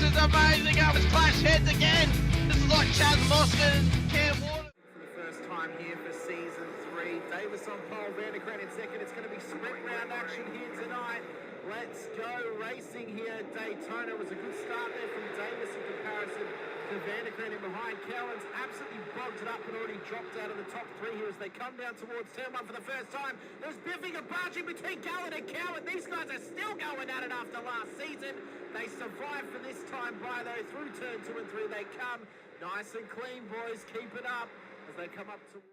is amazing. It was clash heads again. This is like Chaz Moskin, Cam Water. For the first time here for season 3. Davis on pole, Vanderkran in second. It's going to be sprint round action here tonight. Let's go racing here at Daytona. It was a good start there from Davis in comparison to Vanderkran in behind. Cowan's absolutely bogged it up and already dropped out of the top 3 here as they come down towards turn 1 for the first time. There's biffing and barging between Gallen and Cowan. These guys are still going at it after last season. They survived for this time by though. Through turn 2 and 3 they come. Nice and clean, boys. Keep it up as they come up to...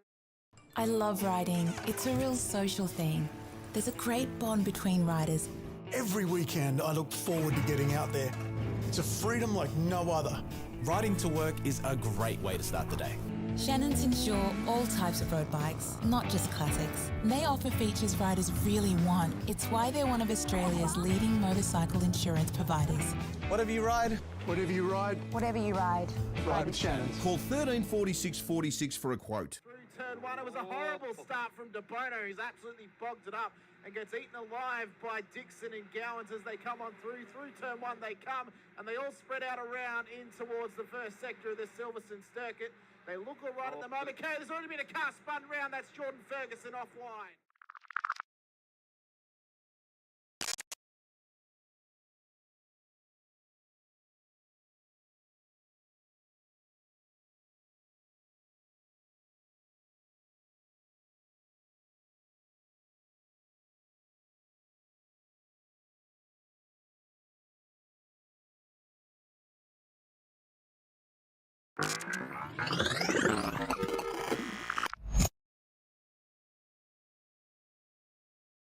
I love riding. It's a real social thing. There's a great bond between riders. Every weekend I look forward to getting out there. It's a freedom like no other. Riding to work is a great way to start the day. Shannons insure all types of road bikes, not just classics. They offer features riders really want. It's why they're one of Australia's leading motorcycle insurance providers. Whatever you ride, whatever you ride, Whatever you ride, ride with Shannons. Call 134646 for a quote. Through turn 1, it was a horrible start from De Bono, who's absolutely bogged it up and gets eaten alive by Dixon and Gowans as they come on through. Through turn 1 they come, and they all spread out around in towards the first sector of the Silverstone circuit. They look all right at the moment. Okay, there's already been a car spun round. That's Jordan Ferguson offline.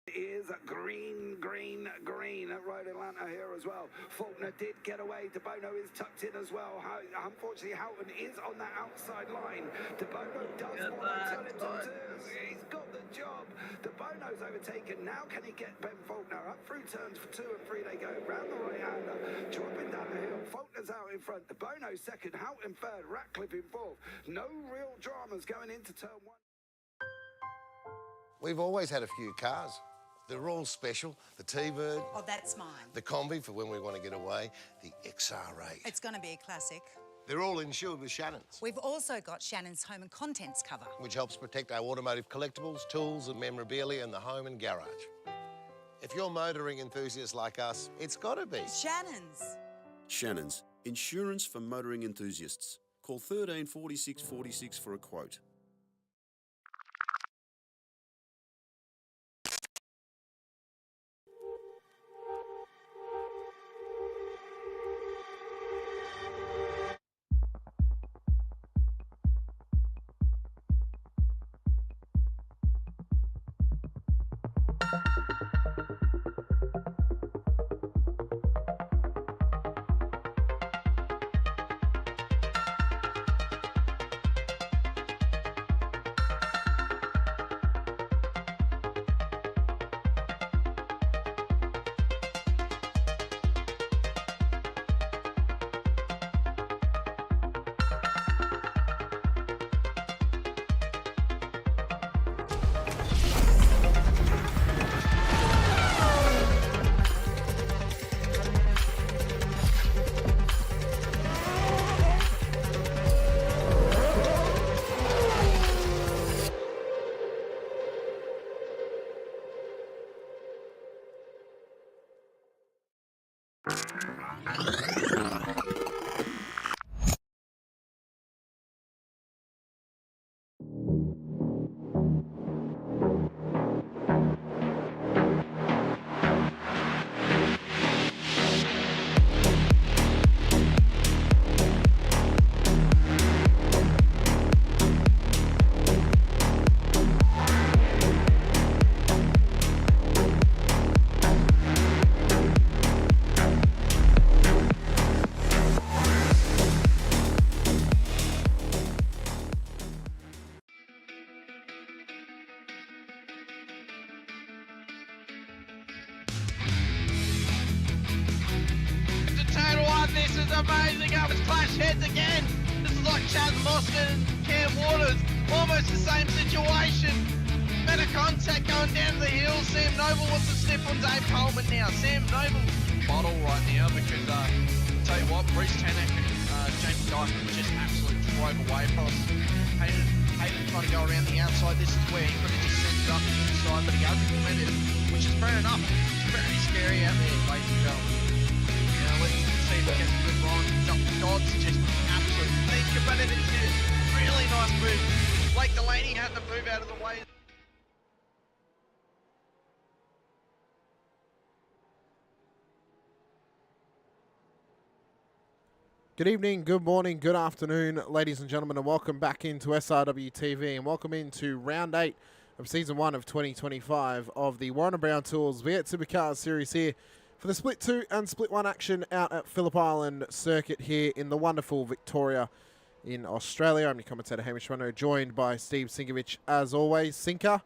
Is green, green, green at Road Atlanta here as well. Faulkner did get away. De Bono is tucked in as well. Unfortunately, Houghton is on that outside line. De Bono does want to turn it to 2. He's got the job. De Bono's overtaken. Now can he get Ben Faulkner up through turns 2 and 3? They go round the right-hander, dropping down the hill. Faulkner's out in front. De Bono second. Houghton third. Ratcliffe in fourth. No real dramas going into turn 1. We've always had a few cars. They're all special. The T-Bird. Oh, that's mine. The Combi for when we want to get away. The XR8. It's going to be a classic. They're all insured with Shannons, We've also got Shannon's home and contents cover. which helps protect our automotive collectibles, tools and memorabilia in the home and garage. If you're motoring enthusiasts like us, it's got to be. Shannon's. Shannons, insurance for motoring enthusiasts. Call 134646 for a quote. This is amazing. It was clash heads again. This is like Chaz Moskin, Cam Waters. Almost the same situation. Better contact going down to the hill. Sam Noble wants to sniff on Dave Coleman now. Sam Noble bottle right now because tell you what, Bruce Tanek and Jamie Dyson just absolutely drove away from us. Hayden trying to go around the outside. This is where he could have just sent it up the inside, but he over-committed, which is fair enough. It's very scary out there, ladies and gentlemen. Let's see if he gets a good run. Dodd's just absolute thinker, but it is a really nice move. Blake Delaney had to move out of the way. Good evening, good morning, good afternoon, ladies and gentlemen, and welcome back into SRW TV and welcome into round 8 of season 1 of 2025 of the Warren & Brown Tools V8 Supercars series here for the Split 2 and Split 1 action out at Phillip Island circuit here in the wonderful Victoria in Australia. I'm your commentator Hamish Munro, joined by Steve Sinkovic as always. Sinker,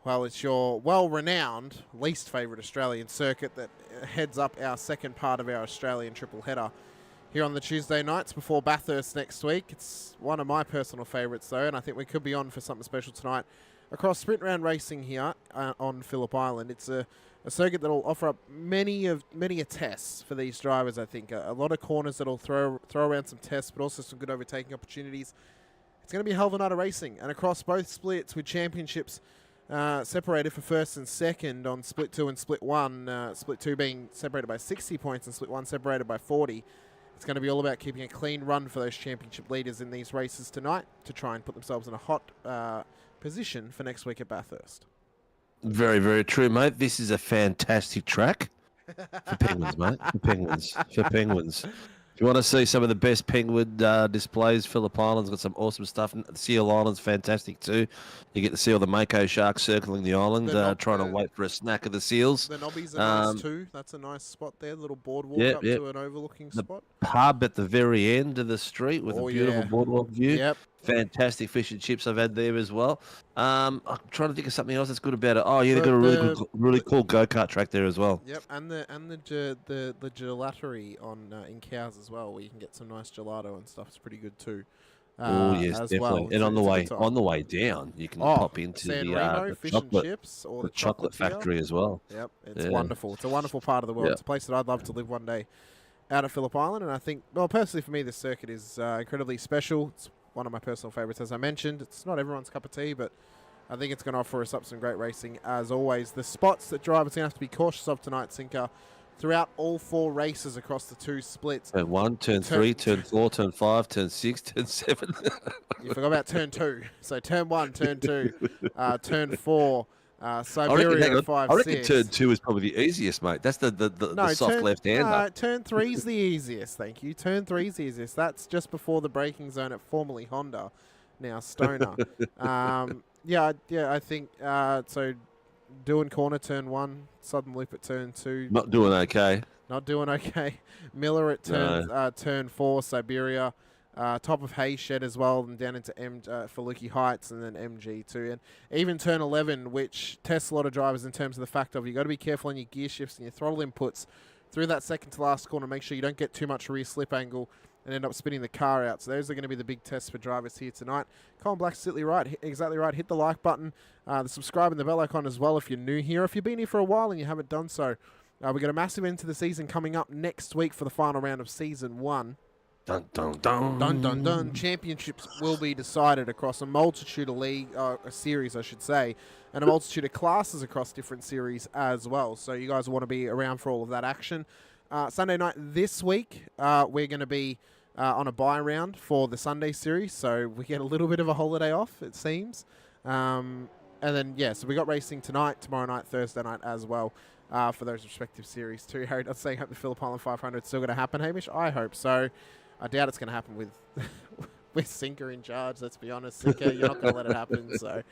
well, it's your well-renowned, least favourite Australian circuit that heads up our second part of our Australian triple header here on the Tuesday nights before Bathurst next week. It's one of my personal favourites though, and I think we could be on for something special tonight across sprint round racing here on Phillip Island. It's a circuit that will offer up many a tests for these drivers. I think a lot of corners that'll throw around some tests, but also some good overtaking opportunities. It's going to be a hell of a night of racing, and across both splits with championships separated for first and second on Split 2 and Split 1. Split 2 being separated by 60 points and Split 1 separated by 40. It's going to be all about keeping a clean run for those championship leaders in these races tonight to try and put themselves in a hot position for next week at Bathurst. Very, very true, mate. This is a fantastic track for penguins, mate. For penguins. If you want to see some of the best penguin displays, Phillip Island's got some awesome stuff. Seal Island's fantastic too. You get to see all the mako sharks circling the island, trying to wait for a snack of the seals. The Nobbies are nice too. That's a nice spot there, little boardwalk up to an overlooking spot. Pub at the very end of the street with a beautiful boardwalk view. Yep. Fantastic fish and chips I've had there as well. I'm trying to think of something else that's good about it. Oh yeah, they've got a really cool go-kart track there as well. Yep, and the gelatery on in Cows as well, where you can get some nice gelato and stuff. It's pretty good too. Oh yes, definitely. Well. And on the way down, you can pop into the fish chocolate, and chips or the chocolate factory as well. Yep, it's wonderful. It's a wonderful part of the world. It's a place that I'd love to live one day out at Phillip Island. And I think, well, personally for me, this circuit is incredibly special. It's one of my personal favourites, as I mentioned. It's not everyone's cup of tea, but I think it's going to offer us up some great racing as always. The spots that drivers are going to have to be cautious of tonight, Sinker, throughout all 4 races across the 2 splits. Turn 1, turn 3, turn 4, turn 5, turn 6, turn 7. You forgot about turn 2. So turn 1, turn 2, turn 4, Siberia 5, I reckon turn 2 is probably the easiest, mate. That's the soft left-hander. Turn 3 is the easiest, thank you. Turn 3 is the easiest. That's just before the braking zone at formerly Honda, now Stoner. I think so. Doing corner turn 1, Southern Loop at turn 2. Not doing okay. Miller at turn 4, Siberia. Top of Hayshed as well, and down into Faluki Heights, and then MG2. And even turn 11, which tests a lot of drivers in terms of the fact of you got to be careful on your gear shifts and your throttle inputs through that second to last corner. Make sure you don't get too much rear slip angle and end up spinning the car out. So those are going to be the big tests for drivers here tonight. Colin Black's exactly right. Hit the like button, the subscribe and the bell icon as well if you're new here. If you've been here for a while and you haven't done so, we've got a massive end to the season coming up next week for the final round of Season 1. Dun, dun, dun. Dun, dun, dun. Championships will be decided across a multitude of a series, I should say, and a multitude of classes across different series as well. So you guys want to be around for all of that action. Sunday night this week, we're going to be on a bye round for the Sunday series, so we get a little bit of a holiday off, it seems. And then, so we got racing tonight, tomorrow night, Thursday night as well. For those respective series too. Harry does say, hope the Phillip Island 500 is still going to happen, Hamish. I hope so. I doubt it's going to happen with Sinker in charge, let's be honest. Sinker, you're not going to let it happen. So,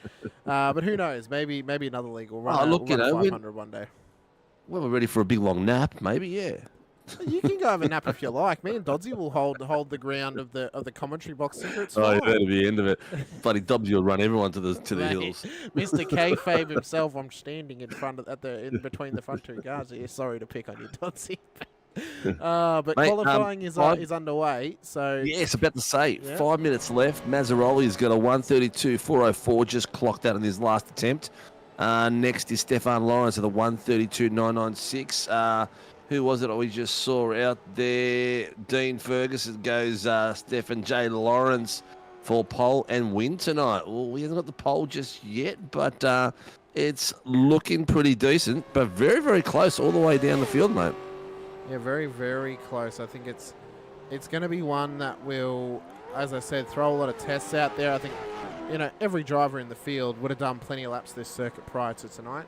but who knows? Maybe another league will run, we'll run 500 one day. When we're ready for a big long nap, maybe, yeah. You can go have a nap if you like. Me and Dodsy will hold the ground of the commentary box. It's fine. That'll be the end of it. Bloody Dodsy will run everyone to the hills. Mr. Kayfabe himself. I'm standing in front of in between the front 2 cars here. Sorry to pick on you, Dodsy. But mate, qualifying is underway. So yes, about to say 5 minutes left. Mazzaroli's got a 1:32.404 just clocked out in his last attempt. Next is Stefan Lawrence at the 1:32.996. Who was it we just saw out there? Dean Ferguson goes Stephen J. Lawrence for pole and win tonight. Well, we haven't got the pole just yet, but it's looking pretty decent, but very, very close all the way down the field, mate. Yeah, very, very close. I think it's going to be one that will, as I said, throw a lot of tests out there. I think, every driver in the field would have done plenty of laps this circuit prior to tonight.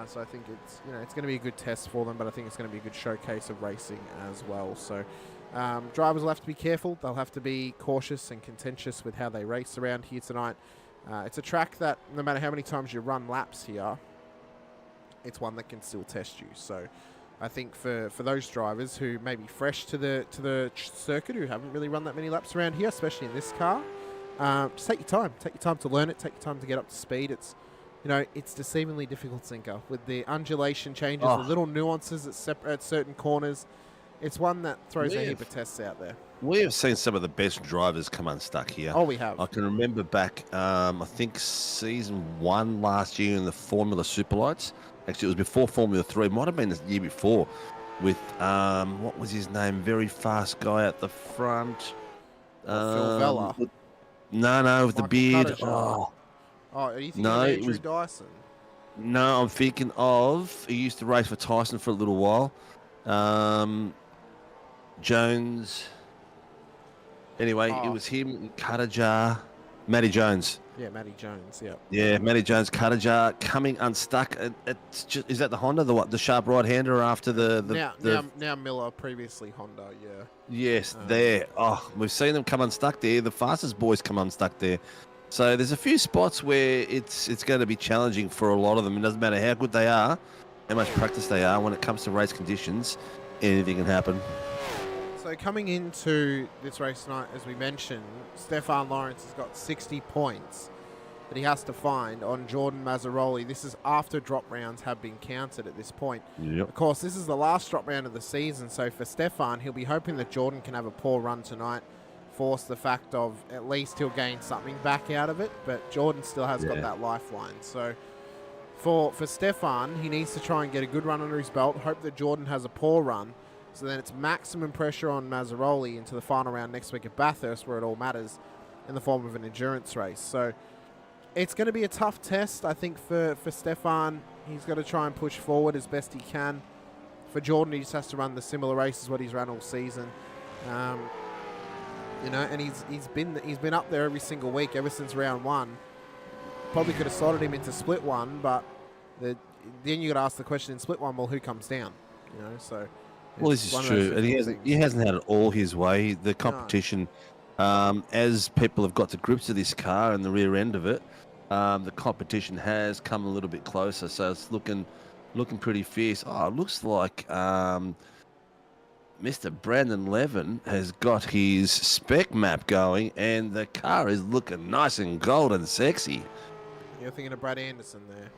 So I think it's going to be a good test for them, but I think it's going to be a good showcase of racing as well. So drivers will have to be careful. They'll have to be cautious and contentious with how they race around here tonight. It's a track that no matter how many times you run laps here, it's one that can still test you. So I think for those drivers who may be fresh to the circuit, who haven't really run that many laps around here, especially in this car, just take your time. Take your time to learn it. Take your time to get up to speed. It's deceivingly difficult, Sinker, with the undulation changes, the little nuances at certain corners. It's one that throws a heap of tests out there. We have seen some of the best drivers come unstuck here. Oh, we have. I can remember back, I think season 1 last year in the Formula Superlights. Actually, it was before Formula 3. Might have been the year before with, what was his name? Very fast guy at the front. Phil Vella. No, with the beard. Oh, are you thinking of Andrew Dyson? No, I'm thinking of, he used to race for Tyson for a little while. Jones. Anyway, it was him, Cuttajar, Matty Jones. Yeah, Matty Jones, yeah. Yeah, Matty Jones, Cuttajar coming unstuck. It's just, is that the Honda, the sharp right-hander after now Miller, previously Honda, yeah. Yes, there. Oh, we've seen them come unstuck there. The fastest boys come unstuck there. So there's a few spots where it's going to be challenging for a lot of them. It doesn't matter how good they are, how much practice they are. When it comes to race conditions, anything can happen. So coming into this race tonight, as we mentioned, Stefan Lawrence has got 60 points that he has to find on Jordan Mazzaroli. This is after drop rounds have been counted at this point. Yep. Of course, this is the last drop round of the season, so for Stefan, he'll be hoping that Jordan can have a poor run tonight, force the fact of at least he'll gain something back out of it, but Jordan still has got that lifeline. So for Stefan, he needs to try and get a good run under his belt, hope that Jordan has a poor run, so then it's maximum pressure on Mazzaroli into the final round next week at Bathurst, where it all matters, in the form of an endurance race. So it's going to be a tough test, I think, for Stefan. He's got to try and push forward as best he can. For Jordan, he just has to run the similar race as what he's run all season. And he's been up there every single week ever since round 1. Probably could have slotted him into split 1, but then you got to ask the question in split 1, well, who comes down? So. Well, this is true, and he hasn't had it all his way. The competition, as people have got to grips with this car and the rear end of it, the competition has come a little bit closer, so it's looking pretty fierce. Oh, it looks like Mr. Brandon Levin has got his spec map going, and the car is looking nice and gold and sexy. You're thinking of Brad Anderson there.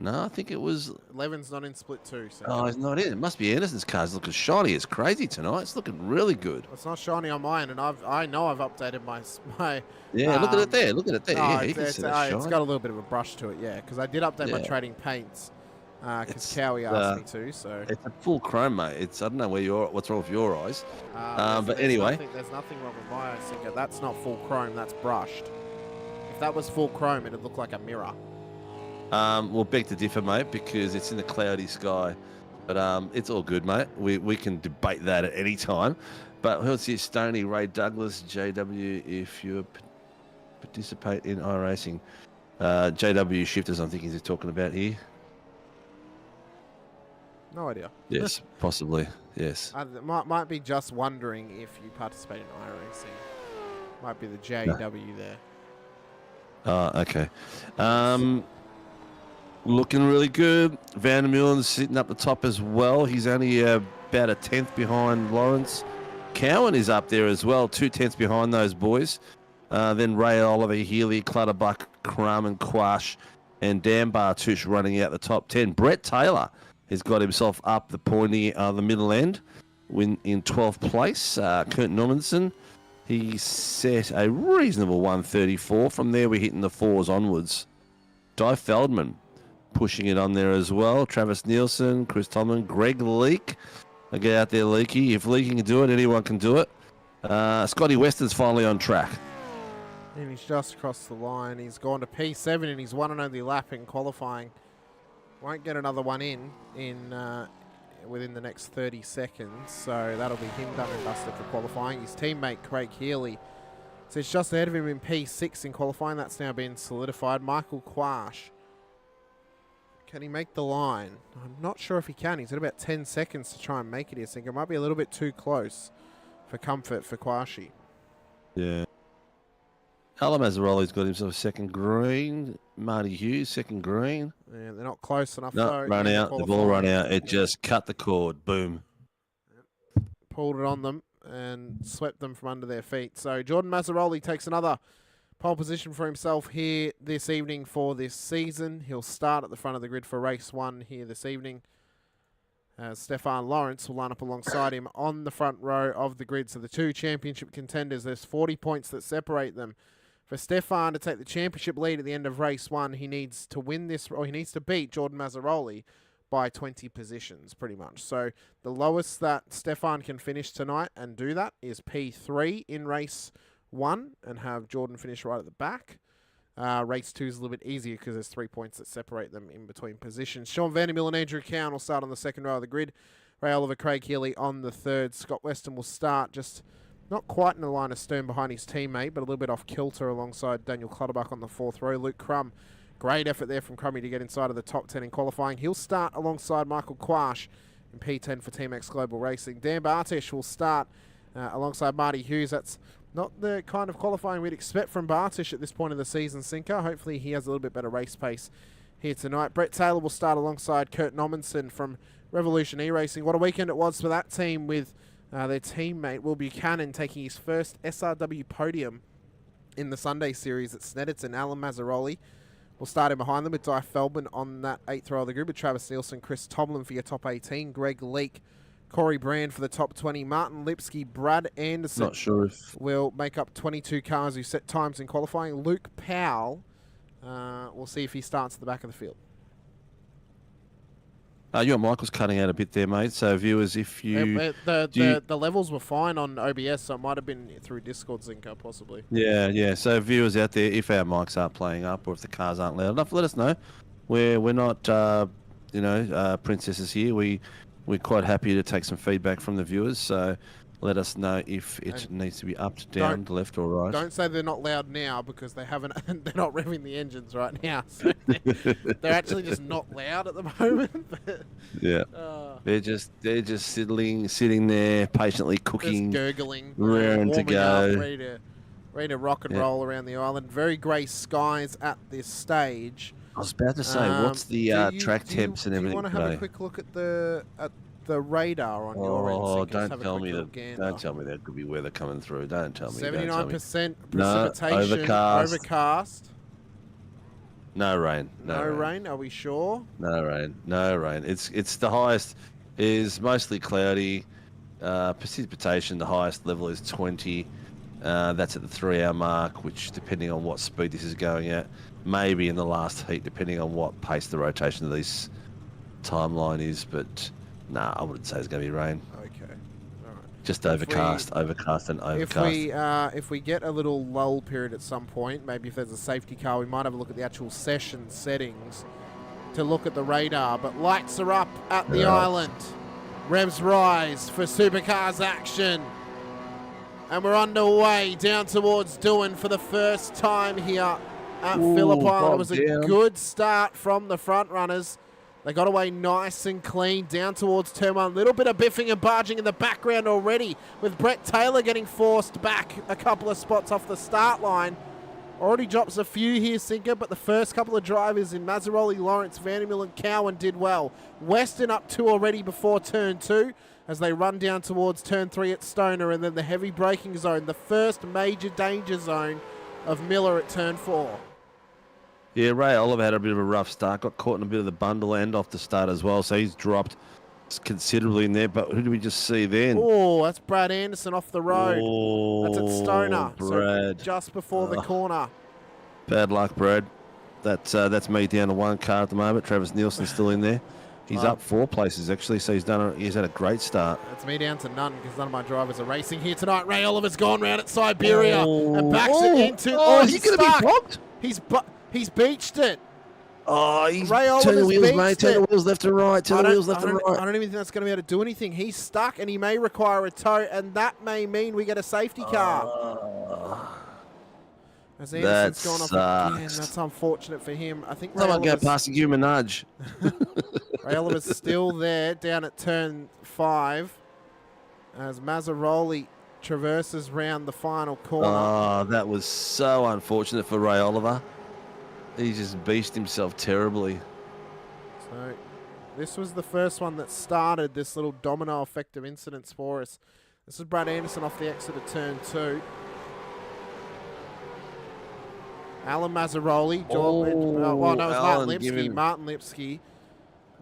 No, I think it was... Levin's not in split 2. So oh, he's not in. It must be Anderson's car. It's looking shiny. It's crazy tonight. It's looking really good. It's not shiny on mine, and I know I've updated my... Yeah, look at it there. Look at it there. Oh, yeah, it's got a little bit of a brush to it, yeah, because I did update my trading paints because Cowie asked me to, so... It's a full chrome, mate. I don't know what's wrong with your eyes. But anyway... There's nothing wrong with my eyes, Sinker. That's not full chrome. That's brushed. If that was full chrome, it'd look like a mirror. We'll beg to differ, mate, because it's in the cloudy sky. But it's all good, mate. We can debate that at any time. But who's here? Stoney, Ray Douglas, JW, if you participate in iRacing. JW Shifters, I'm thinking he's talking about here. No idea. Yes, possibly. Yes. Might be just wondering if you participate in iRacing. Might be the JW there. Okay. Looking really good. Van der Meulen's sitting up the top as well. He's only about a 10th behind Lawrence. Cowan is up there as well, 2/10 behind those boys. Then Ray Oliver, Healy, Clutterbuck, Crum and Quash, and Dan Bartush running out the top 10. Brett Taylor has got himself up the pointy, the middle end, in 12th place. Kurt Normanson, he set a reasonable 134. From there, we're hitting the 4s onwards. Di Feldman, pushing it on there as well. Travis Nielsen, Chris Tomlin, Greg Leake. I get out there, Leakey. If Leakey can do it, anyone can do it. Scotty Weston's finally on track. And he's just across the line. He's gone to P7 and he's won and only lap in qualifying. Won't get another one in within the next 30 seconds. So that'll be him done and dusted for qualifying. His teammate Craig Healy sits just ahead of him in P6 in qualifying. That's now been solidified. Michael Quash. Can he make the line? I'm not sure if he can. He's got about 10 seconds to try and make it here. I think it might be a little bit too close for comfort for Quashi. Yeah. Alan Mazzaroli's got himself a second green. Marty Hughes, second green. Yeah, they're not close enough. No, though. run out. They've all run out. It just cut the cord. Boom. Pulled it on them and swept them from under their feet. So Jordan Mazzaroli takes another pole position for himself here this evening for this season. He'll start at the front of the grid for race 1 here this evening. Stefan Lawrence will line up alongside him on the front row of the grid. So the two championship contenders, there's 40 points that separate them. For Stefan to take the championship lead at the end of race 1, he needs to win this, or he needs to beat Jordan Mazzaroli by 20 positions, pretty much. So the lowest that Stefan can finish tonight and do that is P3 in race 1 and have Jordan finish right at the back. Race 2 is a little bit easier because there's 3 points that separate them in between positions. Sean Vandermill and Andrew Cowan will start on the second row of the grid. Ray Oliver, Craig Healy on the third. Scott Weston will start just not quite in the line of stern behind his teammate, but a little bit off kilter alongside Daniel Clutterbuck on the fourth row. Luke Crum, great effort there from Crummy to get inside of the top 10 in qualifying. He'll start alongside Michael Quash in P10 for Team X Global Racing. Dan Bartesh will start alongside Marty Hughes. That's not the kind of qualifying we'd expect from Bartish at this point of the season, Sinker. Hopefully he has a little bit better race pace here tonight. Brett Taylor will start alongside Kurt Nommensen from Revolution E-Racing. What a weekend it was for that team with their teammate Will Buchanan taking his first SRW podium in the Sunday series at Snetterton. Alan Mazzaroli will start in behind them with Di Feldman on that 8th row of the grid with Travis Nielsen, Chris Tomlin for your top 18, Greg Leake, Corey Brand for the top 20. Martin Lipsky, Brad Anderson Not sure if will make up 22 cars who set times in qualifying. Luke Powell, we'll see if he starts at the back of the field. Your mic was cutting out a bit there, mate. So viewers, if you... The levels were fine on OBS, so it might have been through Discord Zinco, possibly. Yeah. So viewers out there, if our mics aren't playing up or if the cars aren't loud enough, let us know. We're not, princesses here. We're quite happy to take some feedback from the viewers, so let us know if it needs to be upped, down, left or right. Don't say they're not loud now because they haven't. They're not revving the engines right now. So they're actually just not loud at the moment. Yeah, they're just sitting there patiently cooking, just gurgling, raring to go, up, ready to rock and roll around the island. Very grey skies at this stage. I was about to say, what's the track temps and everything? Do you want to have a quick look at the radar on your end? Oh, don't tell me that could be weather coming through. Don't tell me. 79% precipitation, no, overcast. No rain. No rain. Are we sure? No rain. It's the highest is mostly cloudy. Precipitation, the highest level is 20. That's at the 3-hour mark, which depending on what speed this is going at, maybe in the last heat, depending on what pace the rotation of this timeline is. But nah, I wouldn't say it's going to be rain. Okay, all right. Just overcast and overcast. If we get a little lull period at some point, maybe if there's a safety car, we might have a look at the actual session settings to look at the radar. But lights are up at the island. Revs rise for Supercars action. And we're underway down towards Doohan for the first time here at Phillip Island. It was a good start from the front runners. They got away nice and clean down towards turn 1. A little bit of biffing and barging in the background already with Brett Taylor getting forced back a couple of spots off the start line. Already drops a few here, Sinker, but the first couple of drivers in Mazzaroli, Lawrence, Vandermill and Cowan did well. Weston up 2 already before turn 2 as they run down towards turn 3 at Stoner, and then the heavy braking zone, the first major danger zone of Miller at turn 4. Yeah, Ray Oliver had a bit of a rough start, got caught in a bit of the bundle end off the start as well, so he's dropped considerably in there. But who do we just see then? Oh, that's Brad Anderson off the road. That's at Stoner, Brad. so just before the corner. Bad luck, Brad. That's me down to 1 car at the moment. Travis Nielsen's still in there. He's up 4 places actually, so he's had a great start. It's me down to none because none of my drivers are racing here tonight. Ray Oliver's gone round at Siberia and backs it into. He's going to be blocked. He's beached it. Oh, he's Ray turn the Oliver's wheels, mate. Turn the it. wheels left and right. Turn the wheels left and right. I don't even think that's going to be able to do anything. He's stuck and he may require a tow, and that may mean we get a safety car. As Anderson's gone off again, that's unfortunate for him. I think Someone go past and give him a nudge. Ray Oliver's still there down at turn 5 as Mazzaroli traverses round the final corner. Oh, that was so unfortunate for Ray Oliver. He just beasted himself terribly. So this was the first one that started this little domino effect of incidents for us. This is Brad Anderson off the exit of turn 2. Alan Mazzaroli. Well, no, it was Martin Lipsky.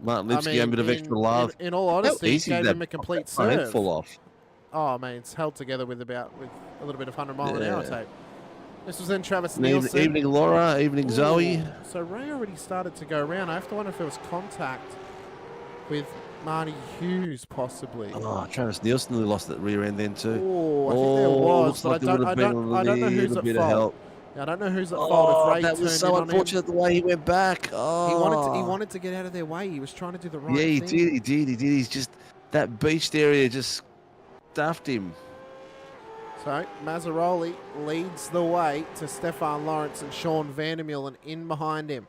Martin Lipsky gave a bit of extra love. In all honesty, he gave him a complete serve. Full off. Oh, man, it's held together with a little bit of 100 mile an hour tape. This was then Travis Nielsen. Evening Laura, evening Zoe. So Ray already started to go around. I have to wonder if there was contact with Marty Hughes, possibly. Oh, Travis Nielsen nearly lost that rear end then too. Oh, I think there was, but I don't know who's at fault. Yeah, I don't know who's at fault. If Ray that was so unfortunate the way he went back. Oh, he wanted to get out of their way. He was trying to do the right thing. Yeah, he did. He's just that beached area just stuffed him. So Mazzaroli leads the way to Stefan Lawrence and Sean Vandermeer, and in behind him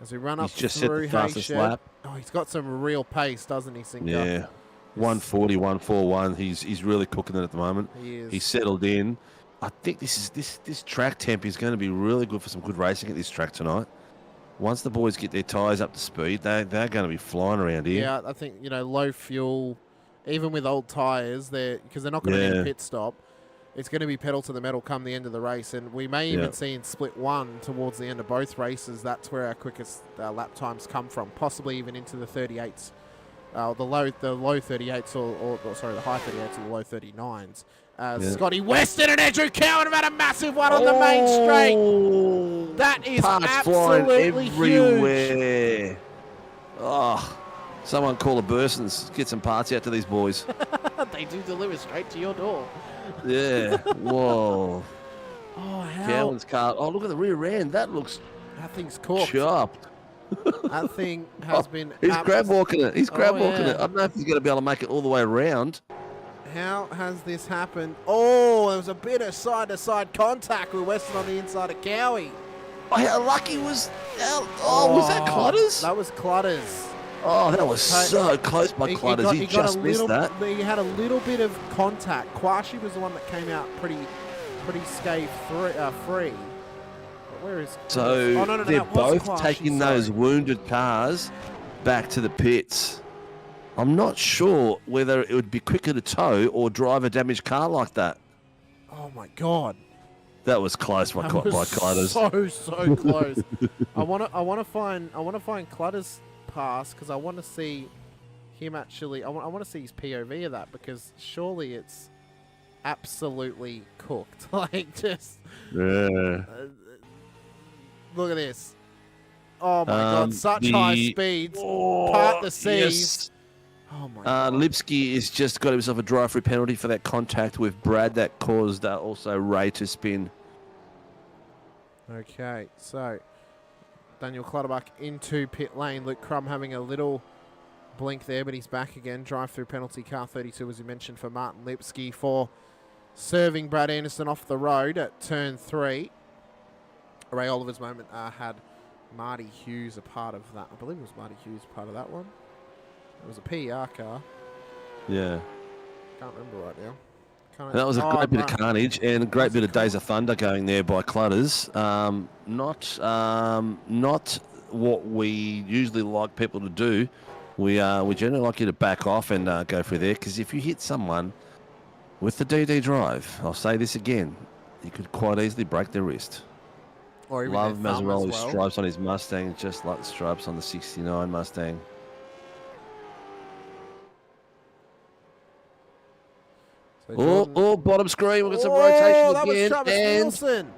as we run up just through set the fastest Hayshed. lap. Oh, he's got some real pace, doesn't he, Sinko? Yeah, 140, 141. He's really cooking it at the moment. He is. He's settled in. I think this track temp is going to be really good for some good racing at this track tonight. Once the boys get their tyres up to speed, they're going to be flying around here. Yeah, I think low fuel, even with old tyres, because they're not going to need a pit stop. It's going to be pedal to the metal come the end of the race, and we may even see in split 1 towards the end of both races. That's where our quickest lap times come from, possibly even into the 38s, the low 38s, or sorry, the high 38s or the low 39s. Scotty Weston and Andrew Cowan have had a massive one on the main straight. That is absolutely everywhere. huge. Oh, someone call the Bursons. Get some parts out to these boys. They do deliver straight to your door. Yeah. Whoa. Oh, how? Cowan's car. Oh, look at the rear end. That looks. That thing's cooked. Chopped. That thing has been. He's grab walking it. He's grab walking it. Yeah. I don't know if he's going to be able to make it all the way around. How has this happened? Oh, there was a bit of side-to-side contact with Weston on the inside of Cowie. Oh, how lucky was... was that Clutters? That was Clutters. Oh, that was so close by Clutters. He just missed that. He had a little bit of contact. Quashi was the one that came out pretty scathe free. But where is... So they're both taking those wounded cars back to the pits. I'm not sure whether it would be quicker to tow or drive a damaged car like that. Oh my God. That was close by Clutters. So close. I want to find Clutters' pass because I want to see him actually. I want to see his POV of that because surely it's absolutely cooked. Like just. Yeah. Look at this. Oh my God! Such high speeds. Part the seas. Yes. Oh my God. Lipsky has just got himself a drive-through penalty for that contact with Brad that caused also Ray to spin. Okay, so Daniel Clutterbuck into pit lane. Luke Crum having a little blink there, but he's back again. Drive-through penalty, car 32, as you mentioned, for Martin Lipsky for serving Brad Anderson off the road at turn 3. Ray Oliver's moment had Marty Hughes a part of that. I believe it was Marty Hughes part of that one. It was a PER car. Yeah. Can't remember right now. That was a great bit of carnage and a great bit of Days of Thunder going there by Clutters. Not what we usually like people to do. We generally like you to back off and go through there because if you hit someone with the DD drive, I'll say this again, you could quite easily break their wrist. Or even Love Mazzaroli's stripes on his Mustang, just like the stripes on the 69 Mustang. So bottom screen. We've got some rotation that again. Was Travis Nielsen.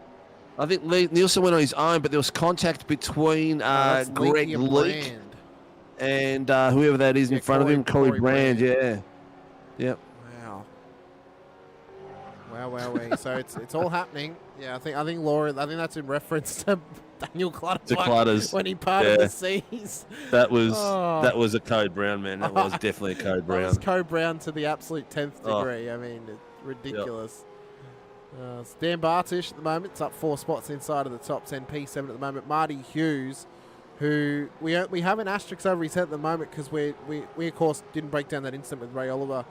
I think Nielsen went on his own, but there was contact between Greg Leake and whoever that is in front of him, Corey Brand. Yeah. Yep. Wow. So it's all happening. Yeah, I think Laura. I think that's in reference to Daniel Clutters when he parted the seas. That was a Code Brown, man. That was definitely a Code Brown. That was Code Brown to the absolute 10th degree. I mean, it's ridiculous. It's Dan Bartish at the moment. It's up 4 spots inside of the top 10. P7 at the moment. Marty Hughes, who we have an asterisk over his head at the moment because we of course didn't break down that incident with Ray Oliver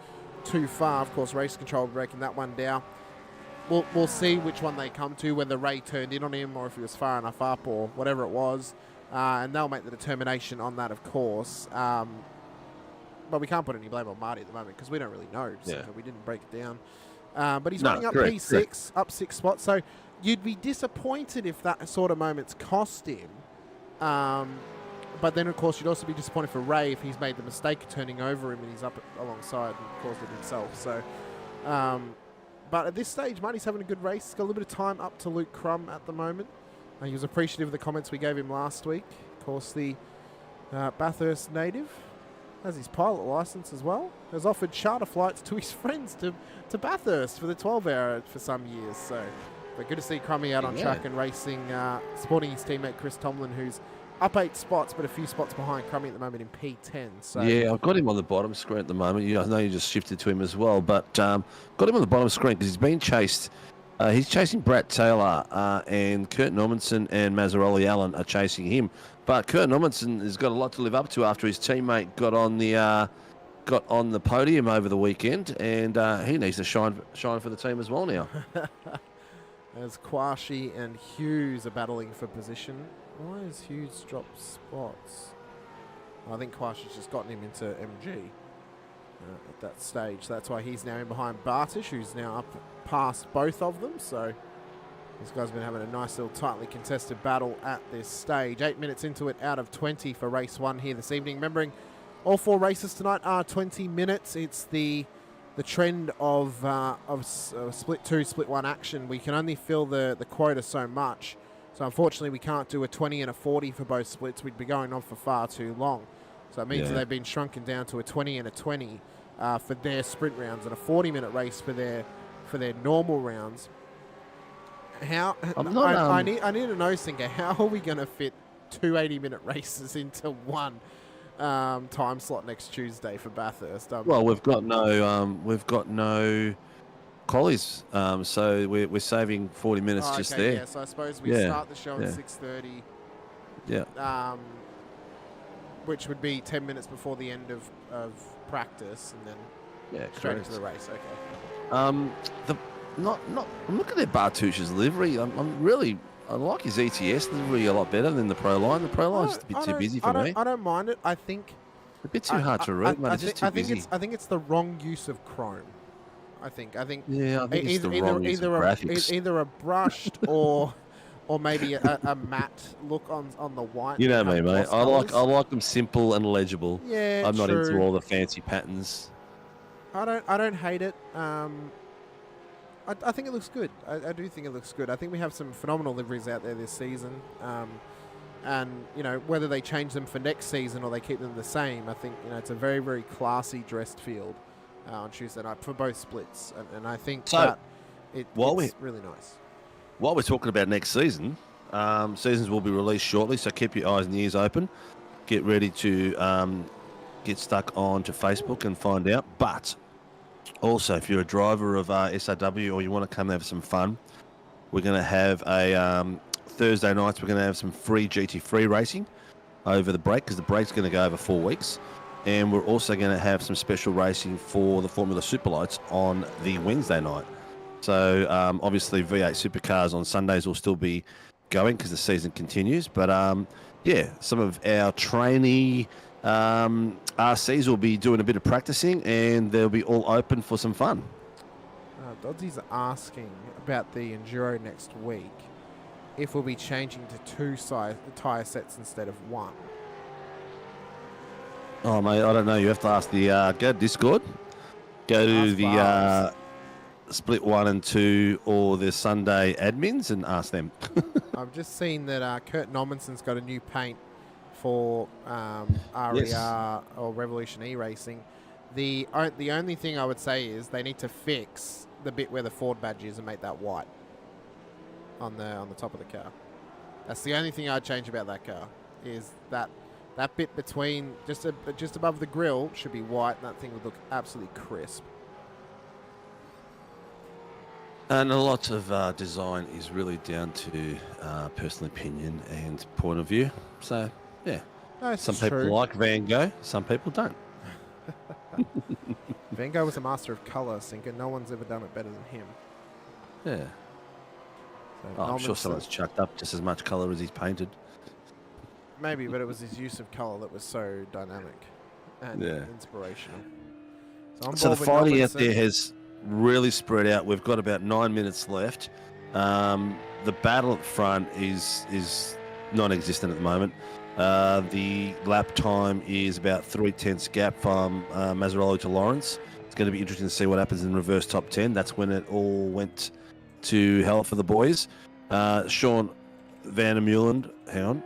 too far. Of course, race control breaking that one down. We'll see which one they come to, whether Ray turned in on him or if he was far enough up or whatever it was. And they'll make the determination on that, of course. But we can't put any blame on Marty at the moment because we don't really know. We didn't break it down. But he's running up P6, up 6 spots. So you'd be disappointed if that sort of moment's cost him. But then, of course, you'd also be disappointed for Ray if he's made the mistake of turning over him and he's up alongside and caused it himself. So, but at this stage, Marty's having a good race. He's got a little bit of time up to Luke Crum at the moment. He was appreciative of the comments we gave him last week. Of course, the Bathurst native has his pilot licence as well. Has offered charter flights to his friends to Bathurst for the 12-hour for some years. So, but good to see Crummy out on track and racing, supporting his teammate Chris Tomlin, who's up 8 spots, but a few spots behind Crummy at the moment in P10. So yeah, I've got him on the bottom screen at the moment. I know you just shifted to him as well, but got him on the bottom screen because he's being chased. He's chasing Brett Taylor, and Kurt Normanson and Mazzaroli Allen are chasing him. But Kurt Normanson has got a lot to live up to after his teammate got on the podium over the weekend, and he needs to shine for the team as well now. As Quashi and Hughes are battling for position. Why has Hughes dropped spots? I think Quashi's just gotten him into MG at that stage. So that's why he's now in behind Bartish, who's now up past both of them. So this guy's been having a nice little tightly contested battle at this stage. 8 minutes into it out of 20 for race 1 here this evening. Remembering, all 4 races tonight are 20 minutes. It's the trend of split 2, split 1 action. We can only fill the quota so much. So unfortunately, we can't do a 20 and a 40 for both splits. We'd be going on for far too long. So it means that they've been shrunken down to a 20 and a 20 for their sprint rounds and a 40-minute race for their normal rounds. I need to know, Sinker, how are we going to fit 2 80-minute races into one time slot next Tuesday for Bathurst? Well, we've got no collies, so we're saving 40 minutes just there. Yeah, so I suppose we start the show at 6:30. Yeah. Which would be 10 minutes before the end of practice, and then straight into the race. Okay. I'm looking at Bartush's livery. I like his ETS livery a lot better than the Pro Line. The Pro Line's a bit too busy for me. I don't mind it. I think a bit too hard to read, mate. It's just too busy. I think it's the wrong use of chrome. I think it's the wrong use of graphics. Either a brushed or maybe a matte look on the white. You know me, mate. I like them simple and legible. Yeah, I'm not into all the fancy patterns. I don't hate it. I think it looks good. I do think it looks good. I think we have some phenomenal liveries out there this season. And, whether they change them for next season or they keep them the same, I think, it's a very, very classy dressed field on Tuesday night for both splits. And I think it's really nice. While we're talking about next season, seasons will be released shortly, so keep your eyes and ears open. Get ready to get stuck onto Facebook and find out. But also, if you're a driver of SRW or you want to come and have some fun, we're going to have a Thursday nights. We're going to have some free GT3 racing over the break because the break's going to go over 4 weeks. And we're also going to have some special racing for the Formula Superlights on the Wednesday night. So obviously V8 Supercars on Sundays will still be going because the season continues. But some of our trainee RCs will be doing a bit of practicing and they'll be all open for some fun. Dodsy's asking about the Enduro next week, if we'll be changing to 2 tyre sets instead of 1. Oh, mate, I don't know. You have to ask the go to Discord. Go to the split 1 and 2 or the Sunday admins and ask them. I've just seen that Kurt Nomenson's got a new paint for RER or Revolution E-Racing. The only thing I would say is they need to fix the bit where the Ford badge is and make that white on the top of the car. That's the only thing I'd change about that car, is that bit between just above the grille should be white, and that thing would look absolutely crisp. And a lot of design is really down to personal opinion and point of view. So, yeah. No, some people like Van Gogh, some people don't. Van Gogh was a master of colour, Sinker. No one's ever done it better than him. Yeah. So I'm sure someone's chucked up just as much colour as he's painted. Maybe, but it was his use of colour that was so dynamic and inspirational. So the fighting out there has really spread out. We've got about 9 minutes left. The battle at front is non-existent at the moment. The lap time is about 3/10 gap from Mazzaroli to Lawrence. It's going to be interesting to see what happens in reverse top 10. That's when it all went to hell for the boys. Sean Van der Meulen, hang on.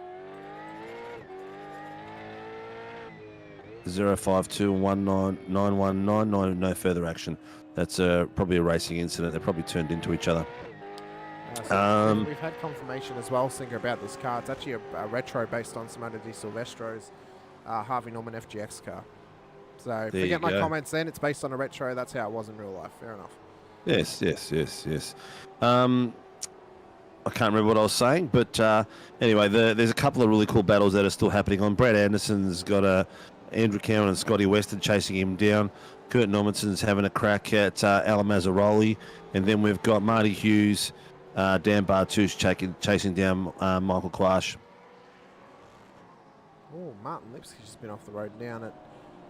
052199199, no further action. That's probably a racing incident. They probably turned into each other. We've had confirmation as well, Singer, about this car. It's actually a retro based on Simona Di Silvestro's Harvey Norman FGX car. So forget my comments then. It's based on a retro. That's how it was in real life. Fair enough. Yes. I can't remember what I was saying, but anyway, there's a couple of really cool battles that are still happening on. Brad Anderson's got Andrew Cowan and Scotty Weston chasing him down. Kurt Normandsen's having a crack at Alan Mazzaroli. And then we've got Marty Hughes, Dan Bartouche chasing down Michael Quash. Oh, Martin Lipsky's just been off the road down at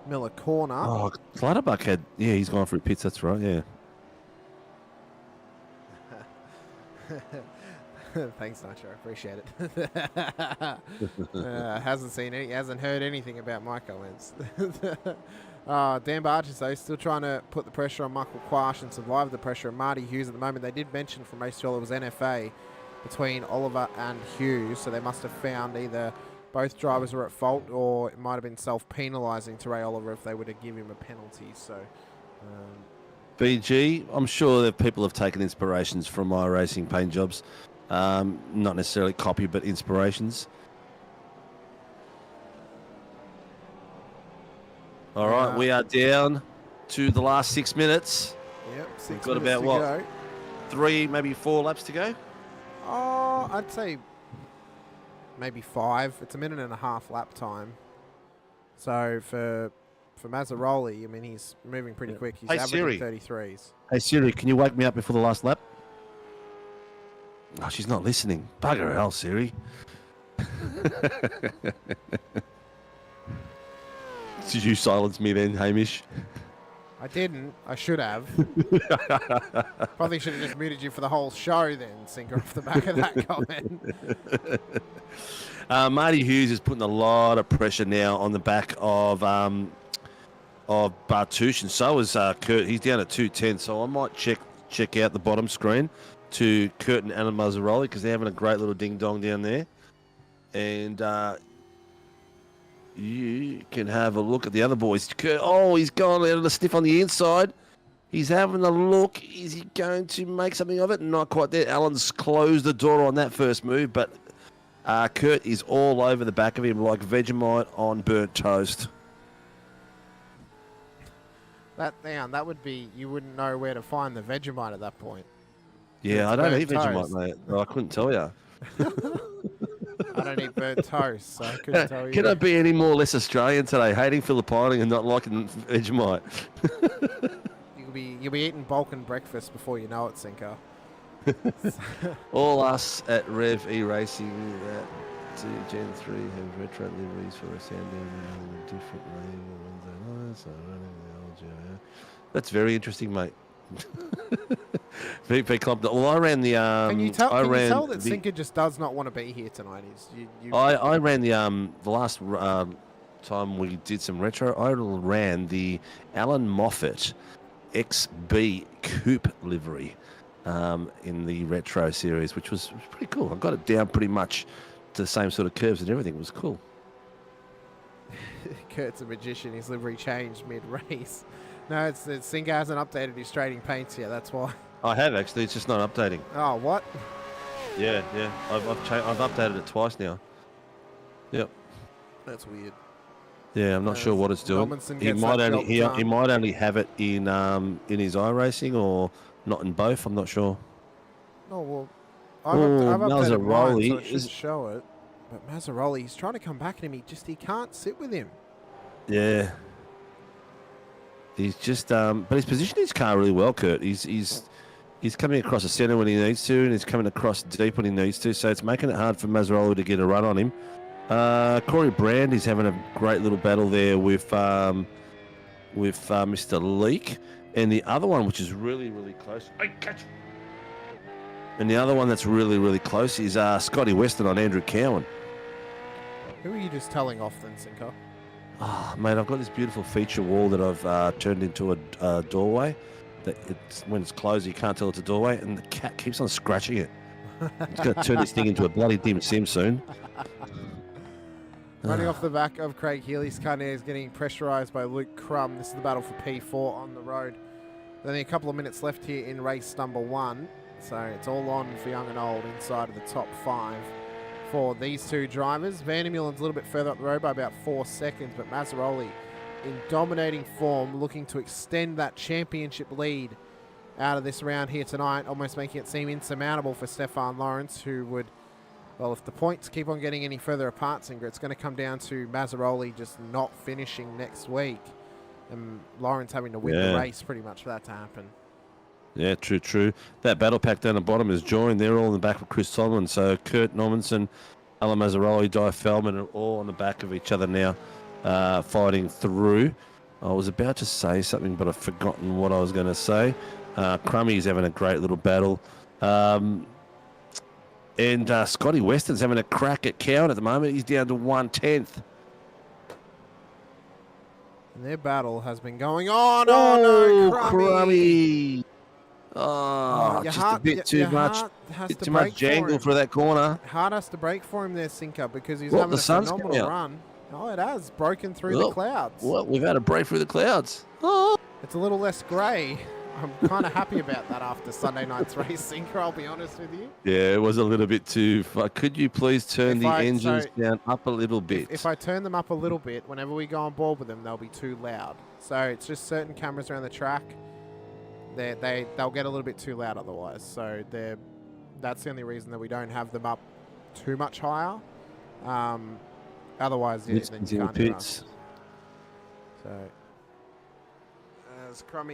Miller Corner. Oh, Clutterbuck he's gone through pits, that's right, yeah. Thanks, Nacho. I appreciate it. Hasn't heard anything about Mike Owens. Dan Bartouche, though, still trying to put the pressure on Michael Quash and survive the pressure of Marty Hughes at the moment. They did mention from Race Joel it was NFA between Oliver and Hughes, so they must have found either both drivers were at fault or it might have been self-penalising to Ray Oliver if they were to give him a penalty. So, BG, I'm sure that people have taken inspirations from iRacing paint jobs. Not necessarily copy, but inspirations. All right, we are down to the last 6 minutes. Yep, We've got about what, 3, maybe 4 laps to go? Oh, I'd say maybe 5. It's a minute and a half lap time. So for Mazzaroli, I mean, he's moving pretty quick. He's averaging 33s. Hey, Siri, can you wake me up before the last lap? Oh, she's not listening. Bugger hell, Siri. Did you silence me then, Hamish? I didn't. I should have. Probably should have just muted you for the whole show then, Sinker, off the back of that comment. Marty Hughes is putting a lot of pressure now on the back of Bartouche, and so is Kurt. He's down at 2:10, so I might check out the bottom screen to Kurt and Alan Mazzaroli because they're having a great little ding-dong down there. And you can have a look at the other boys. Kurt, he's gone out of the sniff on the inside. He's having a look. Is he going to make something of it? Not quite there. Alan's closed the door on that first move, but Kurt is all over the back of him like Vegemite on burnt toast. That would be, you wouldn't know where to find the Vegemite at that point. Yeah, I don't eat Vegemite, mate. I couldn't tell you. I don't eat burnt toast, so I couldn't tell you. Can I be any more or less Australian today? Hating Phillip Island and not liking Vegemite. You'll be eating Balkan breakfast before you know it, Sinker. All us at Rev E-Racing at Gen 3 have retro liveries for a sound down a different name. That's very interesting, mate. VP Club. Well, I ran the. Can you tell that Sinker just does not want to be here tonight? I ran the last time we did some retro. I ran the Alan Moffat XB Coupe livery in the retro series, which was pretty cool. I got it down pretty much to the same sort of curves and everything. It was cool. Kurt's a magician. His livery changed mid-race. No, it's Sinker hasn't updated his trading paints yet. That's why. I have actually. It's just not updating. Oh, what? Yeah. I've updated it twice now. Yep. That's weird. Yeah, I'm not sure what it's doing. He might only have it in his iRacing or not in both. I'm not sure. Oh well, I've updated mine, so it should Mazzaroli show it. But Mazzaroli, he's trying to come back at him. He can't sit with him. Yeah. He's just, but he's positioned his car really well, Kurt. He's coming across the centre when he needs to, and he's coming across deep when he needs to. So it's making it hard for Mazzaroli to get a run on him. Corey Brand is having a great little battle there with Mr. Leak, and the other one, which is really, really close. And the other one that's really, really close is Scotty Weston on Andrew Cowan. Who are you just telling off then, Sinko? Oh, mate, I've got this beautiful feature wall that I've turned into a doorway. When it's closed, you can't tell it's a doorway, and the cat keeps on scratching it. It's going to turn this thing into a bloody dim sim soon. Running off the back of Craig Healy's car now is getting pressurised by Luke Crum. This is the battle for P4 on the road. Only a couple of minutes left here in race number 1. So it's all on for young and old inside of the top 5 for these two drivers. Vandermeulen's a little bit further up the road by about 4 seconds, but Mazzaroli in dominating form, looking to extend that championship lead out of this round here tonight, almost making it seem insurmountable for Stefan Lawrence, who would, well, if the points keep on getting any further apart, Singer, it's going to come down to Mazzaroli just not finishing next week and Lawrence having to win the race pretty much for that to happen. Yeah, true. That battle pack down the bottom is joined. They're all in the back of Chris Tomlin. So Kurt Normanson, Alan Mazzaroli, Di Feldman are all on the back of each other now, fighting through. I was about to say something, but I've forgotten what I was going to say. Crummy's having a great little battle. And Scotty Weston's having a crack at Cowan at the moment. He's down to 1/10. And their battle has been going on. Oh, no, Crummy. Oh, just a bit too much. Bit too much jangle for that corner. Hard has to break for him there, Sinker, because he's having a phenomenal run. Oh, it has broken through the clouds. Well, we've had a break through the clouds. Oh. It's a little less grey. I'm kind of happy about that after Sunday night's race, Sinker, I'll be honest with you. Yeah, it was a little bit too far. Could you please turn the engines down up a little bit? If I turn them up a little bit, whenever we go on board with them, they'll be too loud. So it's just certain cameras around the track. They'll get a little bit too loud otherwise. So that's the only reason that we don't have them up too much higher. Otherwise, then you can't do that. So...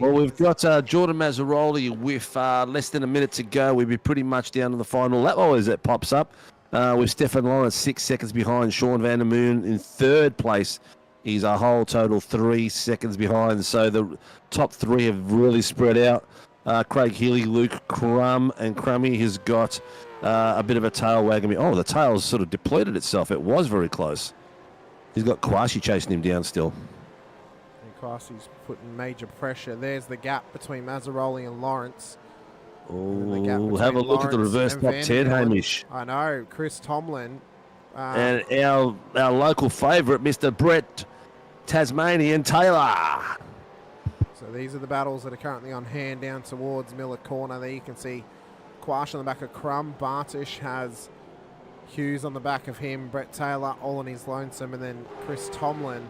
Well, we've got Jordan Mazzaroli with less than a minute to go. We'll be pretty much down to the final lap as it pops up. With Stefan Lawrence 6 seconds behind. Sean van der Moon in 3rd place. He's a whole total 3 seconds behind. So the top 3 have really spread out. Craig Healy, Luke Crum, and Crummy has got a bit of a tail wagging. Oh, the tail's sort of depleted itself. It was very close. He's got Kwasi chasing him down still. Kwasi's putting major pressure. There's the gap between Mazzaroli and Lawrence. Oh, have a look at the reverse top 10, Hamish. I know. Chris Tomlin. And our local favourite, Mr. Brett Tasmanian Taylor. So these are the battles that are currently on hand down towards Miller Corner. There you can see Quash on the back of Crum. Bartish has Hughes on the back of him. Brett Taylor all on his lonesome. And then Chris Tomlin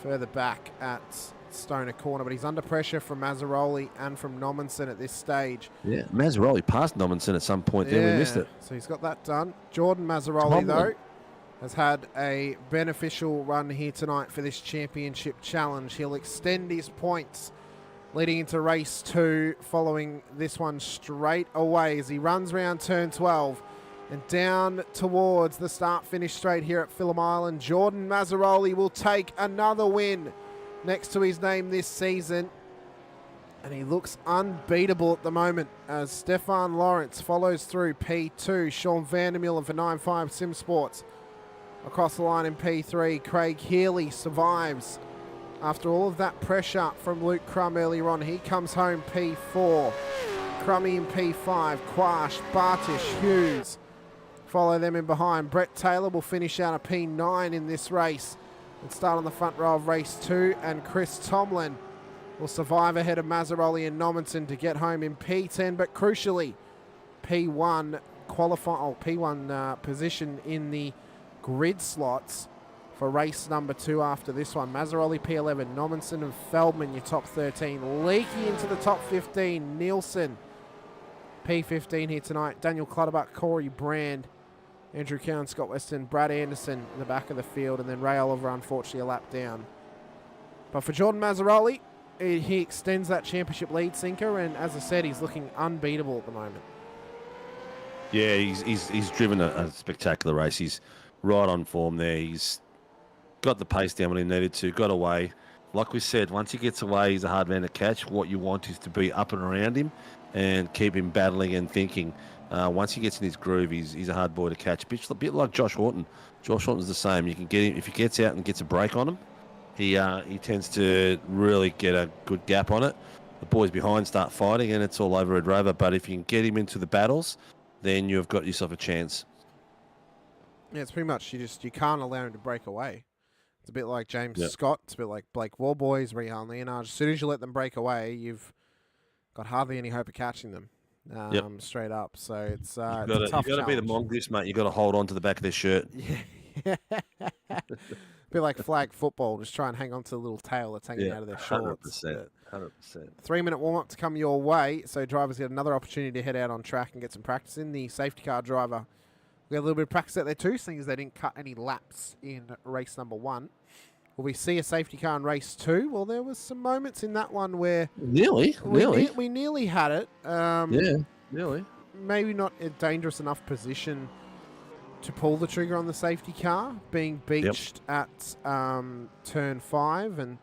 further back at Stoner Corner, but he's under pressure from Mazzaroli and from Nommensen at this stage. Yeah, Mazzaroli passed Nommensen at some point there. We missed it. So he's got that done. Jordan Mazzaroli, though, has had a beneficial run here tonight for this championship challenge. He'll extend his points leading into race 2, following this one straight away as he runs round turn 12 and down towards the start-finish straight here at Phillip Island. Jordan Mazzaroli will take another win next to his name this season. And he looks unbeatable at the moment as Stefan Lawrence follows through P2. Sean Vandermeulen for 9.5 Sim Sports across the line in P3. Craig Healy survives After all of that pressure from Luke Crum earlier on, he comes home P4. Crummy in P5, Quash, Bartish, Hughes follow them in behind. Brett Taylor will finish out a P9 in this race and start on the front row of race 2, and Chris Tomlin will survive ahead of Mazzaroli and Nominson to get home in P10, but crucially, P1 position in the grid slots for race number 2 after this one. Mazzaroli P11, Nominson and Feldman your top 13. Leaky into the top 15, Nielsen P15 here tonight. Daniel Clutterbuck, Corey Brand, Andrew Cowan, Scott Weston, Brad Anderson in the back of the field, and then Ray Oliver unfortunately a lap down. But for Jordan Mazzaroli, he extends that championship lead, Sinker, and as I said, he's looking unbeatable at the moment. Yeah, he's driven a spectacular race. He's right on form there. He's got the pace down when he needed to, got away. Like we said, once he gets away, he's a hard man to catch. What you want is to be up and around him and keep him battling and thinking. Once he gets in his groove, he's a hard boy to catch. A bit like Josh Horton. Josh Horton's the same. You can get him if he gets out and gets a break on him. He tends to really get a good gap on it. The boys behind start fighting, and it's all over Red Rover. But if you can get him into the battles, then you've got yourself a chance. Yeah, it's pretty much you can't allow him to break away. It's a bit like James Scott. It's a bit like Blake Warboys, Rehan Leonard. As soon as you let them break away, you've got hardly any hope of catching them. Straight up. So it's a tough challenge. You've got to be the mongoose, mate. You've got to hold on to the back of their shirt. Yeah. A bit like flag football. Just try and hang on to the little tail that's hanging out of their shorts. 100%. 3-minute warm-up to come your way. So drivers get another opportunity to head out on track and get some practice in. The safety car driver, we got a little bit of practice out there too, seeing as they didn't cut any laps in race number 1. Will we see a safety car in race 2? Well, there was some moments in that one where we nearly had it. Nearly. Maybe not a dangerous enough position to pull the trigger on the safety car, being beached at turn 5, and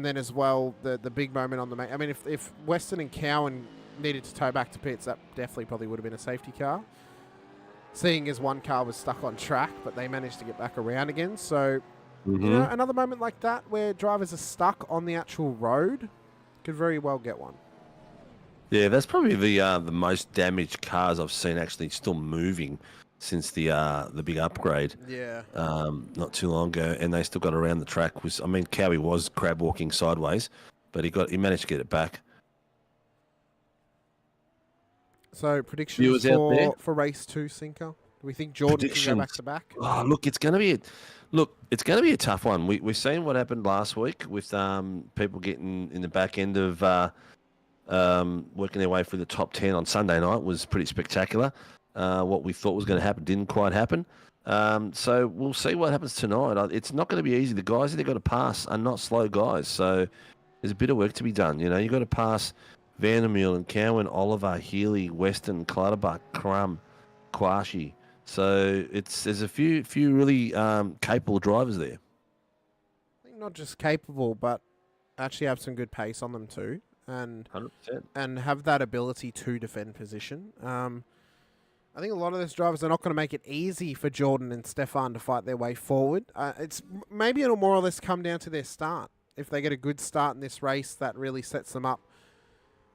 then as well the big moment on the main. I mean, if Weston and Cowan needed to tow back to pits, that definitely probably would have been a safety car. Seeing as one car was stuck on track, but they managed to get back around again. So, you know, another moment like that where drivers are stuck on the actual road could very well get one. Yeah, that's probably the most damaged cars I've seen actually still moving since the big upgrade. Yeah. Not too long ago, and they still got around the track. Cowie was crab walking sideways, but he managed to get it back. So predictions for race 2, Sinker? Do we think Jordan can go back to back? Oh, look, it's going to be a tough one. We've seen what happened last week with people getting in the back end of working their way through the top 10 on Sunday night was pretty spectacular. What we thought was going to happen didn't quite happen. So we'll see what happens tonight. It's not going to be easy. The guys that they've got to pass are not slow guys. So there's a bit of work to be done. You know, you've got to pass Vandermeer and Cowan, Oliver, Healy, Weston, Clutterbuck, Crum, Quashi. So there's a few really capable drivers there. I think not just capable, but actually have some good pace on them too. And 100%. And have that ability to defend position. I think a lot of those drivers are not going to make it easy for Jordan and Stefan to fight their way forward. Maybe it'll more or less come down to their start. If they get a good start in this race, that really sets them up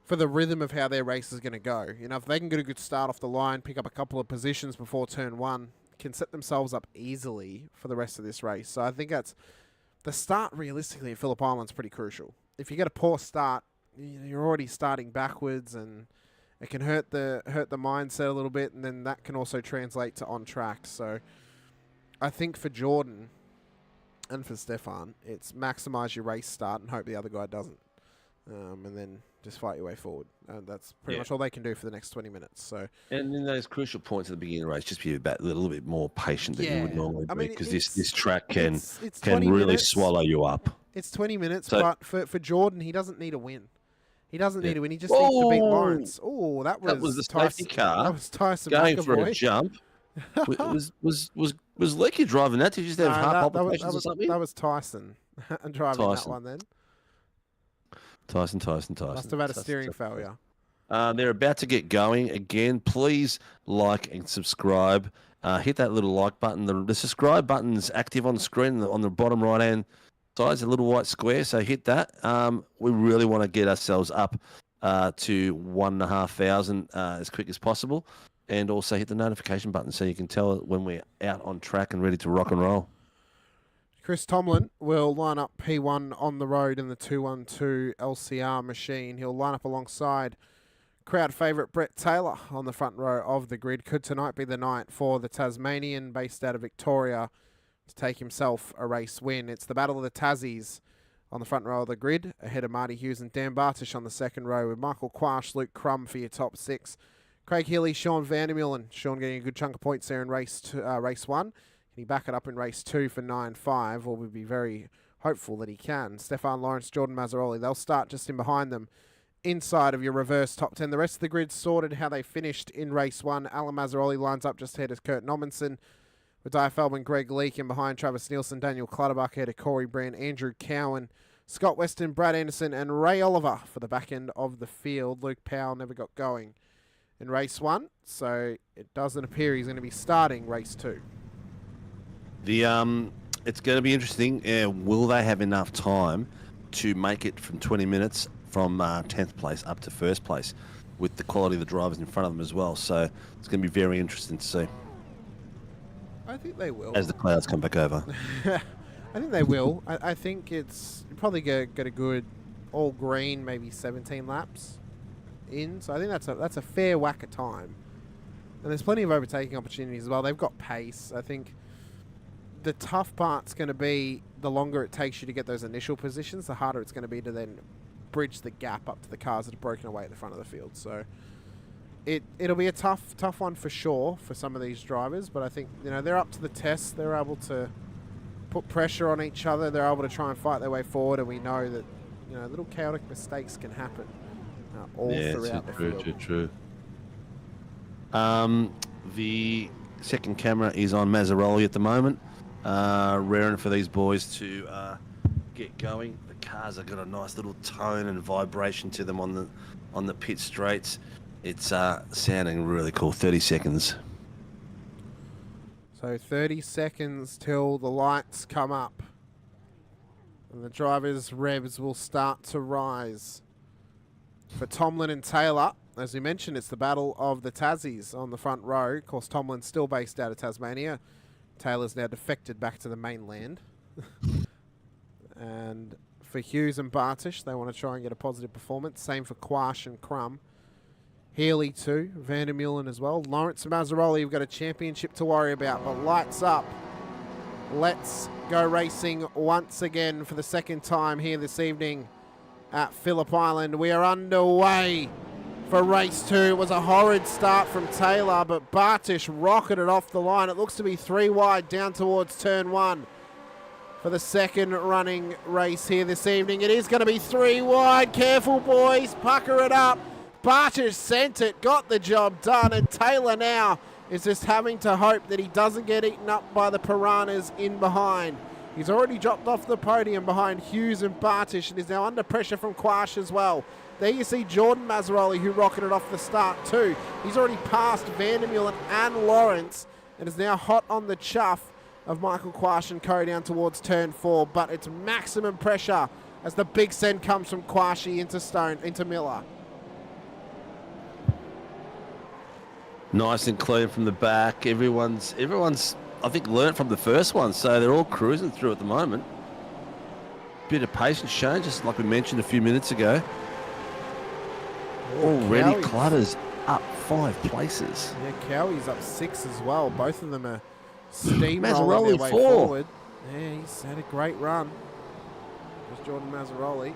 for the rhythm of how their race is going to go. You know, if they can get a good start off the line, pick up a couple of positions before turn 1, can set themselves up easily for the rest of this race. So I think that's the start realistically at Phillip Island's pretty crucial. If you get a poor start, you're already starting backwards, and it can hurt the mindset a little bit, and then that can also translate to on track. So I think for Jordan and for Stefan, it's maximize your race start and hope the other guy doesn't, and then just fight your way forward. That's pretty much all they can do for the next 20 minutes. So, and in those crucial points at the beginning of the race, just be a little bit more patient than you would normally be, because this track can really swallow you up. It's 20 minutes, but for Jordan, he doesn't need a win. He doesn't need to win. He just needs to beat Lawrence. Oh, that was the safety car. That was Tyson going McAvoy. for a jump. was Leakey driving that? Did you just have heart palpitations or something? That was Tyson driving that one then. Tyson. Must have had a steering failure. They're about to get going again. Please like and subscribe. Hit that little like button. The subscribe button's active on the screen on the bottom right hand sides, a little white square, so hit that. We really want to get ourselves up to 1,500 as quick as possible, and also hit the notification button so you can tell when we're out on track and ready to rock and roll. Chris Tomlin will line up P1 on the road in the 212 LCR machine. He'll line up alongside crowd favourite Brett Taylor on the front row of the grid. Could tonight be the night for the Tasmanian, based out of Victoria, to take himself a race win. It's the battle of the Tassies on the front row of the grid, ahead of Marty Hughes and Dan Bartish on the second row, with Michael Quash, Luke Crum for your top six. Craig Healy, Sean Vandermeulen. Sean getting a good chunk of points there in race one. Can he back it up in race 2 for 9.5? Well, we'd be very hopeful that he can. Stefan Lawrence, Jordan Mazzaroli, they'll start just in behind them, inside of your reverse top 10. The rest of the grid sorted how they finished in race 1. Alan Mazzaroli lines up just ahead of Kurt Nommensen, with Dia Feldman, Greg Leake in behind Travis Nielsen, Daniel Clutterbuck ahead of Corey Brand, Andrew Cowan, Scott Weston, Brad Anderson, and Ray Oliver for the back end of the field. Luke Powell never got going in race 1, so it doesn't appear he's going to be starting race 2. It's going to be interesting. Will they have enough time to make it from 20 minutes from 10th place up to first place, with the quality of the drivers in front of them as well? So it's going to be very interesting to see. I think they will. As the clouds come back over. I think they will. I think it's probably get a good all green, maybe 17 laps in. So I think that's a fair whack of time. And there's plenty of overtaking opportunities as well. They've got pace. I think the tough part's going to be the longer it takes you to get those initial positions, the harder it's going to be to then bridge the gap up to the cars that have broken away at the front of the field. So it'll be a tough one for sure for some of these drivers, but I think, you know, they're up to the test. They're able to put pressure on each other. They're able to try and fight their way forward, and we know that, you know, little chaotic mistakes can happen all throughout the field. True. The second camera is on Mazzaroli at the moment, raring for these boys to get going. The cars have got a nice little tone and vibration to them on the pit straights. It's sounding really cool. 30 seconds. So 30 seconds till the lights come up, and the drivers' revs will start to rise. For Tomlin and Taylor, as we mentioned, it's the battle of the Tassies on the front row. Of course, Tomlin's still based out of Tasmania. Taylor's now defected back to the mainland. And for Hughes and Bartish, they want to try and get a positive performance. Same for Quash and Crum. Healy too, Vandermeulen as well. Lawrence and Mazzaroli, you've got a championship to worry about, but lights up. Let's go racing once again for the second time here this evening at Phillip Island. We are underway for race 2. It was a horrid start from Taylor, but Bartish rocketed off the line. It looks to be 3 wide down towards turn 1 for the second running race here this evening. It is going to be 3 wide. Careful, boys. Pucker it up. Bartish sent it, got the job done, and Taylor now is just having to hope that he doesn't get eaten up by the piranhas in behind. He's already dropped off the podium behind Hughes and Bartish, and is now under pressure from Quash as well. There you see Jordan Mazzaroli, who rocketed off the start too. He's already passed Vandermeulen and Lawrence, and is now hot on the chuff of Michael Quash and co down towards turn 4. But it's maximum pressure as the big send comes from Quashy into Miller. Nice and clean from the back. Everyone's I think learnt from the first one, so they're all cruising through at the moment. Bit of patience shown, just like we mentioned a few minutes ago. Already Clutter's up 5 places. Yeah, Cowie's up 6 as well. Both of them are steamrolling their way 4. forward. Yeah, he's had a great run. There's Jordan Mazzaroli.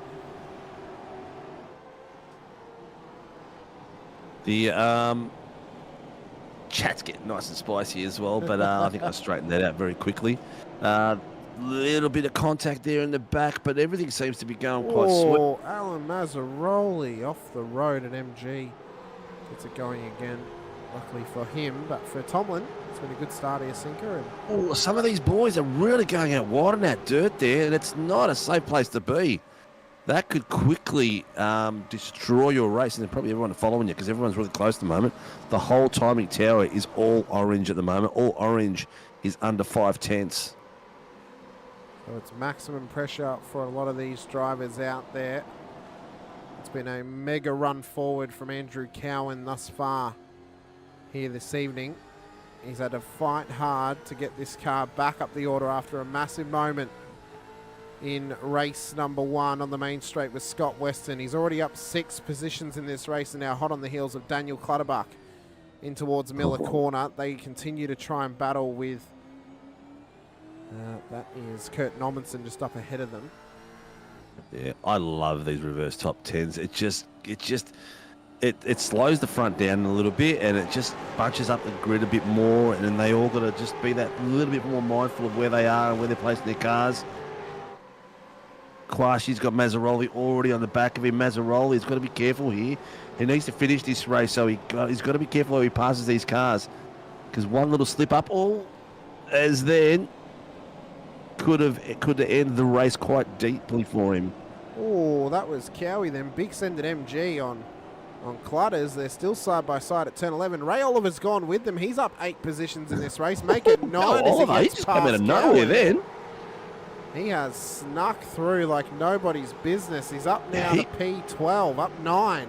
The chat's getting nice and spicy as well, but I think I'll straighten that out very quickly. Little bit of contact there in the back, but everything seems to be going quite swift. Alan Mazzaroli off the road at MG. Gets it going again, luckily for him. But for Tomlin, it's been a good start here, Sinker. And some of these boys are really going out wide in that dirt there, and it's not a safe place to be. That could quickly destroy your race, and probably everyone following you because everyone's really close at the moment. The whole timing tower is all orange at the moment. All orange is under 5 tenths. So it's maximum pressure for a lot of these drivers out there. It's been a mega run forward from Andrew Cowan thus far here this evening. He's had to fight hard to get this car back up the order after a massive moment in race number 1 on the main straight with Scott Weston. He's already up 6 positions in this race and now hot on the heels of Daniel Clutterbuck in towards Miller Corner. They continue to try and battle with that is Kurt Nommensen just up ahead of them. Yeah, I love these reverse top 10s. It slows the front down a little bit and it just bunches up the grid a bit more, and then they all got to just be that little bit more mindful of where they are and where they're placing their cars. Quashi's got Mazzaroli already on the back of him. Mazzaroli's got to be careful here. He needs to finish this race, so he's got to be careful how he passes these cars, because one little slip up, as then could have ended the race quite deeply for him. Oh, that was Cowie then. Big send at MG on Clutters. They're still side by side at turn 11. Ray Oliver's gone with them. He's up 8 positions in this race. Make it 9 as he gets just came out past of nowhere then. He has snuck through like nobody's business. He's up now to P12, up 9.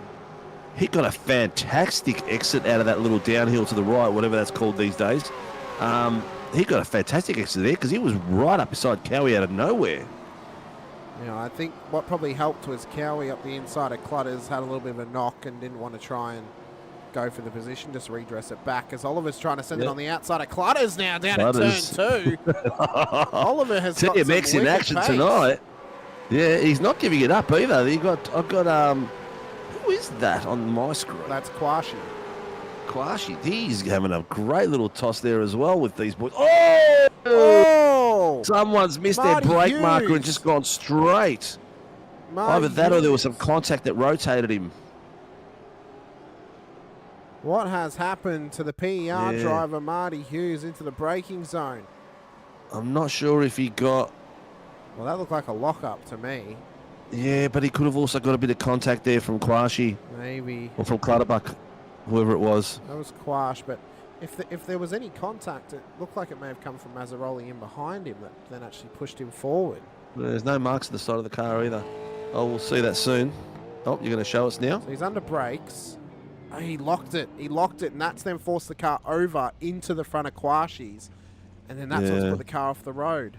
He got a fantastic exit out of that little downhill to the right, whatever that's called these days. He got a fantastic exit there because he was right up beside Cowie out of nowhere. Yeah, I think what probably helped was Cowie up the inside of Clutters had a little bit of a knock and didn't want to try and go for the position, just redress it back as Oliver's trying to send it on the outside of Clutters now down at turn 2. Oliver has got some TMX in action pace tonight. Yeah, he's not giving it up either. I've got who is that on my screen? That's Quashi. Quashi, he's having a great little toss there as well with these boys. Oh! Someone's missed Marty their brake Hughes. marker and just gone straight. Either that or there was some contact that rotated him. What has happened to the PER driver, Marty Hughes, into the braking zone? I'm not sure if he got... Well, that looked like a lock-up to me. Yeah, but he could have also got a bit of contact there from Quashi. Maybe. Or from Clutterbuck, whoever it was. That was Quash, but if there was any contact, it looked like it may have come from Mazzaroli in behind him that then actually pushed him forward. There's no marks at the side of the car either. Oh, we'll see that soon. Oh, you're going to show us now? So he's under brakes. Oh, he locked it, and that's then forced the car over into the front of Quashi's, and then that's what's put the car off the road.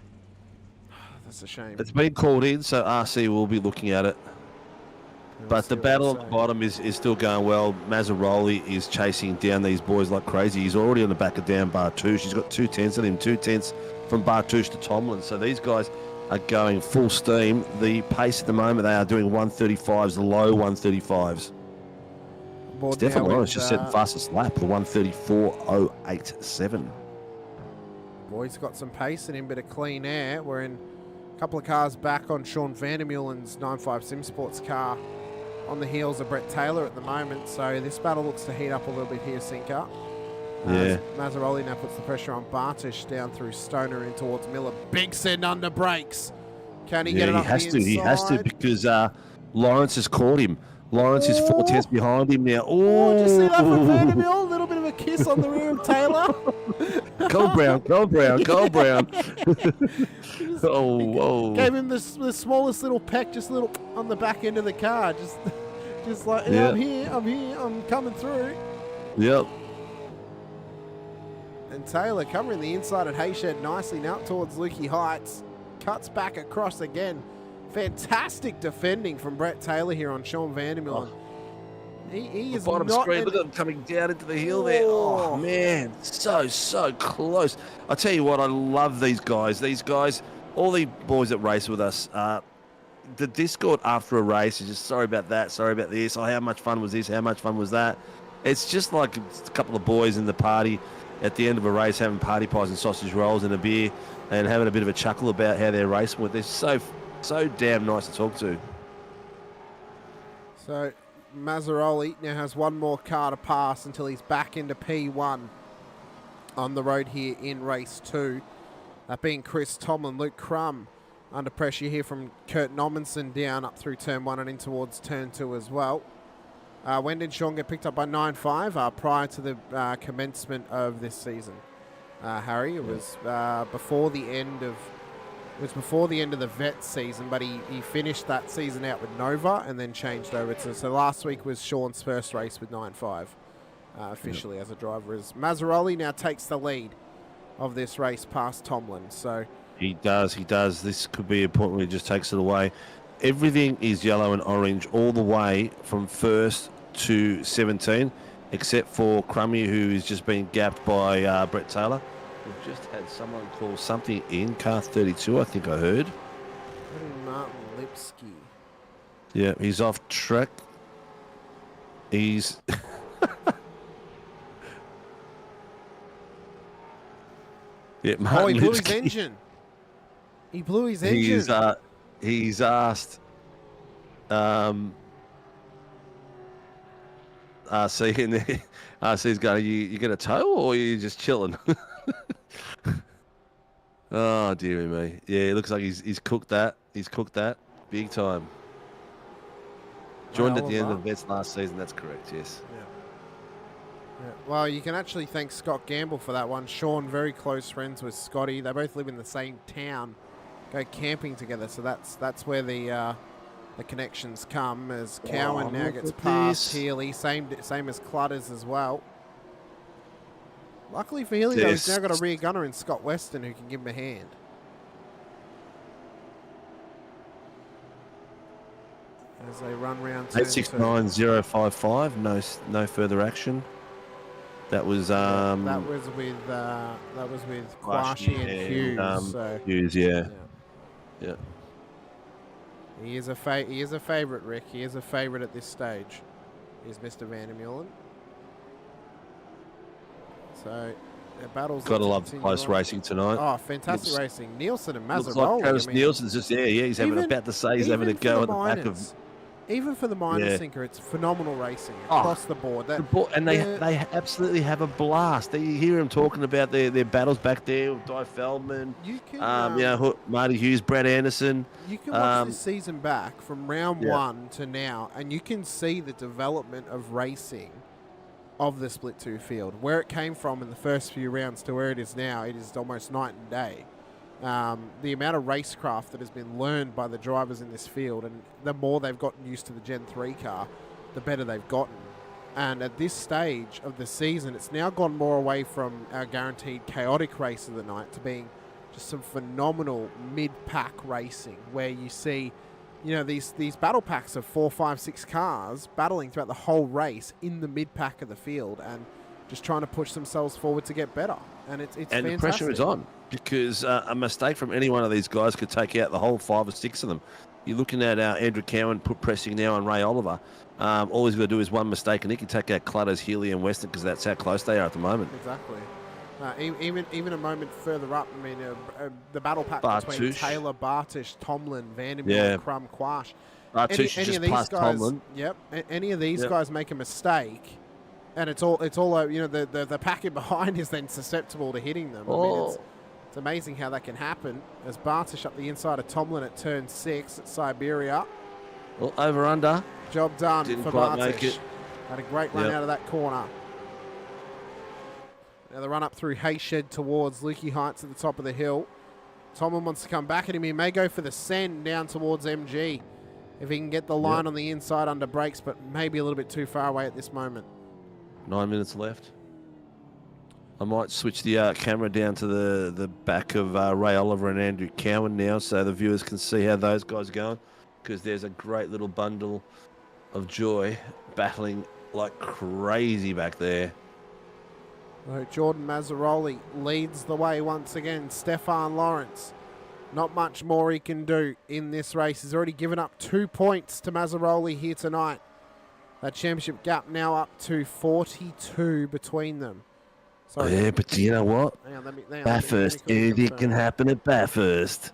That's a shame. It's been called in, so RC will be looking at it. But the battle at the bottom is still going well. Mazzaroli is chasing down these boys like crazy. He's already on the back of down Bartouche. He's got 2 tenths of him, 2 tenths from Bartouche to Tomlin. So these guys are going full steam. The pace at the moment, they are doing 135s, low 135s. Stefan Lawrence just set the fastest lap, the 134.087. Boy's got some pace in him, bit of clean air. We're in a couple of cars back on Sean Vandermeulen's 95 Sim Sports car on the heels of Brett Taylor at the moment. So this battle looks to heat up a little bit here, Sinker. Yeah. Mazzaroli now puts the pressure on Bartish down through Stoner in towards Miller. Big send under brakes. Can he get it up the inside? He has to because Lawrence has caught him. Lawrence is 4 tenths behind him now. Oh, did you see that from Vandermeul? A little bit of a kiss on the rear of Taylor. Gold brown. Oh, whoa. Gave him the smallest little peck, just a little on the back end of the car. Just like, yeah, I'm coming through. Yep. And Taylor covering the inside at Hayshed nicely now towards Lukey Heights. Cuts back across again. Fantastic defending from Brett Taylor here on Sean Vandermeulen. He is bottom not screen. Look at him coming down into the hill there. Oh, man. So close. I tell you what, I love these guys. These guys, all the boys that race with us, the Discord after a race is just sorry about that, sorry about this. Oh, how much fun was this? How much fun was that? It's just like a couple of boys in the party at the end of a race having party pies and sausage rolls and a beer and having a bit of a chuckle about how they're racing with. They're so damn nice to talk to. So Mazzaroli now has one more car to pass until he's back into P1 on the road here in race 2. That being Chris Tomlin. Luke Crum under pressure here from Kurt Nommensen down up through turn 1 and in towards turn 2 as well. When did Sean get picked up by 9.5 prior to the commencement of this season? Harry, it was before the end of It was before the end of the vet season, but he finished that season out with Nova and then changed over to... So last week was Sean's first race with 9.5 officially as a driver. As Mazzaroli now takes the lead of this race past Tomlin. So He does. This could be a point where he just takes it away. Everything is yellow and orange all the way from first to 17, except for Crummy, who is just being gapped by Brett Taylor. We've just had someone call something in car 32, I think I heard. Martin Lipsky. Yeah, he's off track. He's... yeah, Martin he blew Lipsky. his engine. He blew his engine. He's asked RC in there. RC's going, you get a tow or are you just chilling? Oh, dearie me. Yeah, it looks like he's cooked that. He's cooked that big time. Joined at the end of Vets last season. That's correct, yes. Yeah. Well, you can actually thank Scott Gamble for that one. Sean, very close friends with Scotty. They both live in the same town, go camping together. So that's where the connections come. As Cowan now gets past Healy, same as Clutters as well. Luckily for Healy, though, he's now got a rear gunner in Scott Weston who can give him a hand. As they run round 869055. No further action. That was that was with Kwashi and Hughes. Hughes, yeah. He is a favourite, Rick. He is a favourite at this stage. He's Mr. Van der Meulen. So, battles. Gotta love the close racing tonight. Oh, fantastic racing! Nielsen and Mazzaroli. Looks like Travis Nielsen's just he's having about to say he's having a go at the back of. Even for the minor sinker, it's phenomenal racing across the board. They absolutely have a blast. You hear them talking about their battles back there with Di Feldman, you can, Marty Hughes, Brad Anderson. You can watch this season back from round 1 to now, and you can see the development of racing of the Split 2 field. Where it came from in the first few rounds to where it is now, it is almost night and day. The amount of racecraft that has been learned by the drivers in this field, and the more they've gotten used to the Gen 3 car, the better they've gotten. And at this stage of the season, it's now gone more away from our guaranteed chaotic race of the night to being just some phenomenal mid-pack racing where you see, these battle packs of 4, 5, 6 cars battling throughout the whole race in the mid-pack of the field and just trying to push themselves forward to get better. And it's and fantastic. The pressure is on because a mistake from any one of these guys could take out the whole 5 or 6 of them. You're looking at Andrew Cowan pressing now on Ray Oliver. All he's got to do is one mistake and he can take out Clutters, Healy and Weston because that's how close they are at the moment. Exactly. Even a moment further up, the battle pack between Taylor, Bartish, Tomlin, Vandermeer, Crum, Quash. Bartish just past Tomlin. Yep. Any of these guys make a mistake, and it's all the packet behind is then susceptible to hitting them. It's amazing how that can happen. As Bartish up the inside of Tomlin at turn 6 at Siberia. Well, over under. Job done for Bartish. Make it. Had a great run out of that corner. Now the run up through Hayshed towards Lukey Heights at the top of the hill. Tomlin wants to come back at him. He may go for the send down towards MG if he can get the line on the inside under brakes, but maybe a little bit too far away at this moment. 9 minutes left. I might switch the camera down to the back of Ray Oliver and Andrew Cowan now so the viewers can see how those guys are going, because there's a great little bundle of joy battling like crazy back there. Jordan Mazzaroli leads the way once again. Stefan Lawrence, not much more he can do in this race. He's already given up 2 points to Mazzaroli here tonight. That championship gap now up to 42 between them. Sorry. Yeah, but you know what? Bathurst, anything can happen at Bathurst.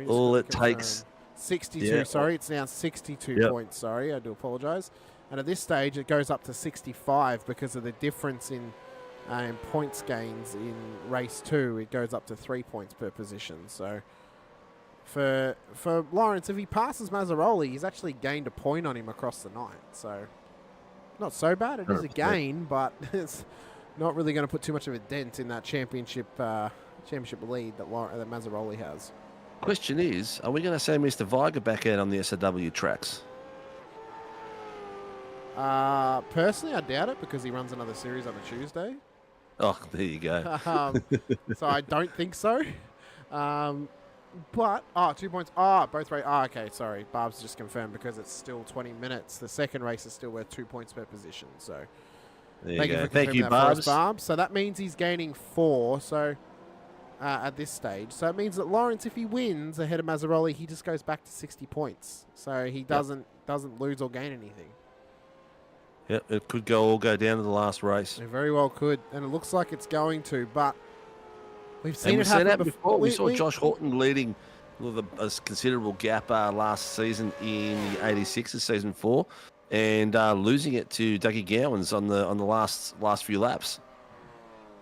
All it takes... 62, sorry. It's now 62 points, sorry. I do apologise. And at this stage, it goes up to 65 because of the difference in points gains in race 2. It goes up to 3 points per position. So for Lawrence, if he passes Mazzaroli, he's actually gained a point on him across the night. So not so bad. It is a gain, but it's not really going to put too much of a dent in that championship lead that Mazzaroli has. Question is, are we going to see Mr. Viger back out on the SAW tracks? Personally, I doubt it because he runs another series on a Tuesday. Oh, there you go. So I don't think so. But 2 points. Both race. Okay, sorry. Barb's just confirmed because it's still 20 minutes. The second race is still worth 2 points per position. So There you go. for Thank you, confirming that for us, Barbs. Barb. So that means he's gaining 4. So at this stage, so it means that Lawrence, if he wins ahead of Mazzaroli, he just goes back to 60 points. So he doesn't lose or gain anything. Yep, it could all go down to the last race. It very well could, and it looks like it's going to. But we've seen And it we've seen happen that before. We saw Josh Horton leading with a considerable gap last season in the 86s, season 4, and losing it to Dougie Gowans on the last few laps.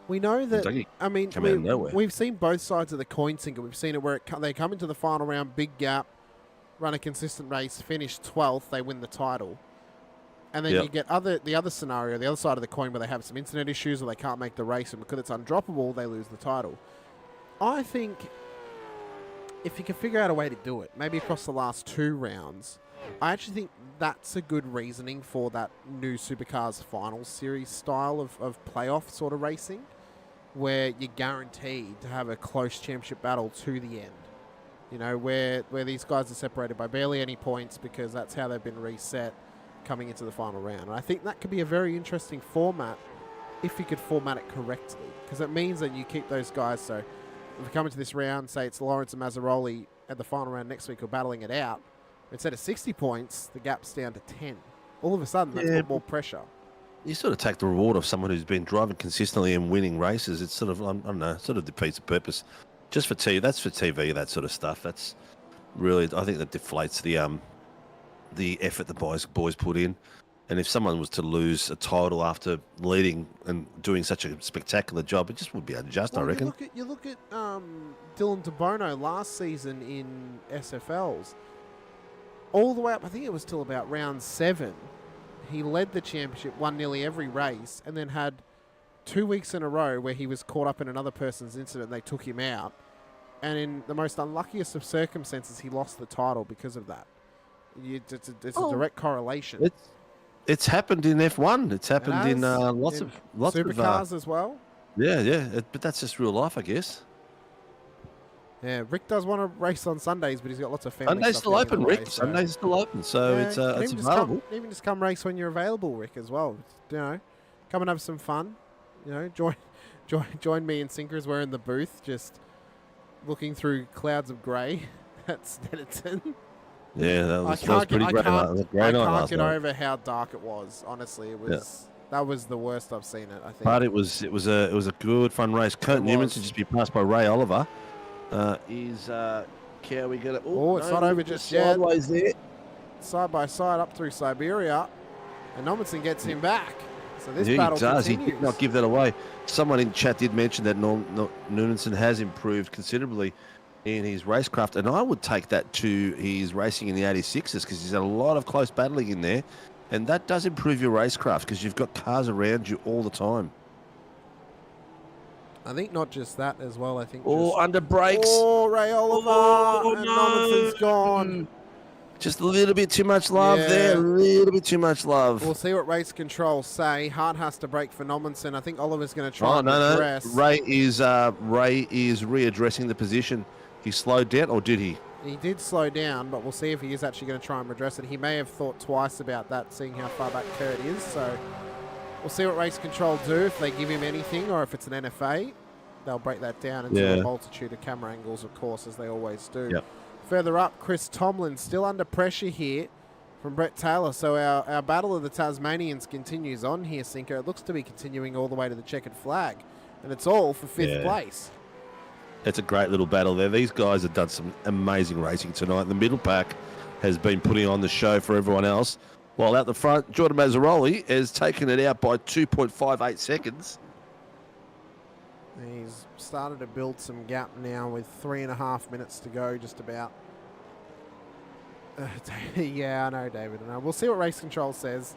We know that. Dougie I mean, come out of nowhere. we've seen both sides of the coin sinker. We've seen it where they come into the final round, big gap, run a consistent race, finish 12th, they win the title. And then you get the other scenario, the other side of the coin, where they have some internet issues or they can't make the race, and because it's undroppable, they lose the title. I think if you can figure out a way to do it, maybe across the last 2 rounds, I actually think that's a good reasoning for that new Supercars Finals Series style of playoff sort of racing, where you're guaranteed to have a close championship battle to the end. You know, where these guys are separated by barely any points because that's how they've been reset coming into the final round. And I think that could be a very interesting format if you could format it correctly, because it means that you keep those guys. So if we come into this round, say it's Lawrence and Mazzaroli at the final round next week who are battling it out, instead of 60 points, the gap's down to 10. All of a sudden, that's got more pressure. You sort of take the reward of someone who's been driving consistently and winning races. It's sort of, I don't know, sort of defeats the purpose. Just for TV, that's for TV, that sort of stuff. That's really, I think that deflates the effort the boys put in. And if someone was to lose a title after leading and doing such a spectacular job, it just would be unjust, I reckon. You look at Dylan DeBono last season in SFLs. All the way up, I think it was till about round 7. He led the championship, won nearly every race, and then had 2 weeks in a row where he was caught up in another person's incident and they took him out. And in the most unluckiest of circumstances, he lost the title because of that. It's a direct correlation. It's happened in F1. It's happened in lots of Supercars as well. Yeah. But that's just real life, I guess. Yeah, Rick does want to race on Sundays, but he's got lots of family Sunday's stuff still open, getting in the Rick. way, so- Sunday's still open, so Yeah, it's you can available. even just come race when you're available, Rick, as well. You know, come and have some fun. You know, join me and Sinkers. We're in the booth, just looking through clouds of grey. That's Snedden. Yeah, that was pretty great. It was a great night I can't last get night. over how dark it was. Honestly, it was that was the worst I've seen it. I think. But it was a good fun race. Kurt Newman to just be passed by Ray Oliver. Can we get it? Oh, it's not over just yet. Sideways there. Side by side up through Siberia, and Nommensen gets him back. So this Yeah, battle he does. continues. He did not give that away. Someone in chat did mention that Noonan has improved considerably in his racecraft, and I would take that to his racing in the 86s because he's had a lot of close battling in there, and that does improve your racecraft because you've got cars around you all the time. I think not just that as well. I think. Oh, under brakes. Oh, Ray Oliver. And Nommensen's gone. Just a little bit too much love there. A little bit too much love. We'll see what race control say. Hart has to brake for Nommensen. I think Oliver's going to try and no. address. Ray is readdressing the position. He slowed down, or did he? He did slow down, but we'll see if he is actually going to try and redress it. He may have thought twice about that, seeing how far back Kurt is. So we'll see what race control do, if they give him anything, or if it's an NFA. They'll break that down into a multitude of camera angles, of course, as they always do. Yep. Further up, Chris Tomlin still under pressure here from Brett Taylor. So our battle of the Tasmanians continues on here, Sinker. It looks to be continuing all the way to the checkered flag. And it's all for 5th place. It's a great little battle there. These guys have done some amazing racing tonight. The middle pack has been putting on the show for everyone else. While out the front, Jordan Mazzaroli has taken it out by 2.58 seconds. He's started to build some gap now with 3.5 minutes to go, just about. Yeah, I know, David. I know. We'll see what race control says.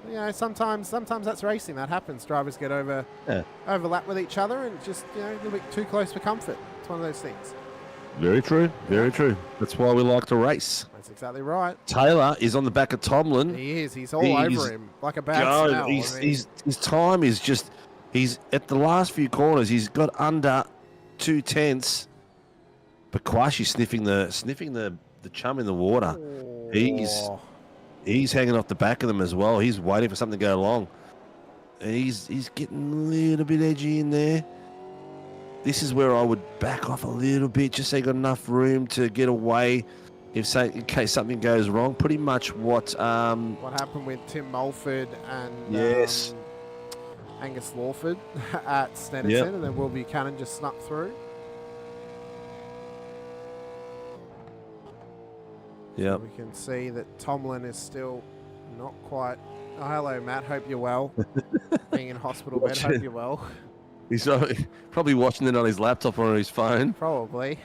You know, sometimes that's racing. That happens. Drivers get overlap with each other, and just a little bit too close for comfort. It's one of those things. Very true. Very true. That's why we like to race. That's exactly right. Taylor is on the back of Tomlin. He is. He's all over him like a bad smell. His time is just. He's at the last few corners. He's got under 2/10. But Kwashi's sniffing the chum in the water. Oh. He's hanging off the back of them as well. He's waiting for something to go along. And he's getting a little bit edgy in there. This is where I would back off a little bit, just so you got enough room to get away in case something goes wrong. Pretty much what happened with Tim Mulford and Angus Lawford at Snetterton, and then Will Buchanan just snuck through. Yeah, so we can see that Tomlin is still not quite. Oh, hello, Matt. Hope you're well. Being in hospital bed. Hope you're well. He's probably watching it on his laptop or on his phone. Probably.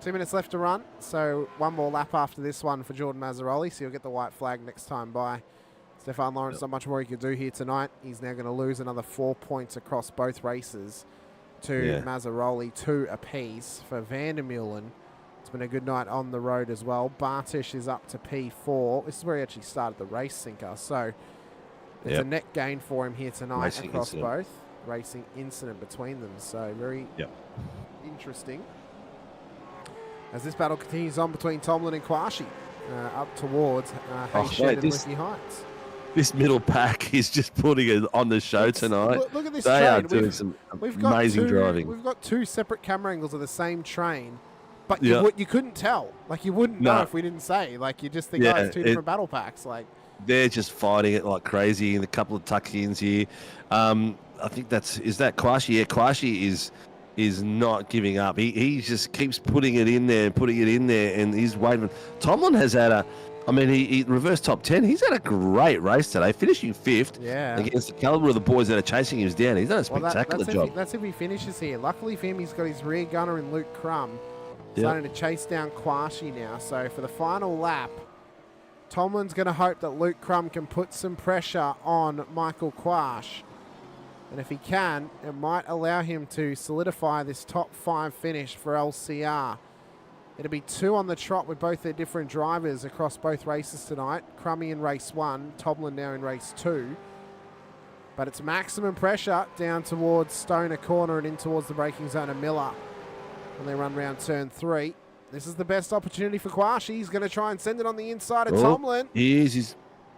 2 minutes left to run, so one more lap after this one for Jordan Mazzaroli, so you'll get the white flag next time by. Stefan Lawrence, not much more he could do here tonight. He's now going to lose another 4 points across both races to Mazzaroli, 2 apiece for Vandermeulen. It's been a good night on the road as well. Bartish is up to P4. This is where he actually started the race, Sinker, so there's a net gain for him here tonight Racing across incident. both. Racing incident between them, so very interesting. As this battle continues on between Tomlin and Kwashi, up towards Hayshed and Liffey Heights. This middle pack is just putting it on the show tonight. Look at this they train. are doing some amazing driving. We've got 2 separate camera angles of the same train, but you couldn't tell. Like, you wouldn't know if we didn't say. Like, you just think, oh, it's 2 different battle packs. Like, they're just fighting it like crazy in a couple of tuck-ins here. I think is that Kwashi? Yeah, Kwashi is not giving up. He just keeps putting it in there, and he's waiting. Tomlin has had he reversed top 10. He's had a great race today, finishing 5th against the caliber of the boys that are chasing him down. He's done a spectacular job. That's if he finishes here. Luckily for him, he's got his rear gunner in Luke Crum starting to chase down Kwashi now. So for the final lap, Tomlin's going to hope that Luke Crum can put some pressure on Michael Quash. And if he can, it might allow him to solidify this top 5 finish for LCR. It'll be 2 on the trot with both their different drivers across both races tonight. Crummy in race 1, Tomlin now in race 2. But it's maximum pressure down towards Stoner Corner and in towards the braking zone of Miller when they run round turn 3. This is the best opportunity for Kwashi. He's going to try and send it on the inside of Tomlin. He is. He's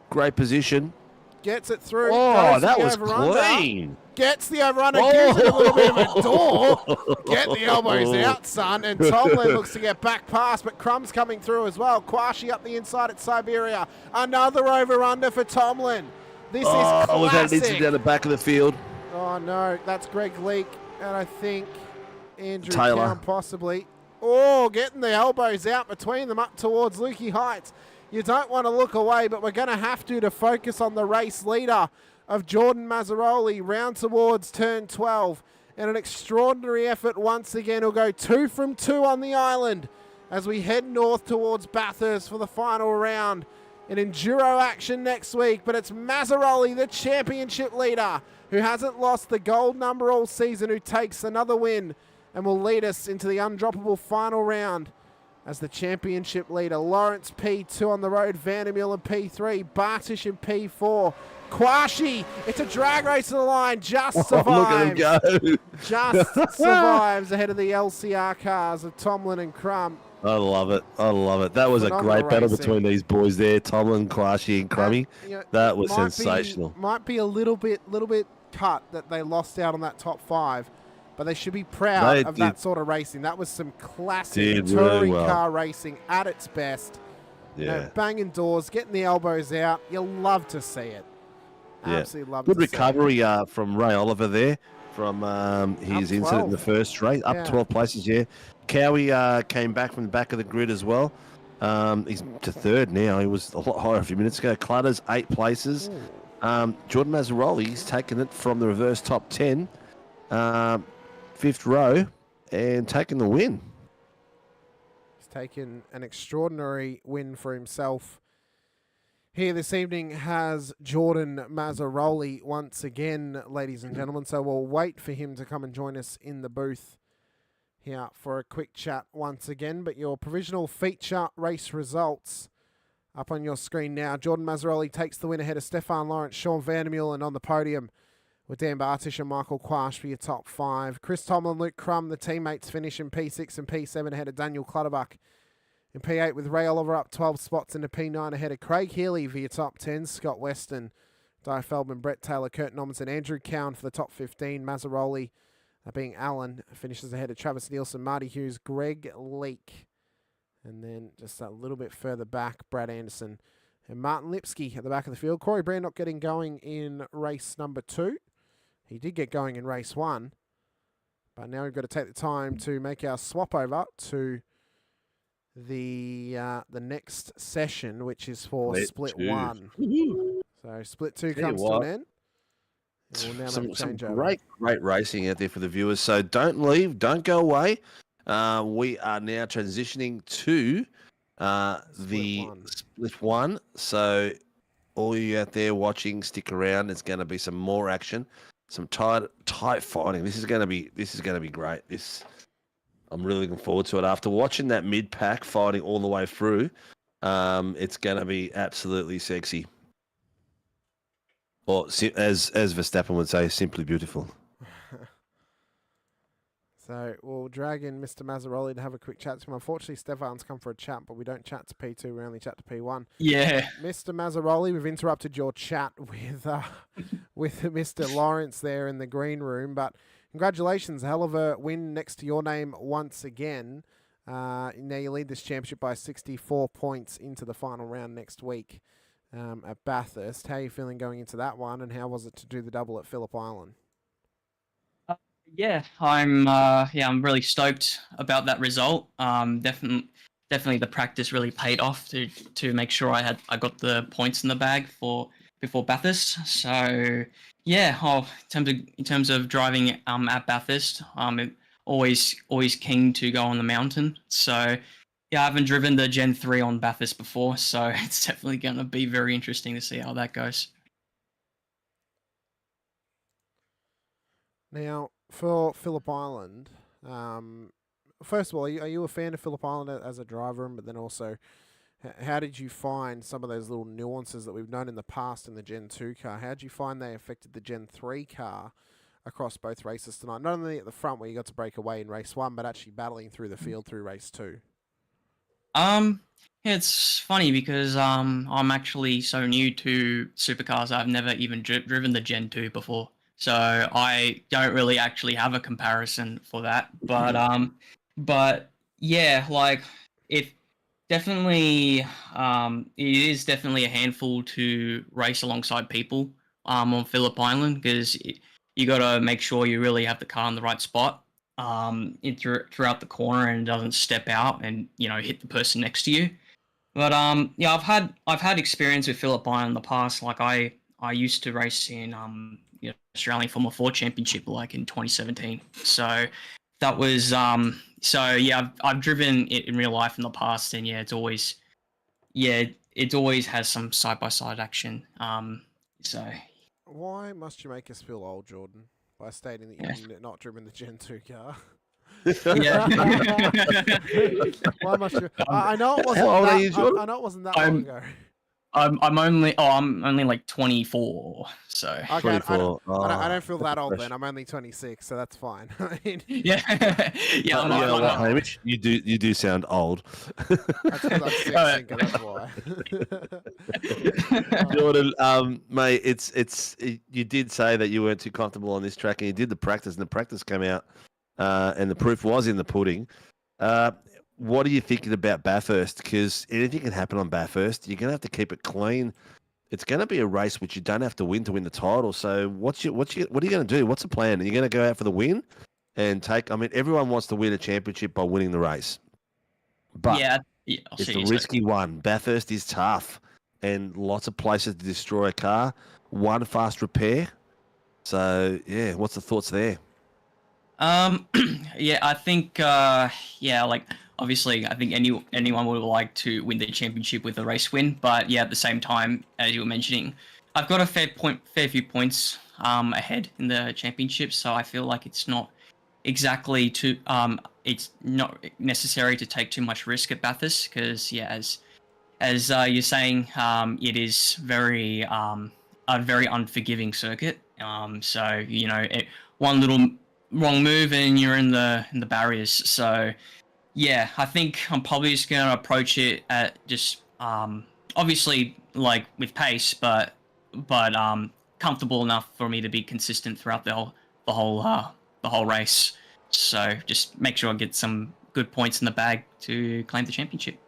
great position. Gets it through. Oh, that was clean. Gets the over-under, gives it a little bit of a door. Get the elbows out, son. And Tomlin looks to get back past, but Crum's coming through as well. Kwashi up the inside at Siberia. Another over-under for Tomlin. This is classic. We've had an incident down the back of the field. Oh, no. That's Greg Leake. And I think Andrew Taylor. Cowan possibly. Oh, getting the elbows out between them up towards Lukey Heights. You don't want to look away, but we're going to have to focus on the race leader of Jordan Mazzaroli round towards turn 12. And an extraordinary effort once again. He'll go 2 from 2 on the island as we head north towards Bathurst for the final round. In enduro action next week, but it's Mazzaroli, the championship leader, who hasn't lost the gold number all season, who takes another win and will lead us into the undroppable final round. As the championship leader, Lawrence P2 on the road, Vandermeulen P3, Bartish in P4. Kwashi, it's a drag race to the line, just survives. Look at him go. Just survives ahead of the LCR cars of Tomlin and Crum. I love it. I love it. That was a great battle between these boys there, Tomlin, Kwashi, and Crummy. That was sensational. Might be a little bit cut that they lost out on that top 5. But they should be proud of that sort of racing. That was some classic touring car racing at its best. Yeah. You know, banging doors, getting the elbows out. You'll love to see it. Absolutely love to see it. Good recovery from Ray Oliver there from his incident in the first race. Up 12 places, Cowie came back from the back of the grid as well. He's to 3rd now. He was a lot higher a few minutes ago. Clutters, 8 places. Jordan Mazzaroli, he's taken it from the reverse top 10. 5th row and taking the win. He's taken an extraordinary win for himself. Here this evening has Jordan Mazzaroli once again, ladies and gentlemen. So we'll wait for him to come and join us in the booth here for a quick chat once again. But your provisional feature race results up on your screen now. Jordan Mazzaroli takes the win ahead of Stefan Lawrence, Sean Vandermeulen, and on the podium with Dan Bartish and Michael Quash for your top 5. Chris Tomlin, Luke Crum, the teammates finish in P6 and P7 ahead of Daniel Clutterbuck. In P8 with Ray Oliver up 12 spots into P9 ahead of Craig Healy for your top 10. Scott Weston, Di Feldman, Brett Taylor, Kurt Nomans, and Andrew Cowan for the top 15. Mazzaroli, being Allen, finishes ahead of Travis Nielsen, Marty Hughes, Greg Leake. And then just a little bit further back, Brad Anderson and Martin Lipsky at the back of the field. Corey Brand not getting going in race number 2. He did get going in race 1. But now we've got to take the time to make our swap over to the next session, which is for Split 1. So Split 2 comes to an end. We'll now some changeover. great racing out there for the viewers. So don't leave, don't go away. We are now transitioning to the Split 1. So all you out there watching, stick around. There's going to be some more action, some tight fighting. This is going to be great. I'm really looking forward to it. After watching that mid-pack fighting all the way through, it's going to be absolutely sexy. Or, as Verstappen would say, simply beautiful. So we'll drag in Mr. Mazzaroli to have a quick chat to him. Unfortunately, Stefan's come for a chat, but we don't chat to P2. We only chat to P1. Yeah. Mr. Mazzaroli, we've interrupted your chat with Mr. Lawrence there in the green room, but congratulations, a hell of a win next to your name once again. Now you lead this championship by 64 points into the final round next week at Bathurst. How are you feeling going into that one, and how was it to do the double at Phillip Island? Yeah, I'm really stoked about that result. Definitely the practice really paid off to make sure I got the points in the bag before Bathurst. So yeah, in terms of driving at Bathurst, always keen to go on the mountain. So yeah, I haven't driven the Gen 3 on Bathurst before, so it's definitely going to be very interesting to see how that goes. Now, for Phillip Island, first of all, are you a fan of Phillip Island as a driver? But then also, how did you find some of those little nuances that we've known in the past in the Gen 2 car? How did you find they affected the Gen 3 car across both races tonight? Not only at the front where you got to break away in race 1, but actually battling through the field through race 2. Yeah, it's funny because I'm actually so new to supercars. I've never even driven the Gen 2 before. So I don't really actually have a comparison for that, but yeah, like it definitely it is definitely a handful to race alongside people on Phillip Island, because you got to make sure you really have the car in the right spot throughout the corner and it doesn't step out and hit the person next to you. But yeah, I've had experience with Phillip Island in the past. Like I used to race in Australian Formula 4 Championship like in 2017. So that was so yeah, I've driven it in real life in the past, and yeah, it always has some side-by-side action. So why must you make us feel old, Jordan, by stating that you've not driven the Gen 2 car? Yeah. Why must you? I know it wasn't. I know it wasn't that long ago. I'm only like 24, so okay, 24. I don't feel that old then. I'm only 26, so that's fine. Yeah. Hamish, you do sound old. That's because I'm 6, that's why. Jordan, mate, it's you did say that you weren't too comfortable on this track, and you did the practice, and the practice came out, and the proof was in the pudding. What are you thinking about Bathurst? Because anything can happen on Bathurst. You're going to have to keep it clean. It's going to be a race which you don't have to win the title. So what are you going to do? What's the plan? Are you going to go out for the win and take? I mean, everyone wants to win a championship by winning the race, but yeah, it's a risky one. Bathurst is tough, and lots of places to destroy a car. One fast repair. So yeah, what's the thoughts there? Yeah, I think like. Obviously, I think anyone would like to win the championship with a race win, but yeah, at the same time, as you were mentioning, I've got a fair few points ahead in the championship, so I feel like it's not exactly it's not necessary to take too much risk at Bathurst because, yeah, as you're saying, it is a very unforgiving circuit. So one little wrong move and you're in the barriers. So yeah, I think I'm probably just gonna approach it at just obviously like with pace, but comfortable enough for me to be consistent throughout the whole race. So just make sure I get some good points in the bag to claim the championship.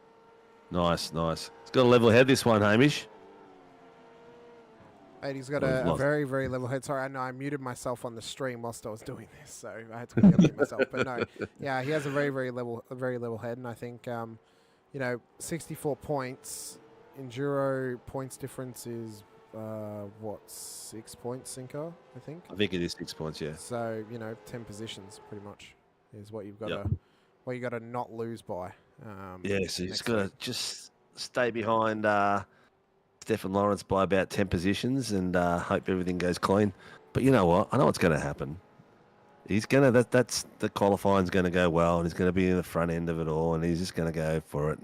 Nice, nice. It's got a level head, this one, Hamish. And he's got a very, very level head. Sorry, I know I muted myself on the stream whilst I was doing this, so I had to unmute myself. But no, yeah, he has a very level head, and I think 64 points. Enduro points difference is 6 points, Cinco, I think. I think it is 6 points, yeah. So 10 positions pretty much is what you've got to not lose by. Yeah, so he's got to just stay behind Stefan Lawrence by about 10 positions and hope everything goes clean. But you know what? I know what's going to happen. He's going to that's the qualifying's going to go well, and he's going to be in the front end of it all, and he's just going to go for it,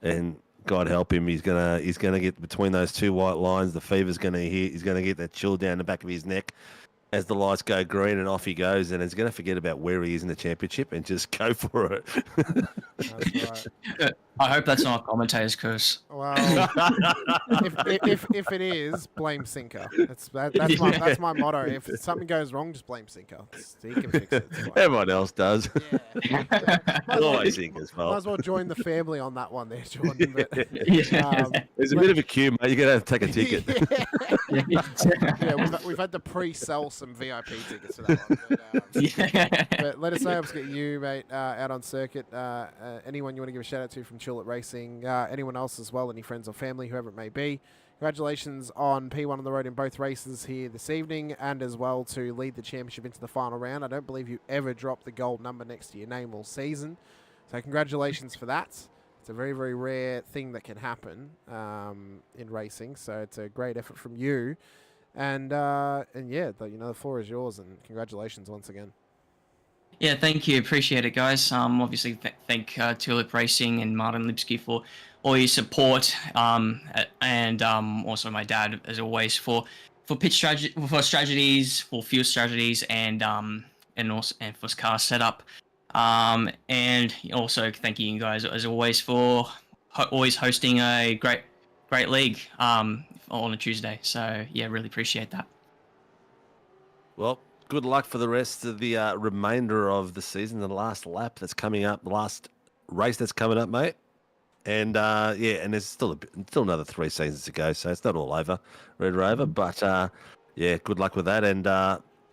and God help him, he's gonna get between those two white lines. The fever's going to hit. He's going to get that chill down the back of his neck as the lights go green, and off he goes. And he's going to forget about where he is in the championship and just go for it. That's right. I hope that's not a commentator's curse. Well, if it is, blame Sinker. That's my motto. If something goes wrong, just blame Sinker. He can fix it. Everyone else does. Yeah. Always Sinker's fault. Might as well join the family on that one there, Jordan. But, there's a bit of a queue, mate. You're going to have to take a ticket. Yeah, we've had to pre-sell some VIP tickets for that one. But let us know. Let's get you, mate, out on circuit. Anyone you want to give a shout out to from Phillip Racing, anyone else as well, any friends or family, whoever it may be. Congratulations on P1 on the road in both races here this evening, and as well to lead the championship into the final round. I don't believe you ever dropped the gold number next to your name all season, so congratulations for that. It's a very, very rare thing that can happen in racing, so it's a great effort from you. And yeah, the floor is yours, and congratulations once again. Yeah, thank you. Appreciate it, guys. Obviously, thank Phillip Racing and Martin Lipsky for all your support, and also my dad, as always, for strategies, for fuel strategies, and for car setup. And also thank you guys, as always, for always hosting a great league on a Tuesday. So yeah, really appreciate that. Well, good luck for the rest of the remainder of the season, the last lap that's coming up, the last race that's coming up, mate. And and there's still another 3 seasons to go, so it's not all over, Red Rover. But yeah, good luck with that, and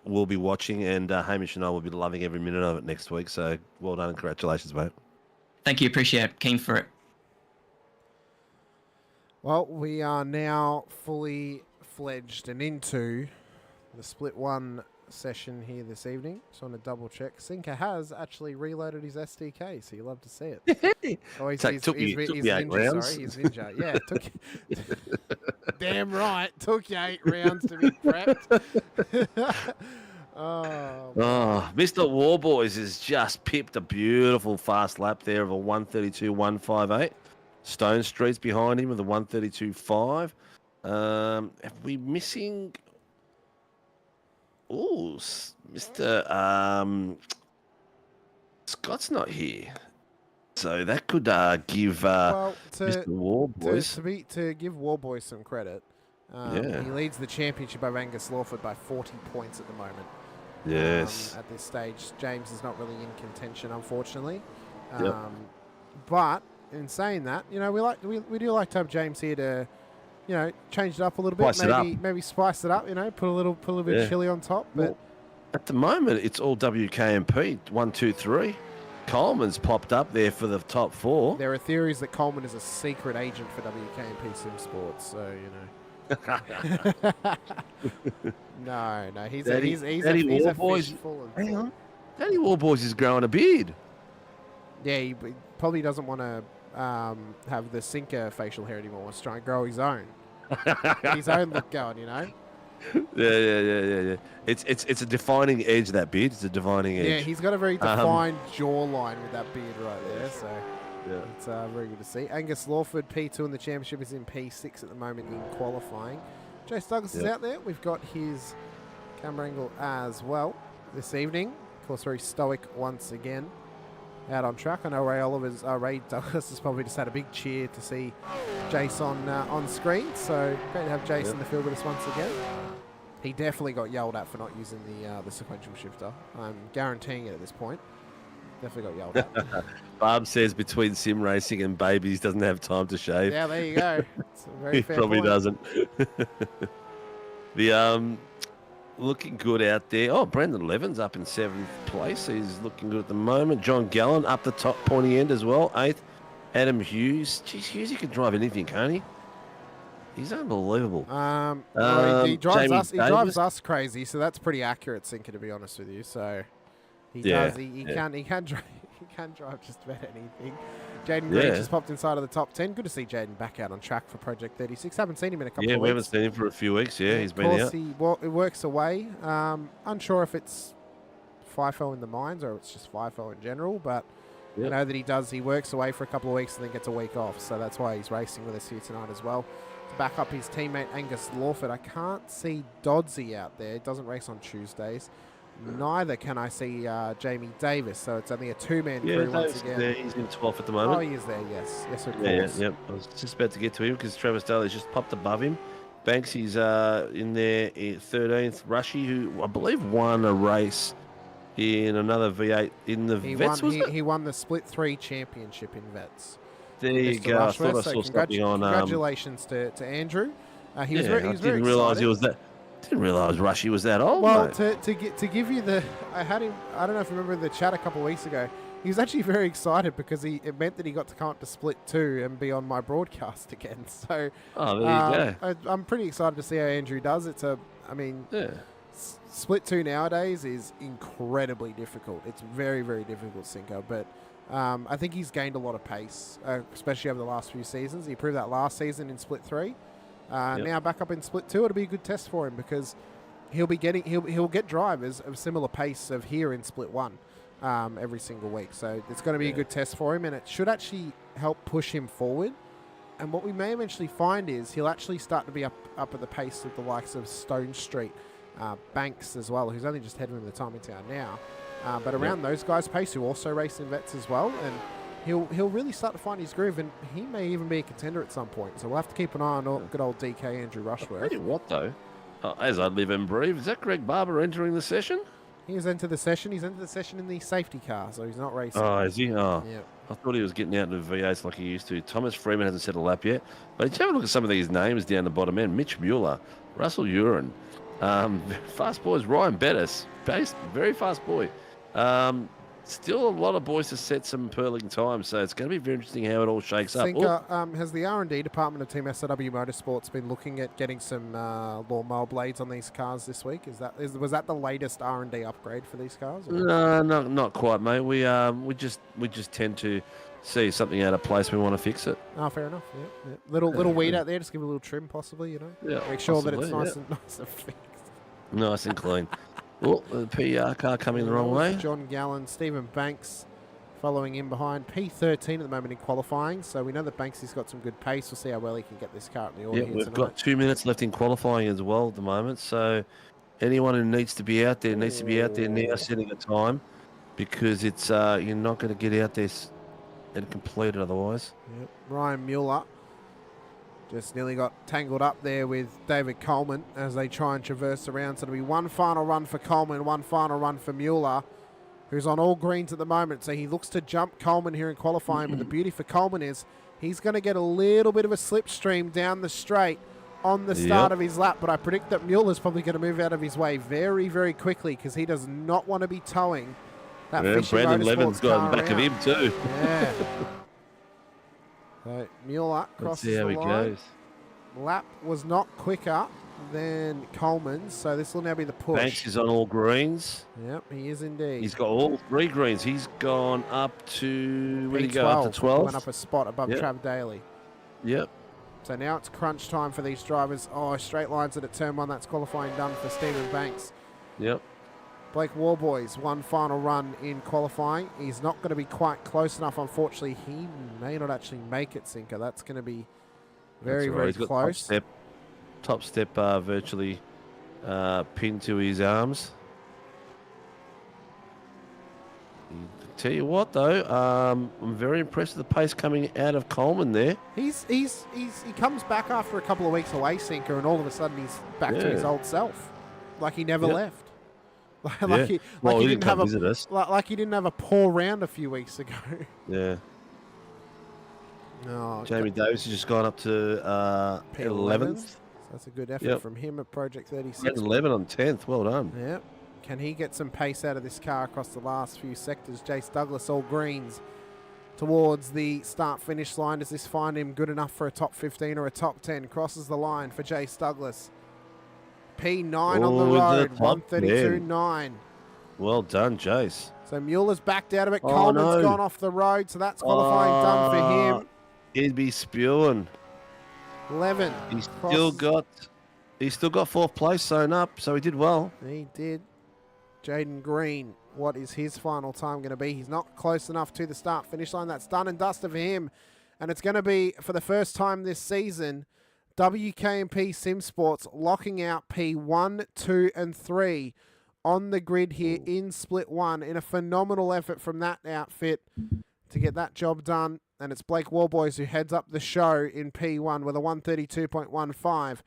we'll be watching, and Hamish and I will be loving every minute of it next week. So well done and congratulations, mate. Thank you, appreciate it. Keen for it. Well, we are now fully fledged and into the split one session here this evening. Just want to double check. Sinker has actually reloaded his SDK, so you'll love to see it. Oh, he's ninja. Sorry, he's ninja. Yeah, took damn right. Took you 8 rounds to be prepped. Mr. Warboys has just pipped a beautiful fast lap there of a 132.158. Stone Street's behind him with a 132.5. Are we missing? Oh, Mr. Scott's not here, so that could give Mr. Warboys to give Warboys some credit. He leads the championship over Angus Lawford by 40 points at the moment. Yes. At this stage, James is not really in contention, unfortunately. Yep. But in saying that, we do like to have James here to, change it up a little bit. Maybe spice it up. Put a little bit of chili on top. But well, at the moment, it's all WKMP 1, 2, 3. Coleman's popped up there for the top 4. There are theories that Coleman is a secret agent for WKMP Sim Sports. So no, he's a fishful. Hang on, Daddy Warboys is growing a beard. Yeah, he probably doesn't want to have the Sinker facial hair anymore. Wants to try and grow his own. Get his own look going, Yeah. It's a defining edge, that beard. It's a defining edge. Yeah, he's got a very defined jawline with that beard right there. So yeah, it's very good to see. Angus Lawford, P2 in the championship, is in P6 at the moment in qualifying. Jace Douglas is out there. We've got his camera angle as well this evening. Of course, very stoic once again out on track. I know Ray Douglas has probably just had a big cheer to see Jace on screen. So great to have Jace in the field with us once again. He definitely got yelled at for not using the sequential shifter. I'm guaranteeing it at this point. Definitely got yelled at. Barb says between sim racing and babies doesn't have time to shave. Yeah, there you go. It's a very He fair probably point. doesn't. The looking good out there. Oh, Brendan Levin's up in 7th place. He's looking good at the moment. John Gallen up the top, pointy end as well, 8th. Adam Hughes. Geez, Hughes, he can drive anything, can't he? He's unbelievable. He drives Jamie us. He drives Davis. us crazy. So that's pretty accurate, Sinker, to be honest with you. So he Yeah, does. He yeah. can drive. He can drive just about anything. Jaden Green Yeah. just popped inside of the top 10. Good to see Jaden back out on track for Project 36. Haven't seen him in a couple Yeah, of we weeks. haven't seen him for a few weeks. Yeah, he's Of been course, out. he works away. Unsure if it's FIFO in the mines or it's just FIFO in general, but I Yep. know that he does. He works away for a couple of weeks and then gets a week off, so that's why he's racing with us here tonight as well. To back up his teammate Angus Lawford, I can't see Dodsey out there. It doesn't race on Tuesdays. Neither can I see Jamie Davis, so it's only a two-man crew once again. Yeah, he's in 12th at the moment. Oh, he is there, yes. Yes, of Yeah, course. yeah. I was just about to get to him because Travis Daly's just popped above him. Banksy's in there in 13th. Rushy, who I believe won a race in another V8 in the Vets, was it? He won the Split 3 championship in Vets. There you Mr. go. I Rushworth, thought I so saw something on. Congratulations to Andrew. He was yeah, very I excited. didn't realise he was that. Didn't realise Rushy was that old. Well, mate. to give you the, I had him. I don't know if you remember the chat a couple of weeks ago. He was actually very excited because it meant that he got to come up to Split 2 and be on my broadcast again. So, Oh, there you go. I'm pretty excited to see how Andrew does. Yeah. Split 2 nowadays is incredibly difficult. It's very, very difficult, Cinco. But I think he's gained a lot of pace, especially over the last few seasons. He proved that last season in Split 3. Now back up in Split 2, it'll be a good test for him because he'll get drivers of similar pace of here in Split 1 every single week. So it's going to be a good test for him, and it should actually help push him forward. And what we may eventually find is he'll actually start to be up at the pace of the likes of Stone Street, Banks as well, who's only just heading in the time in town now. But around those guys' pace, who also race in Vets as well, and he'll really start to find his groove, and he may even be a contender at some point. So we'll have to keep an eye on good old DK Andrew Rushworth. Tell you what, though, as I live and breathe, is that Greg Barber entering the session? He has entered the session. He's entered the session in the safety car, so he's not racing. Oh, is he? Oh, yeah. I thought he was getting out in the V8s like he used to. Thomas Freeman hasn't set a lap yet. But did you have a look at some of these names down the bottom end? Mitch Mueller, Russell Uren, fast boys, Ryan Bettis, very fast boy. Still a lot of boys to set some purling time, so it's going to be very interesting how it all shakes up. Has the R&D department of Team SRW Motorsports been looking at getting some lawnmower blades on these cars this week? Was that the latest R&D upgrade for these cars? Or? No, not quite, mate. We just tend to see something out of place. We want to fix it. Oh, fair enough. Yeah. Little weed out there, just give it a little trim, possibly. Yeah, make sure that possibly, it's nice and fixed. Nice and clean. Oh, the PR car coming the wrong way. John Gallen, Stephen Banks following in behind. P13 at the moment in qualifying, so we know that Banks has got some good pace. We'll see how well he can get this car in the order Yeah, here we've tonight. got 2 minutes left in qualifying as well at the moment, so anyone who needs to be out there needs to be out there now, setting a time, because it's you're not going to get out there and complete it otherwise. Yep. Ryan Mueller just nearly got tangled up there with David Coleman as they try and traverse around. So it'll be one final run for Coleman, one final run for Mueller, who's on all greens at the moment. So he looks to jump Coleman here in qualifying. But the beauty for Coleman is he's going to get a little bit of a slipstream down the straight on the start of his lap. But I predict that Mueller's probably going to move out of his way very, very quickly because he does not want to be towing that Fisher Brandon Levin's Motorsports got car in back of around. him too. Yeah. So Mueller Let's crosses see how the he line. goes. Lap was not quicker than Coleman's, so this will now be the push. Banks is on all greens. Yep, he is indeed. He's got all 3 greens. He's gone up to, where did he go? Up to 12? Went up a spot above Yep. Trav Daly. Yep. So now it's crunch time for these drivers. Oh, straight lines at turn 1. That's qualifying done for Stephen Banks. Yep. Blake Warboys, one final run in qualifying. He's not going to be quite close enough, unfortunately. He may not actually make it, Sinker. That's going to be very, very He's got close. Top step virtually pinned to his arms. Tell you what, though, I'm very impressed with the pace coming out of Coleman there. He comes back after a couple of weeks away, Sinker, and all of a sudden he's back to his old self, like he never left. He didn't have visit us. Like he didn't have a poor round a few weeks ago. Yeah. No, Jamie Davis has just gone up to 11th. So that's a good effort from him at Project 36. 11 on 10th. Well done. Yep. Can he get some pace out of this car across the last few sectors? Jace Douglas, all greens towards the start-finish line. Does this find him good enough for a top 15 or a top 10? Crosses the line for Jace Douglas. P9 on the road, 132.9. Well done, Jace. So Mueller's backed out of it. Coleman's gone off the road, so that's qualifying done for him. He'd be spewing. 11. He's still got fourth place sewn up, so he did well. He did. Jaden Green, what is his final time going to be? He's not close enough to the start-finish line. That's done and dusted for him. And it's going to be, for the first time this season, WKMP Sim Sports locking out P1, 2, and 3 on the grid here in Split 1 in a phenomenal effort from that outfit to get that job done. And it's Blake Warboys who heads up the show in P1 with a 132.15.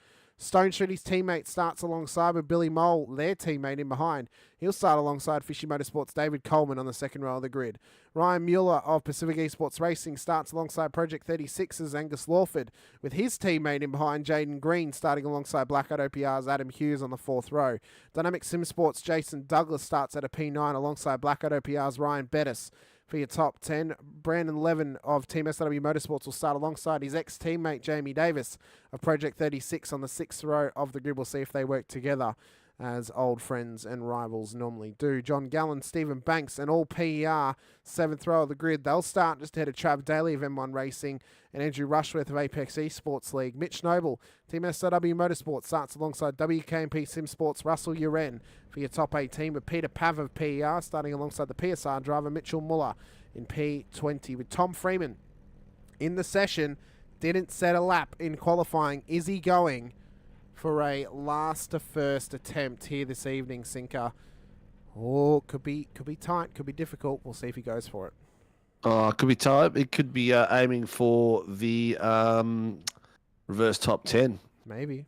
Stone Street, his teammate, starts alongside with Billy Mole, their teammate, in behind. He'll start alongside Fishy Motorsports' David Coleman on the second row of the grid. Ryan Mueller of Pacific Esports Racing starts alongside Project 36's Angus Lawford, with his teammate in behind, Jaden Green, starting alongside Blackout OPR's Adam Hughes on the fourth row. Dynamic Sim Sports' Jason Douglas starts at a P9 alongside Blackout OPR's Ryan Bettis. For your top 10, Brandon Levin of Team SW Motorsports will start alongside his ex-teammate Jamie Davis of Project 36 on the sixth row of the grid. We'll see if they work together as old friends and rivals normally do. John Gallen, Stephen Banks, and all PER, seventh row of the grid. They'll start just ahead of Trav Daly of M1 Racing and Andrew Rushworth of Apex Esports League. Mitch Noble, Team SW Motorsports, starts alongside WKMP Sim Sports' Russell Uren for your top 18, with Peter Pav of PER starting alongside the PSR driver Mitchell Muller in P20, with Tom Freeman in the session. Didn't set a lap in qualifying. Is he going for a last to first attempt here this evening, Sinker? Oh, could be tight, could be difficult. We'll see if he goes for it. Oh, it could be tight. It could be aiming for the reverse top 10. Maybe.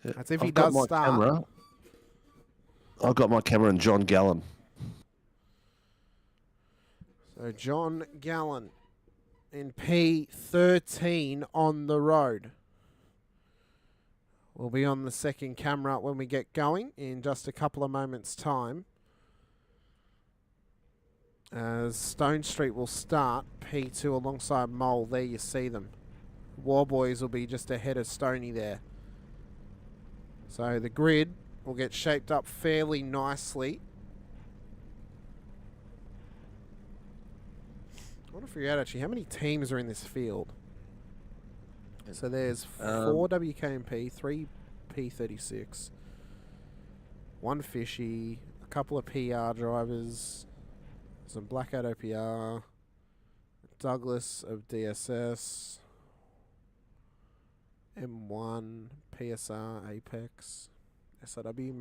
Yeah. That's if he does start. I've got my camera and John Gallen. So John Gallen in P13 on the road. We'll be on the second camera when we get going in just a couple of moments' time. As Stone Street will start P2 alongside Mole. There you see them. Warboys will be just ahead of Stoney there. So the grid will get shaped up fairly nicely. I want to figure out actually how many teams are in this field. So there's 4 WKMP, 3 P36, 1 Fishy, a couple of PR drivers, some Blackout OPR, Douglas of DSS, M1, PSR, Apex, SRW,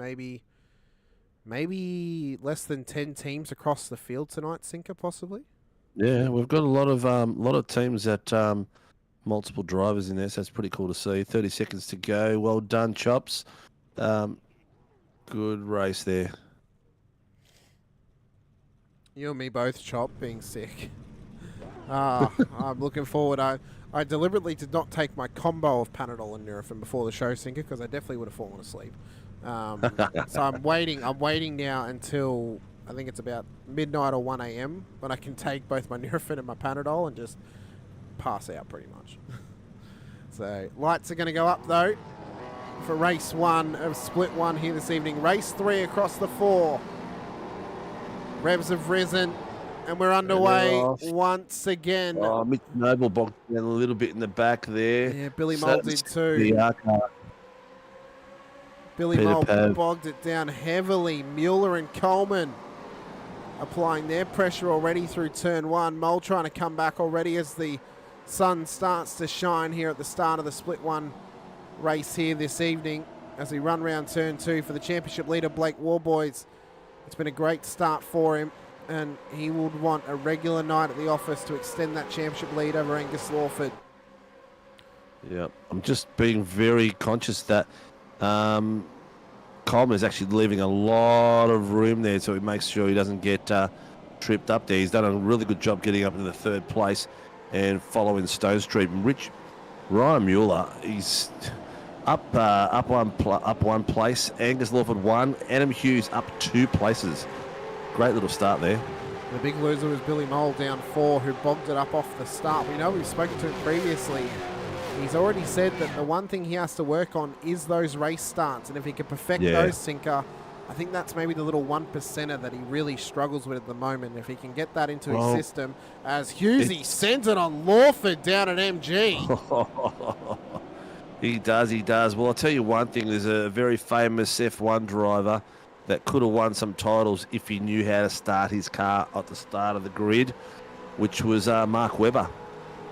maybe less than 10 teams across the field tonight, Sinker, possibly? Yeah, we've got a lot of teams that multiple drivers in there, so that's pretty cool to see. 30 seconds to go. Well done, Chops. Good race there. You and me both, Chop, being sick. I'm looking forward. I deliberately did not take my combo of Panadol and Nurofen before the show, Sinker, because I definitely would have fallen asleep. So I'm waiting now until I think it's about midnight or 1 a.m. when I can take both my Nurofen and my Panadol and just pass out pretty much. So lights are going to go up though for race 1 of Split 1 here this evening. Race 3 across the 4. Revs have risen. And we're underway off. once again. Oh, Mitch Noble bogged down a little bit in the back there. Yeah, Billy So Mole that was did too. the car. Billy Peter Mole Pav. bogged it down heavily. Mueller and Coleman applying their pressure already through turn one. Mole trying to come back already as the sun starts to shine here at the start of the split one race here this evening as we run round turn two for the championship leader, Blake Warboys. It's been a great start for him, and he would want a regular night at the office to extend that championship lead over Angus Lawford. Yeah, I'm just being very conscious that Coleman is actually leaving a lot of room there, so he makes sure he doesn't get tripped up there. He's done a really good job getting up into the third place and following Stone Street. And Ryan Mueller, he's up one place. Angus Lawford 1. Adam Hughes up 2 places. Great little start there. The big loser was Billy Mole down 4, who bogged it up off the start. We know we've spoken to him previously. He's already said that the one thing he has to work on is those race starts, and if he can perfect those, Sinker, I think that's maybe the little 1%er that he really struggles with at the moment. If he can get that into his system, as Hughesy sends it on Lawford down at MG. He does. Well, I'll tell you one thing. There's a very famous F1 driver that could have won some titles if he knew how to start his car at the start of the grid, which was Mark Webber.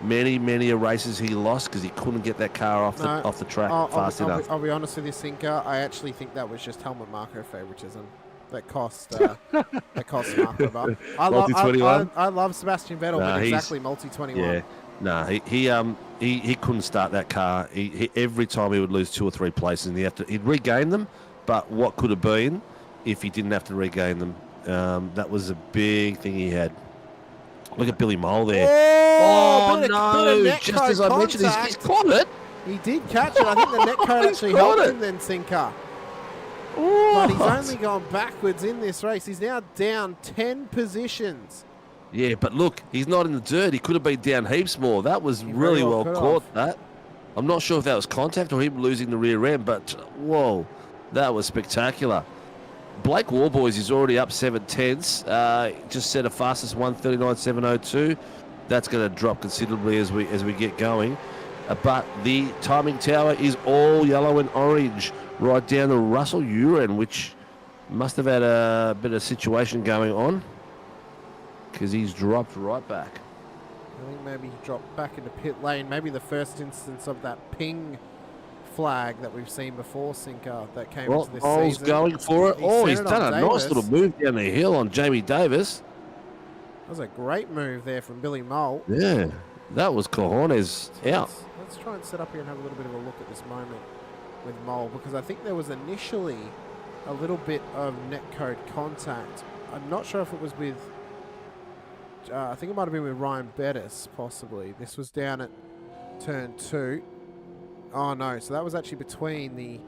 Many races he lost because he couldn't get that car off the track fast enough. I'll be honest with you, Sinker. I actually think that was just helmet marker favoritism that cost Mark Webber. I love Sebastian Vettel, but exactly multi-21. Yeah, no, he couldn't start that car. He every time he would lose 2 or 3 places, and he'd regain them. But what could have been if he didn't have to regain them? That was a big thing he had. Look at Billy Mole there. Oh, no! Just as I mentioned, he's caught it. He did catch it. I think the netcode actually helped him then, Sinker. But he's only gone backwards in this race. He's now down 10 positions. Yeah, but look, he's not in the dirt. He could have been down heaps more. That was really well caught, that. I'm not sure if that was contact or him losing the rear end, but whoa, that was spectacular. Blake Warboys is already up 7/10. Just set a fastest 1:39.702. That's going to drop considerably as we get going. But the timing tower is all yellow and orange right down to Russell Uren, which must have had a bit of situation going on because he's dropped right back. I think maybe he dropped back into pit lane. Maybe the first instance of that ping flag that we've seen before, Sinker, that came into this season. Going for it. He's done a nice little move down the hill on Jamie Davis. That was a great move there from Billy Mole. Yeah, that was cojones out. Let's try and sit up here and have a little bit of a look at this moment with Mole, because I think there was initially a little bit of netcode contact. I'm not sure if it was with, I think it might have been with Ryan Bettis, possibly. This was down at turn 2. Oh no, so that was actually between the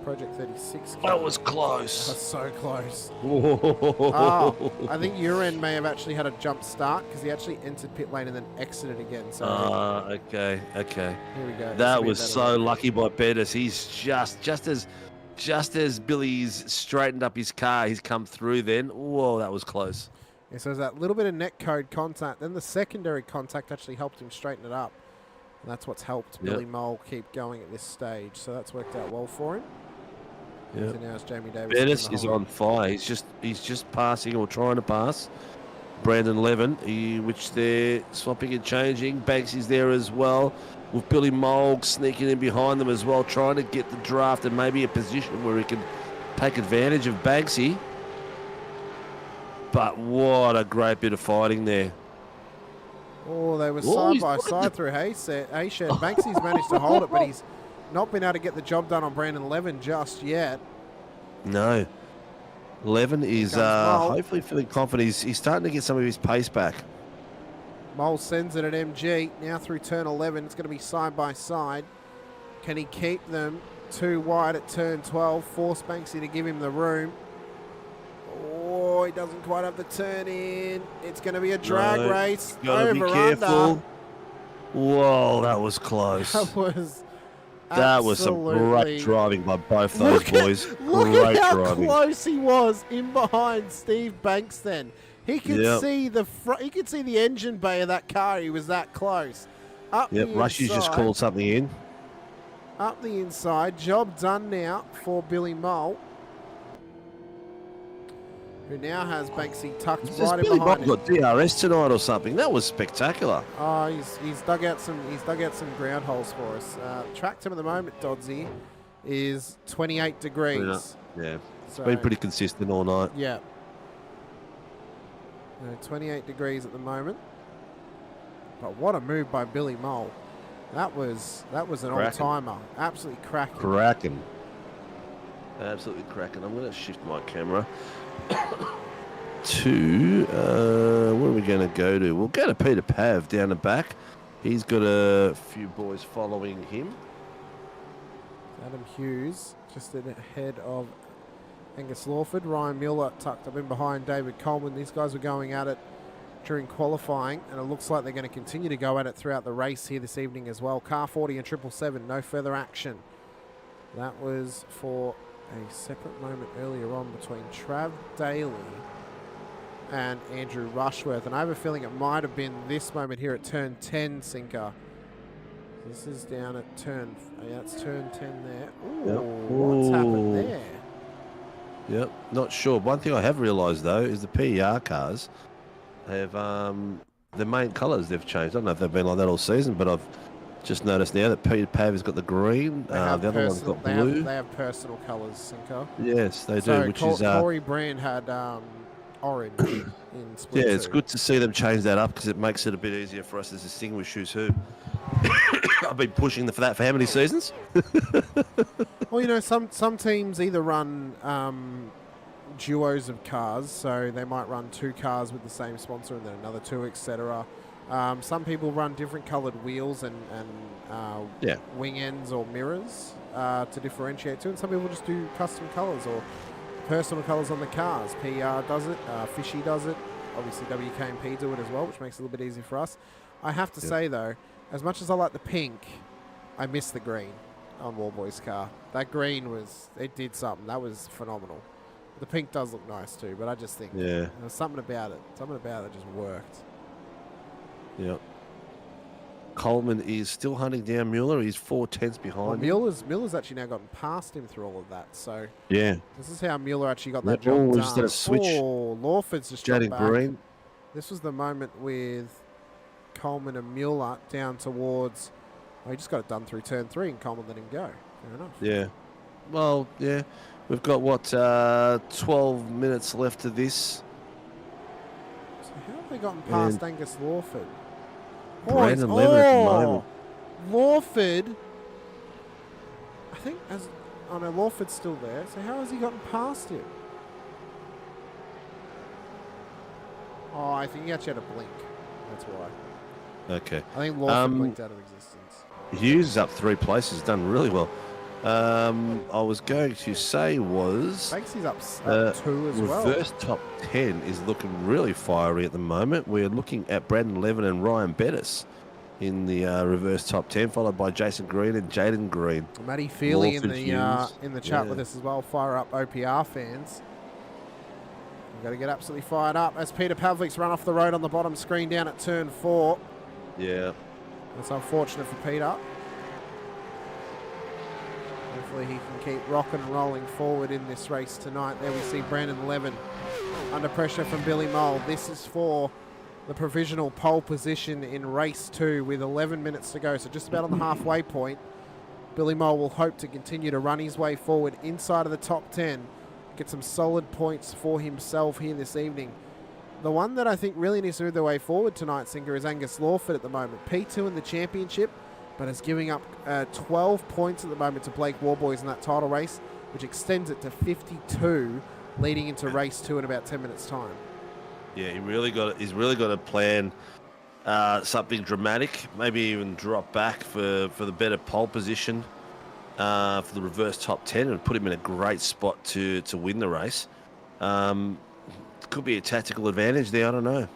Project 36 car. That was close. That was so close. Whoa. I think Uren may have actually had a jump start because he actually entered pit lane and then exited again. So okay. Here we go. That was so lucky by Bettis. He's just as Billy's straightened up his car, he's come through then. Whoa, that was close. Yeah, so there's that little bit of netcode contact. Then the secondary contact actually helped him straighten it up. And that's what's helped Billy Mole keep going at this stage. So that's worked out well for him. Yeah. So now it's Jamie Davis. Bettis is on fire. He's just passing or trying to pass Brandon Levin, which they're swapping and changing. Banks is there as well, with Billy Mole sneaking in behind them as well, trying to get the draft and maybe a position where he can take advantage of Banksy. But what a great bit of fighting there. Oh, they were side by side through Hayshed. Banksy's managed to hold it, but he's not been able to get the job done on Brandon Levin just yet. No. Levin is hopefully feeling confident. He's starting to get some of his pace back. Mole sends it at MG. Now through turn 11. It's going to be side by side. Can he keep them too wide at turn 12? Force Banksy to give him the room. Oh, he doesn't quite have the turn in. It's going to be a drag race. Gotta be careful. Whoa, that was close. That was some great driving by both those boys. Look at how close he was in behind Steve Banks then. He could see the front. He could see the engine bay of that car. He was that close. Up Yep, the Rushy's just inside. called something in. Up the inside. Job done now for Billy Mole, who now has Banksy tucked Has right in Billy behind Bob him. got DRS tonight or something? That was spectacular. Oh, he's dug out some ground holes for us. Track time at the moment, Dodsy, is 28 degrees. Yeah, it's So- been pretty consistent all night. Yeah. 28 degrees at the moment. But what a move by Billy Mole. That was an Cracking. all-timer. Absolutely cracking. Cracking. Absolutely cracking. I'm going to shift my camera to, where are we going to go to? We'll go to Peter Pav down the back. He's got a few boys following him. Adam Hughes just ahead of Angus Lawford. Ryan Mueller tucked up in behind David Coleman. These guys were going at it during qualifying, and it looks like they're going to continue to go at it throughout the race here this evening as well. Car 40 and 777, no further action. That was for a separate moment earlier on between Trav Daly and Andrew Rushworth, and I have a feeling it might have been this moment here at turn 10, Sinker. This is down at turn, that's turn 10 there. Ooh, Yep. what's happened Ooh. there? Yep, not sure. One thing I have realised, though, is the PER cars have the main colours they've changed. I don't know if they've been like that all season, but I've just noticed now that Peter Pav has got the green, the other one's got blue. They have personal colours, Sinker. Yes, they do, So which is... Corey Brand had orange in split Yeah, it's two. good to see them change that up because it makes it a bit easier for us to distinguish who's who. I've been pushing for that for how many seasons? Well, you know, some teams either run duos of cars, so they might run two cars with the same sponsor and then another two, etc. Some people run different coloured wheels and wing ends or mirrors to differentiate too, and some people just do custom colours or personal colours on the cars. PR does it, Fishy does it, obviously WKMP do it as well, which makes it a little bit easier for us. I have to say though, as much as I like the pink, I miss the green on Warboy's car. That green it did something. That was phenomenal. The pink does look nice too, but I just think there was something about it. Something about it just worked. Yep. Coleman is still hunting down Mueller. He's 4/10 behind Well, him. Miller's actually now gotten past him through all of that. So Yeah. this is how Mueller actually got Yep. that job Oh, we done. just did a switch. Oh, Lawford's just dropped Jaden back. Green. This was the moment with Coleman and Mueller down towards... Well, he just got it done through turn 3 and Coleman let him go. Fair enough. Yeah. Well, yeah. We've got, 12 minutes left of this. So how have they gotten past Angus Lawford? Brandon Leonard at the moment. Lawford... I think no, Lawford's still there. So how has he gotten past him? Oh, I think he actually had a blink. That's why. Okay. I think Lawford blinked out of existence. Hughes is up 3 places, done really well. I was going to say was... Banksy's up 2 as well. Reverse top 10 is looking really fiery at the moment. We're looking at Brandon Levin and Ryan Bettis in the reverse top 10, followed by Jason Green and Jaden Green. Matty Feely in Lawford, the chat yeah. with us as well. Fire up OPR fans. We've got to get absolutely fired up as Peter Pavlik's run off the road on the bottom screen down at turn 4. Yeah. That's unfortunate for Peter. Hopefully he can keep rocking and rolling forward in this race tonight. There we see Brandon Levin under pressure from Billy Mole. This is for the provisional pole position in race 2 with 11 minutes to go. So just about on the halfway point. Billy Mole will hope to continue to run his way forward inside of the top 10. Get some solid points for himself here this evening. The one that I think really needs to move their way forward tonight, Singer, is Angus Lawford at the moment. P2 in the championship, but is giving up 12 points at the moment to Blake Warboys in that title race, which extends it to 52 leading into race 2 in about 10 minutes' time. Yeah, he's really got to plan something dramatic, maybe even drop back for the better pole position for the reverse top 10 and put him in a great spot to win the race. Could be a tactical advantage there, I don't know.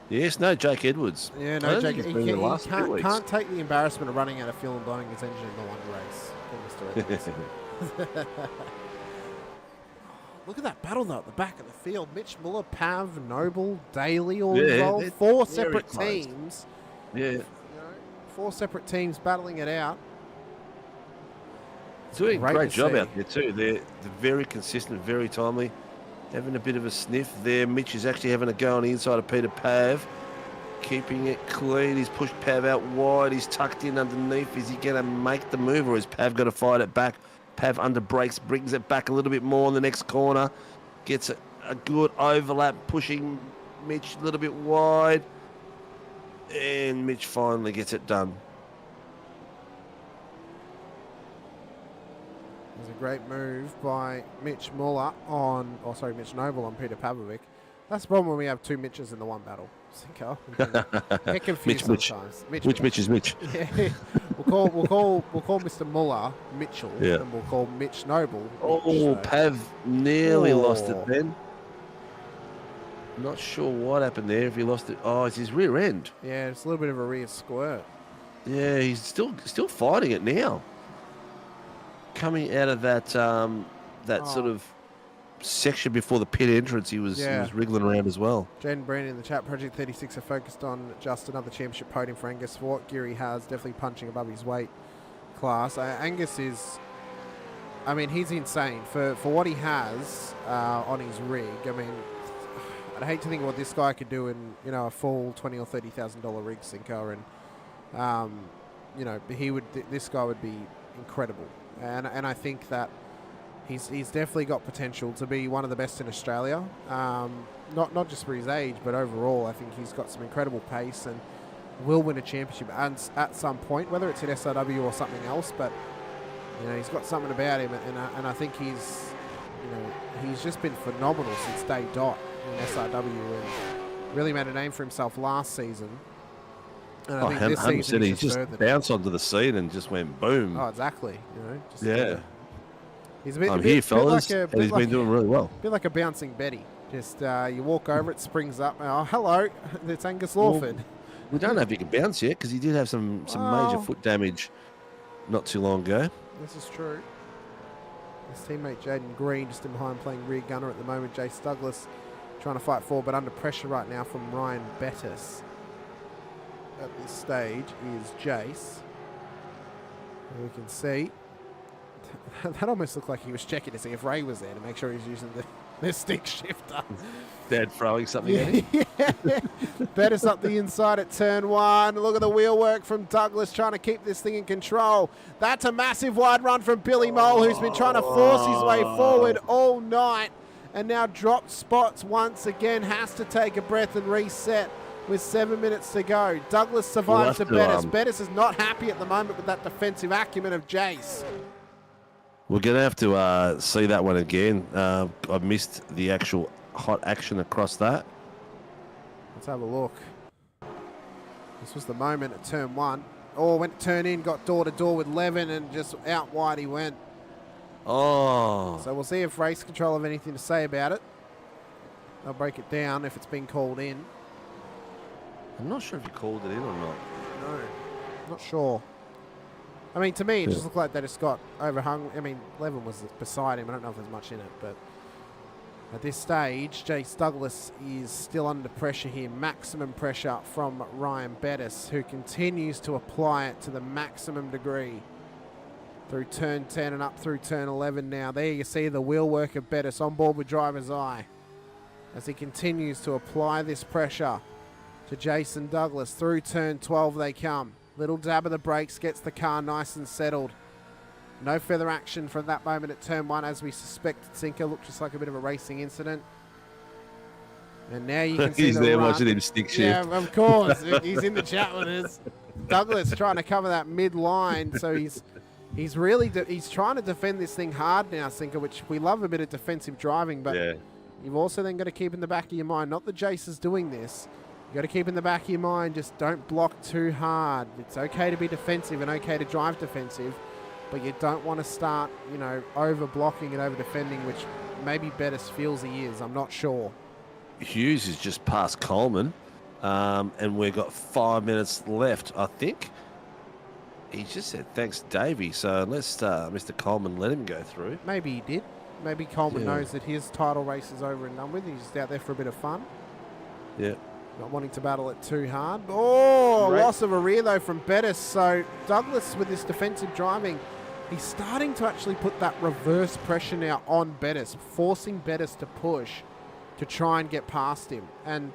Yes, no, Jake Edwards. Yeah, I no, don't Jake, think he he's been in the last few weeks. can't take the embarrassment of running out of fuel and blowing his engine in the one race. Poor Mr. Edwards. look at that battle though at the back of the field. Mitch Muller, Pav, Noble, Daly all Yeah, involved. they're 4 very separate close. teams. Yeah. You know, 4 separate teams battling it out. Doing a Great great to job see. out there too. They're very consistent, very timely. Having a bit of a sniff there. Mitch is actually having a go on the inside of Peter Pav. Keeping it clean. He's pushed Pav out wide. He's tucked in underneath. Is he going to make the move or is Pav going to fight it back? Pav under brakes, brings it back a little bit more in the next corner. Gets a good overlap, pushing Mitch a little bit wide. And Mitch finally gets it done. There's a great move by Mitch Muller on, Mitch Noble on Peter Pavlovic. That's the problem when we have 2 Mitches in the one battle. Sinko. Get confused Mitch. sometimes. Which Mitch is Mitch? Yeah. We'll call Mr. Muller Mitchell, Yeah. and we'll call Mitch Noble. Mitch, Oh, so- Pav nearly lost it Oh. then. Not sure what happened there. If he lost it, oh, it's his rear end. Yeah, it's a little bit of a rear squirt. Yeah, he's still fighting it now. Coming out of that sort of section before the pit entrance, he was wriggling around as well. Jen Brandon in the chat, Project 36 are focused on just another championship podium for Angus. For what Geary has, definitely punching above his weight class. Angus is, I mean, he's insane for what he has on his rig. I mean, I'd hate to think what this guy could do in, you know, a full $20,000 or $30,000 rig sinker, and you know, this guy would be incredible. And I think that he's definitely got potential to be one of the best in Australia. Not just for his age, but overall, I think he's got some incredible pace and will win a championship at some point, whether it's at SRW or something else. But you know, he's got something about him, and I think he's just been phenomenal since day dot in SRW, and really made a name for himself last season. And I think this Hamish season said he he's just furthered it. bounced onto the seat and just went boom. Oh, exactly. You know, just, Yeah. He's a bit, I'm a bit, here, bit fellas, like a, and bit he's like, been doing really well. A bit like a bouncing Betty. Just you walk over, it springs up. Oh, hello, it's Angus Lawford. We don't know if he can bounce yet because he did have some major foot damage not too long ago. This is true. His teammate Jaden Green just in behind playing rear gunner at the moment. Jace Douglas trying to fight forward, but under pressure right now from Ryan Bettis. At this stage is Jace. And we can see that almost looked like he was checking to see if Ray was there to make sure he's using the stick shifter. Dad throwing something at him. Yeah. Bettis up the inside at turn 1. Look at the wheel work from Douglas trying to keep this thing in control. That's a massive wide run from Billy Mole, who's been trying to force his way forward all night and now dropped spots once again. Has to take a breath and reset with 7 minutes to go. Douglas survives to Bettis. Bettis is not happy at the moment with that defensive acumen of Jace. We're going to have to see that one again. I missed the actual hot action across that. Let's have a look. This was the moment at turn 1. Oh, went to turn in, got door to door with Levin, and just out wide he went. Oh. So we'll see if race control have anything to say about it. They'll break it down if it's been called in. I'm not sure if you called it in or not. No, not sure. I mean, to me, it just looked like they just got overhung. I mean, Levin was beside him. I don't know if there's much in it, but at this stage, Jace Douglas is still under pressure here. Maximum pressure from Ryan Bettis, who continues to apply it to the maximum degree through turn 10 and up through turn 11 now. There you see the wheel work of Bettis on board with driver's eye as he continues to apply this pressure to Jason Douglas. Through turn 12 they come. Little dab of the brakes gets the car nice and settled. No further action from that moment at turn 1 as we suspected. Sinker looked just like a bit of a racing incident. And now you can see He's the there run. watching him stick shift. Yeah, of course. He's in the chat with us. Douglas trying to cover that mid-line, so he's really he's trying to defend this thing hard now, Sinker, which we love a bit of defensive driving, but you've also then got to keep in the back of your mind, not that Jace is doing this. You got to keep in the back of your mind, just don't block too hard. It's okay to be defensive and okay to drive defensive, but you don't want to start, you know, over blocking and over defending, which maybe Bettis feels he is. I'm not sure. Hughes is just past Coleman, and we've got 5 minutes left, I think. He just said thanks, Davey. So unless Mr. Coleman let him go through. Maybe he did. maybe Coleman knows that his title race is over and done with. He's just out there for a bit of fun. Yeah. Not wanting to battle it too hard. Oh, loss of a rear, though, from Bettis. So Douglas, with this defensive driving, he's starting to actually put that reverse pressure now on Bettis, forcing Bettis to push to try and get past him. And,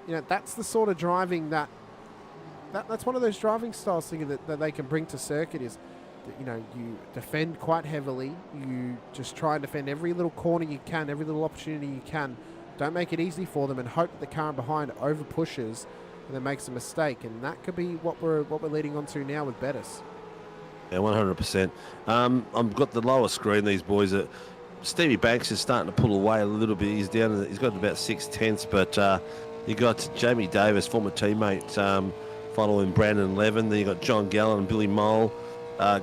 you know, that's the sort of driving that's one of those driving styles thinking that they can bring to circuit is, that, you know, you defend quite heavily. You just try and defend every little corner you can, every little opportunity you can. Don't make it easy for them and hope that the car behind over pushes and then makes a mistake. And that could be what we're leading on to now with Bettis. Yeah, 100%. I've got the lower screen, these boys. Stevie Banks is starting to pull away a little bit. He's down. He's got about 6/10, but you got Jamie Davis, former teammate, following Brandon Levin. Then you got John Gallen and Billy Mole.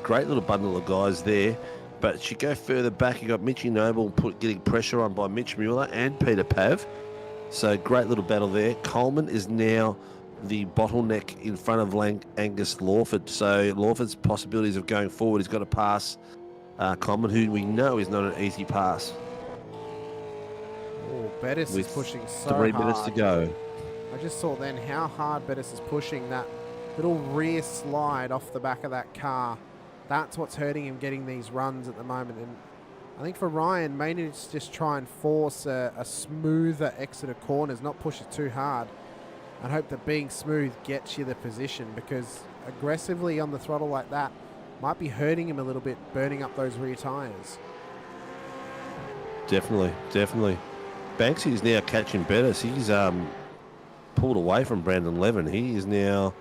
Great little bundle of guys there. But as you go further back, you got Mitchy Noble getting pressure on by Mitch Mueller and Peter Pav. So great little battle there. Coleman is now the bottleneck in front of Angus Lawford. So Lawford's possibilities of going forward, he's got to pass Coleman, who we know is not an easy pass. Oh, Bettis is pushing so 3 hard. minutes to go. I just saw then how hard Bettis is pushing that little rear slide off the back of that car. That's what's hurting him getting these runs at the moment. And I think for Ryan, mainly it's just try and force a smoother exit of corners, not push it too hard, and hope that being smooth gets you the position, because aggressively on the throttle like that might be hurting him a little bit, burning up those rear tyres. Definitely. Banksy is now catching Bettis. He's pulled away from Brandon Levin. He is now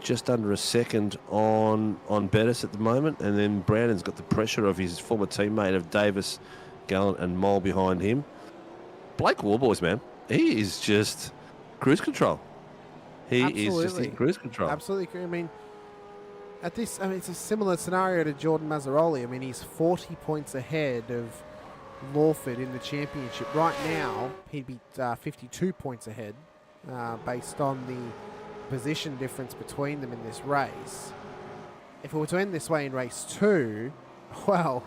just under a second on Bettis at the moment, and then Brandon's got the pressure of his former teammate of Davis, Gallant and Mole behind him. Blake Warboys, man, he is just cruise control. He is just in cruise control. Absolutely. I mean, it's a similar scenario to Jordan Mazzaroli. I mean, he's 40 points ahead of Lawford in the championship. Right now, he'd be 52 points ahead based on the position difference between them in this race. If it were to end this way in race 2, well,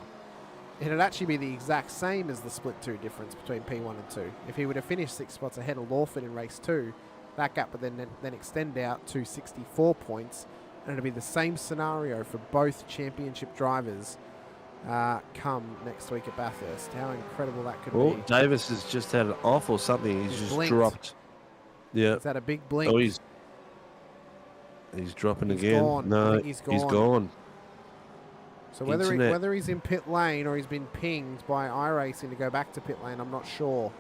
it'd actually be the exact same as the split 2 difference between P1 and 2. If he would have finished 6 spots ahead of Lawford in race 2, that gap would then extend out to 64 points, and it'd be the same scenario for both championship drivers come next week at Bathurst. How incredible that could be. Davis has just had an off or something. He's just blinked. dropped. Yeah. He's had a big blink. Oh, he's dropping again. Gone. No, I think he's gone. So whether he's in pit lane or he's been pinged by iRacing to go back to pit lane, I'm not sure.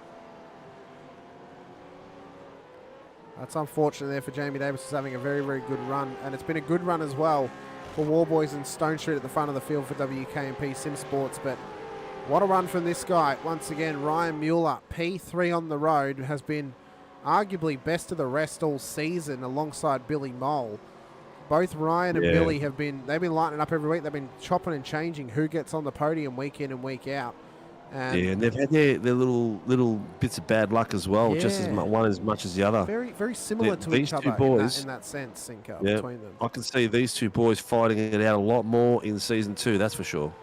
That's unfortunate there for Jamie Davis, who's having a very, very good run. And it's been a good run as well for Warboys and Stone Street at the front of the field for WKMP Sim Sports. But what a run from this guy. Once again, Ryan Mueller, P3 on the road, has been arguably best of the rest all season alongside Billy Mole. Both Ryan and Billy they've been lighting up every week. They've been chopping and changing who gets on the podium week in and week out. And they've had their little bits of bad luck as well, just as one as much as the other. Very, very similar to each other in that sense, Sinko, between them. I can see these two boys fighting it out a lot more in season 2, that's for sure.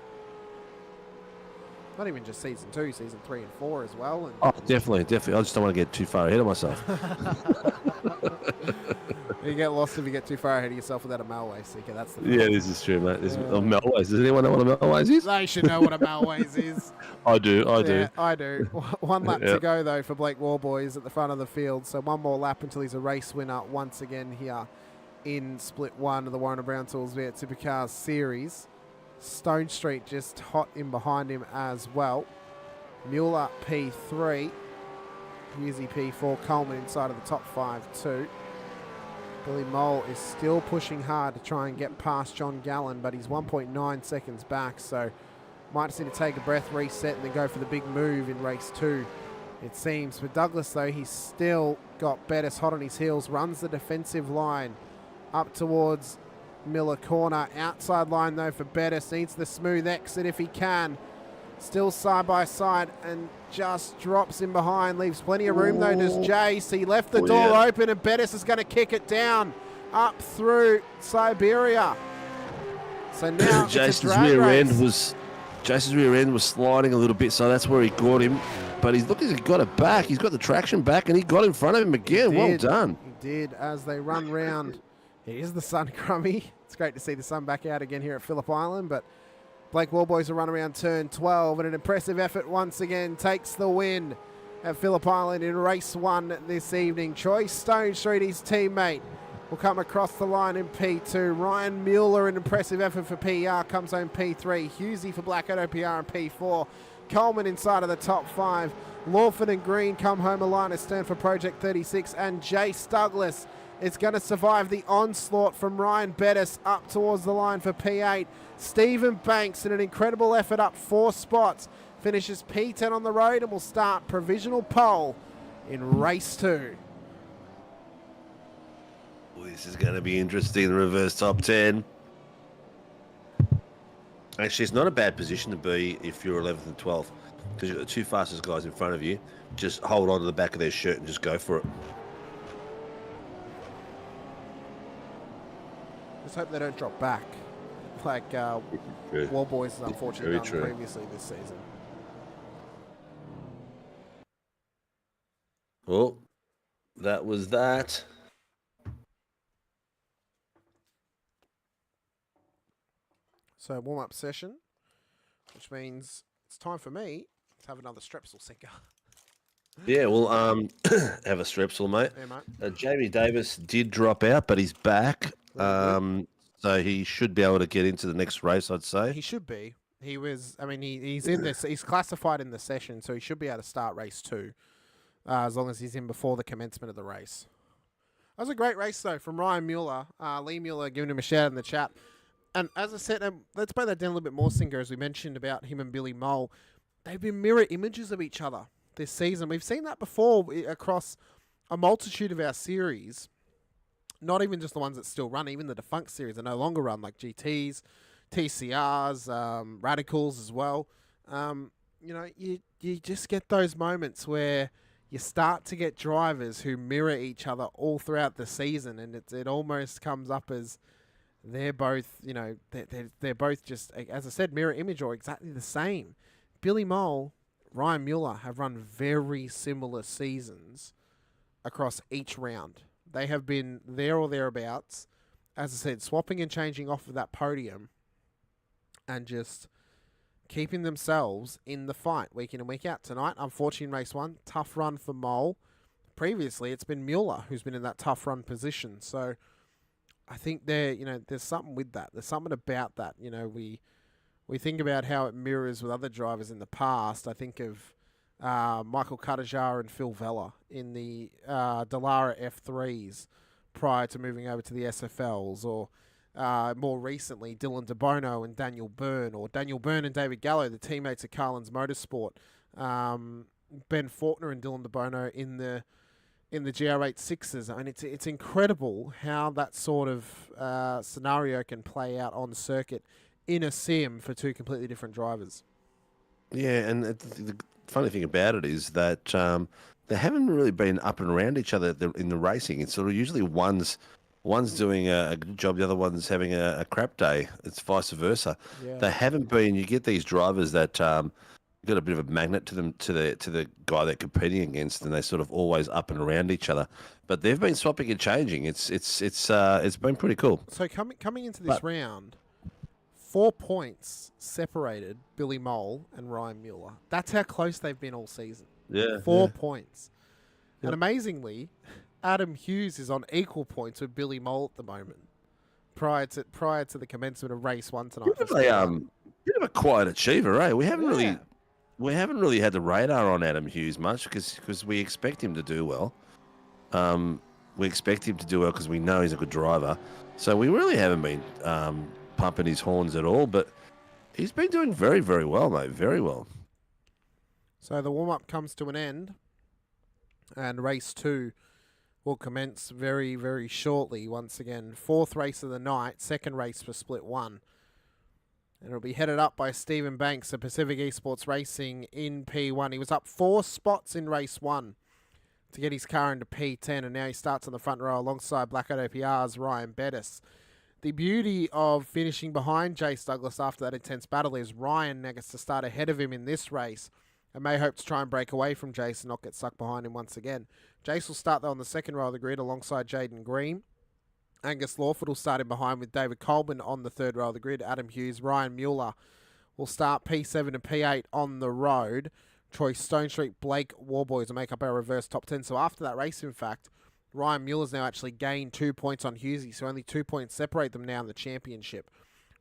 Not even just season 2, season 3 and 4 as well. And oh, definitely. I just don't want to get too far ahead of myself. You get lost if you get too far ahead of yourself without a Melways, Seeker. That's the problem. Yeah, this is true, mate. Melways. Does anyone know what a Melways is? They should know what a Melways is. I do. I do. One lap to go, though, for Blake Warboys at the front of the field. So one more lap until he's a race winner once again here in Split 1 of the Warren & Brown Tools V8 Supercars Series. Stone Street just hot in behind him as well. Mueller P3. Husey P4. Coleman inside of the top 5 too. Billy Mole is still pushing hard to try and get past John Gallen, but he's 1.9 seconds back, so might just need to take a breath, reset, and then go for the big move in race 2, it seems. For Douglas, though, he's still got Bettis hot on his heels, runs the defensive line up towards Miller corner. Outside line, though, for Bettis. Needs the smooth exit if he can. Still side by side and just drops in behind. Leaves plenty of room, though, does Jace. He left the door open, and Bettis is going to kick it down up through Siberia. So now Jason's rear end was Jason's rear end was sliding a little bit, so that's where he got him. But he's got it back. He's got the traction back, and he got in front of him again. Well done. He did as they run round. Here's the sun, Crummy. It's great to see the sun back out again here at Phillip Island, but Blake Wallboys will run around turn 12, and an impressive effort once again takes the win at Phillip Island in race 1 this evening. Troy Stone Street, his teammate, will come across the line in P2. Ryan Mueller, an impressive effort for PR, comes home P3. Husey for Blackadder PR in P4. Coleman inside of the top 5. Lawford and Green come home a line astern for Project 36. And Jace Douglas is going to survive the onslaught from Ryan Bettis up towards the line for P8. Stephen Banks in an incredible effort up 4 spots. Finishes P10 on the road and will start provisional pole in race 2. This is going to be interesting, the reverse top 10. Actually, it's not a bad position to be if you're 11th and 12th, because you've got the 2 fastest guys in front of you. Just hold on to the back of their shirt and just go for it. Just hope they don't drop back like Wallboys has unfortunately done previously this season. Well, that was that. So warm-up session, which means it's time for me to have another Strepsil sinker. Yeah, we'll have a Strepsil, mate. Yeah, mate. Jamie Davis did drop out, but he's back. So he should be able to get into the next race, I'd say. He should be. He was. I mean, he's in this. He's classified in the session, so he should be able to start race 2, as long as he's in before the commencement of the race. That was a great race, though, from Ryan Mueller. Lee Mueller giving him a shout in the chat. And as I said, let's break that down a little bit more, Singer, as we mentioned about him and Billy Mole. They've been mirror images of each other this season. We've seen that before across a multitude of our series. Not even just the ones that still run, even the defunct series that no longer run, like GTs, TCRs, Radicals as well. You just get those moments where you start to get drivers who mirror each other all throughout the season, and it almost comes up as they're both, they're both just, as I said, mirror image or exactly the same. Billy Mole, Ryan Mueller have run very similar seasons across each round. They have been there or thereabouts, as I said, swapping and changing off of that podium and just keeping themselves in the fight week in and week out. Tonight, unfortunately, in race 1, tough run for Mole. Previously, it's been Mueller who's been in that tough run position. So I think there's something with that. There's something about that. We think about how it mirrors with other drivers in the past. I think of Michael Cuttajar and Phil Vella in the Dallara F3s prior to moving over to the SFLs, or more recently Dylan DeBono and Daniel Byrne, or Daniel Byrne and David Gallo, the teammates of Carlin's Motorsport. Ben Faulkner and Dylan DeBono in the GR86s. I mean, it's incredible how that sort of scenario can play out on circuit in a sim for 2 completely different drivers. Yeah, and the funny thing about it is that they haven't really been up and around each other in the racing. It's sort of usually one's doing a good job, the other one's having a crap day. It's vice versa. Yeah. They haven't been. You get these drivers that got a bit of a magnet to them, to the guy they're competing against, and they sort of always up and around each other. But they've been swapping and changing. It's been pretty cool. So coming into this round, 4 points separated Billy Mole and Ryan Mueller. That's how close they've been all season. Yeah, 4 points. Yep. And amazingly, Adam Hughes is on equal points with Billy Mole at the moment, prior to the commencement of race 1 tonight. Bit of a quiet achiever, eh? We haven't really had the radar on Adam Hughes much because we expect him to do well. We expect him to do well because we know he's a good driver. So we really haven't been pumping his horns at all, but he's been doing very, very well, mate. Very well. So the warm-up comes to an end, and race 2 will commence very, very shortly. Once again, 4th race of the night, 2nd race for Split 1. And it'll be headed up by Stephen Banks of Pacific Esports Racing in P1. He was up 4 spots in race 1 to get his car into P10, and now he starts on the front row alongside Blackadder PR's Ryan Bettis. the beauty of finishing behind Jace Douglas after that intense battle is Ryan now gets to start ahead of him in this race and may hope to try and break away from Jace and not get stuck behind him once again. Jace will start though on the second row of the grid alongside Jaden Green. Angus Lawford will start in behind with David Coleman on the third row of the grid. Adam Hughes, Ryan Mueller will start P7 and P8 on the road. Troy Stonestreet, Blake Warboys will make up our reverse top 10. So after that race, in fact, Ryan Mueller's now actually gained 2 points on Hughesy, so only 2 points separate them now in the championship.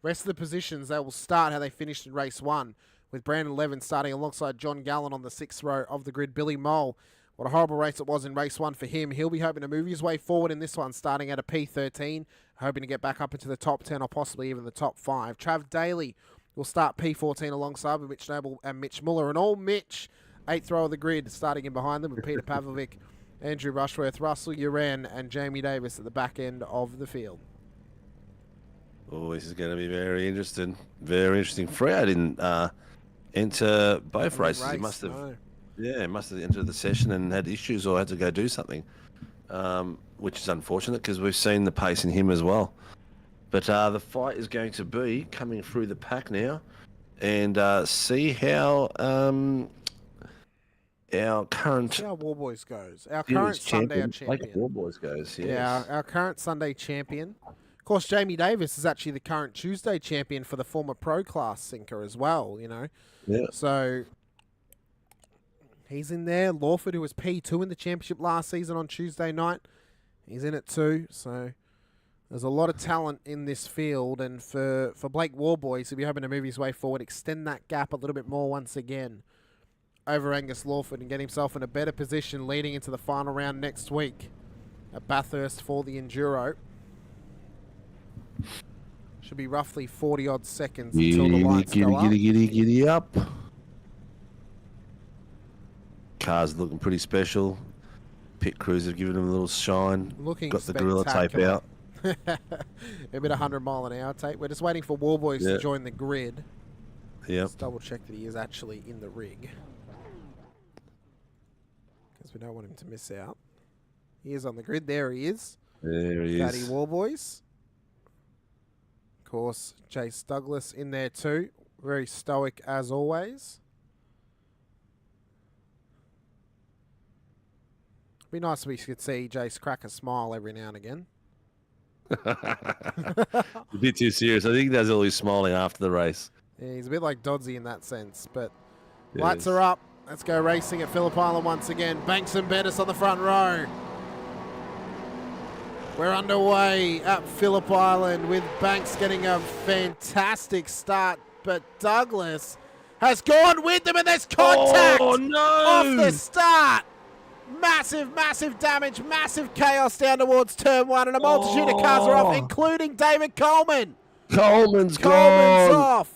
Rest of the positions, they will start how they finished in race 1, with Brandon Levin starting alongside John Gallen on the 6th row of the grid. Billy Mole, what a horrible race it was in race 1 for him. He'll be hoping to move his way forward in this one, starting at a P13, hoping to get back up into the top 10 or possibly even the top 5. Trav Daly will start P14 alongside with Mitch Noble and Mitch Muller, and all Mitch, 8th row of the grid, starting in behind them with Peter Pavlovic, Andrew Rushworth, Russell Uran, and Jamie Davis at the back end of the field. Oh, this is going to be very interesting. Very interesting. Freo didn't enter both races. He must have, he must have entered the session and had issues or had to go do something, which is unfortunate because we've seen the pace in him as well. But the fight is going to be coming through the pack now, and see how our current... See how Warboys goes. Our current Sunday champion. Like Warboys goes, yes. Yeah, our current Sunday champion. Of course, Jamie Davis is actually the current Tuesday champion for the former pro class sinker as well, you know. Yeah. So he's in there. Lawford, who was P2 in the championship last season on Tuesday night, he's in it too. So there's a lot of talent in this field. And for Blake Warboys, if you're hoping to move his way forward, extend that gap a little bit more once again over Angus Lawford and get himself in a better position leading into the final round next week at Bathurst for the Enduro. Should be roughly 40-odd seconds until the lights go up. Giddy up. Cars looking pretty special. Pit crews have given them a little shine. Looking Got the Gorilla tape out. A bit 100-mile-an-hour tape. We're just waiting for Warboys to join the grid. Yep. Let's double check that he is actually in the rig, because we don't want him to miss out. He is on the grid. There he is. There he Paddy is. Warboys. Of course, Jace Douglas in there too. Very stoic as always. Be nice if we could see Jace crack a smile every now and again. A bit too serious. I think that's always smiling after the race. Yeah, he's a bit like Dodsey in that sense. But lights are up. Let's go racing at Phillip Island once again. Banks and Bettis on the front row. We're underway at Phillip Island with Banks getting a fantastic start, but Douglas has gone with them and there's contact off the start. Massive, massive damage, massive chaos down towards turn 1, and a multitude of cars are off, including David Coleman. Coleman's off.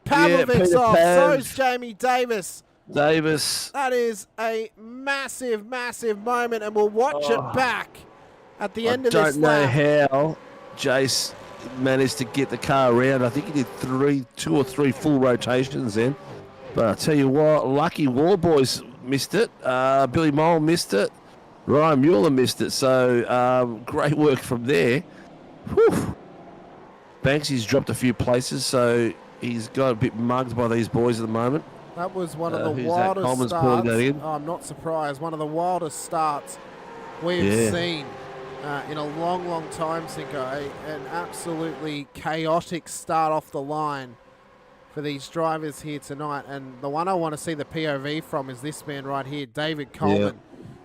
Pavlovic's off. Pav. So's Jamie Davis. That is a massive, massive moment, and we'll watch it back at the end of this I don't know lap. how Jace managed to get the car around. I think he did 2 or 3 full rotations then. But I tell you what, lucky Warboys missed it. Billy Mole missed it. Ryan Mueller missed it. So great work from there. Whew. Banksy's dropped a few places, so he's got a bit mugged by these boys at the moment. That was one of the who's wildest Coleman's starts. pulling that in. Oh, I'm not surprised. One of the wildest starts we've seen in a long, long time, Cinco. An absolutely chaotic start off the line for these drivers here tonight. And the one I want to see the POV from is this man right here, David Coleman,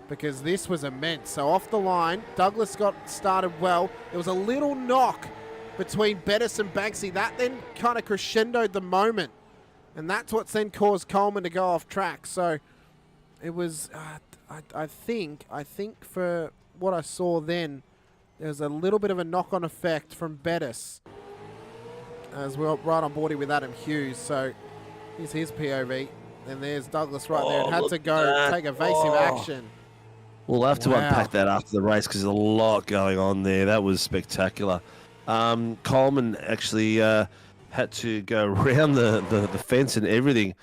because this was immense. So off the line, Douglas got started well. There was a little knock between Bettis and Banksy. That then kind of crescendoed the moment. And that's what's then caused Coleman to go off track. So it was, I think for what I saw then, there's a little bit of a knock-on effect from Bettis, as we're right on board with Adam Hughes. So here's his POV. And there's Douglas right there, and had to go take evasive action. We'll have to unpack that after the race because there's a lot going on there. That was spectacular. Coleman actually had to go around the fence and everything.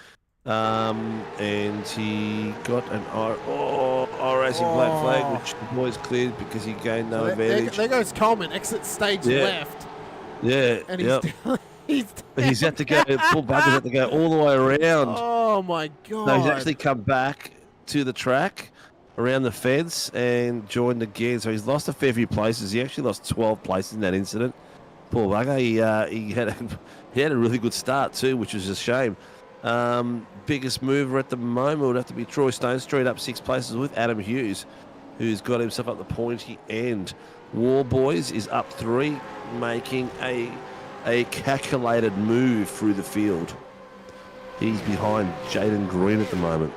And he got an IRacing black flag, which the boys cleared because he gained no advantage. There goes Coleman, exit stage left. Yeah. And yep. he's had to go. Full buggers had to go all the way around. Oh my god! No, he's actually come back to the track around the fence and joined again. So he's lost a fair few places. He actually lost 12 places in that incident. Poor bugger. He had a really good start too, which was a shame. Biggest mover at the moment would have to be Troy Stone Street, up 6 places with Adam Hughes, who's got himself up the pointy end. War Boys is up 3, making a calculated move through the field. He's behind Jaden Green at the moment.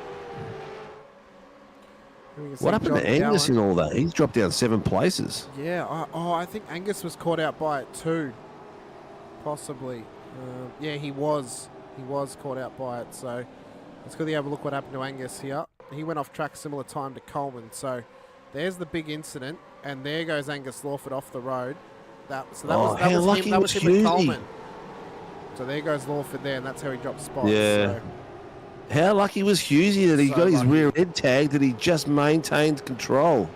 What happened to Angus in all that? He's dropped down 7 places. Yeah, I think Angus was caught out by it too. Possibly. Yeah, he was caught out by it. So let's quickly have a look what happened to Angus here. He went off track similar time to Coleman. So there's the big incident, and there goes Angus Lawford off the road. That was him with Coleman. So there goes Lawford there, and that's how he dropped spots. Yeah. So. How lucky was Hughesy that he got his rear end tagged and he just maintained control?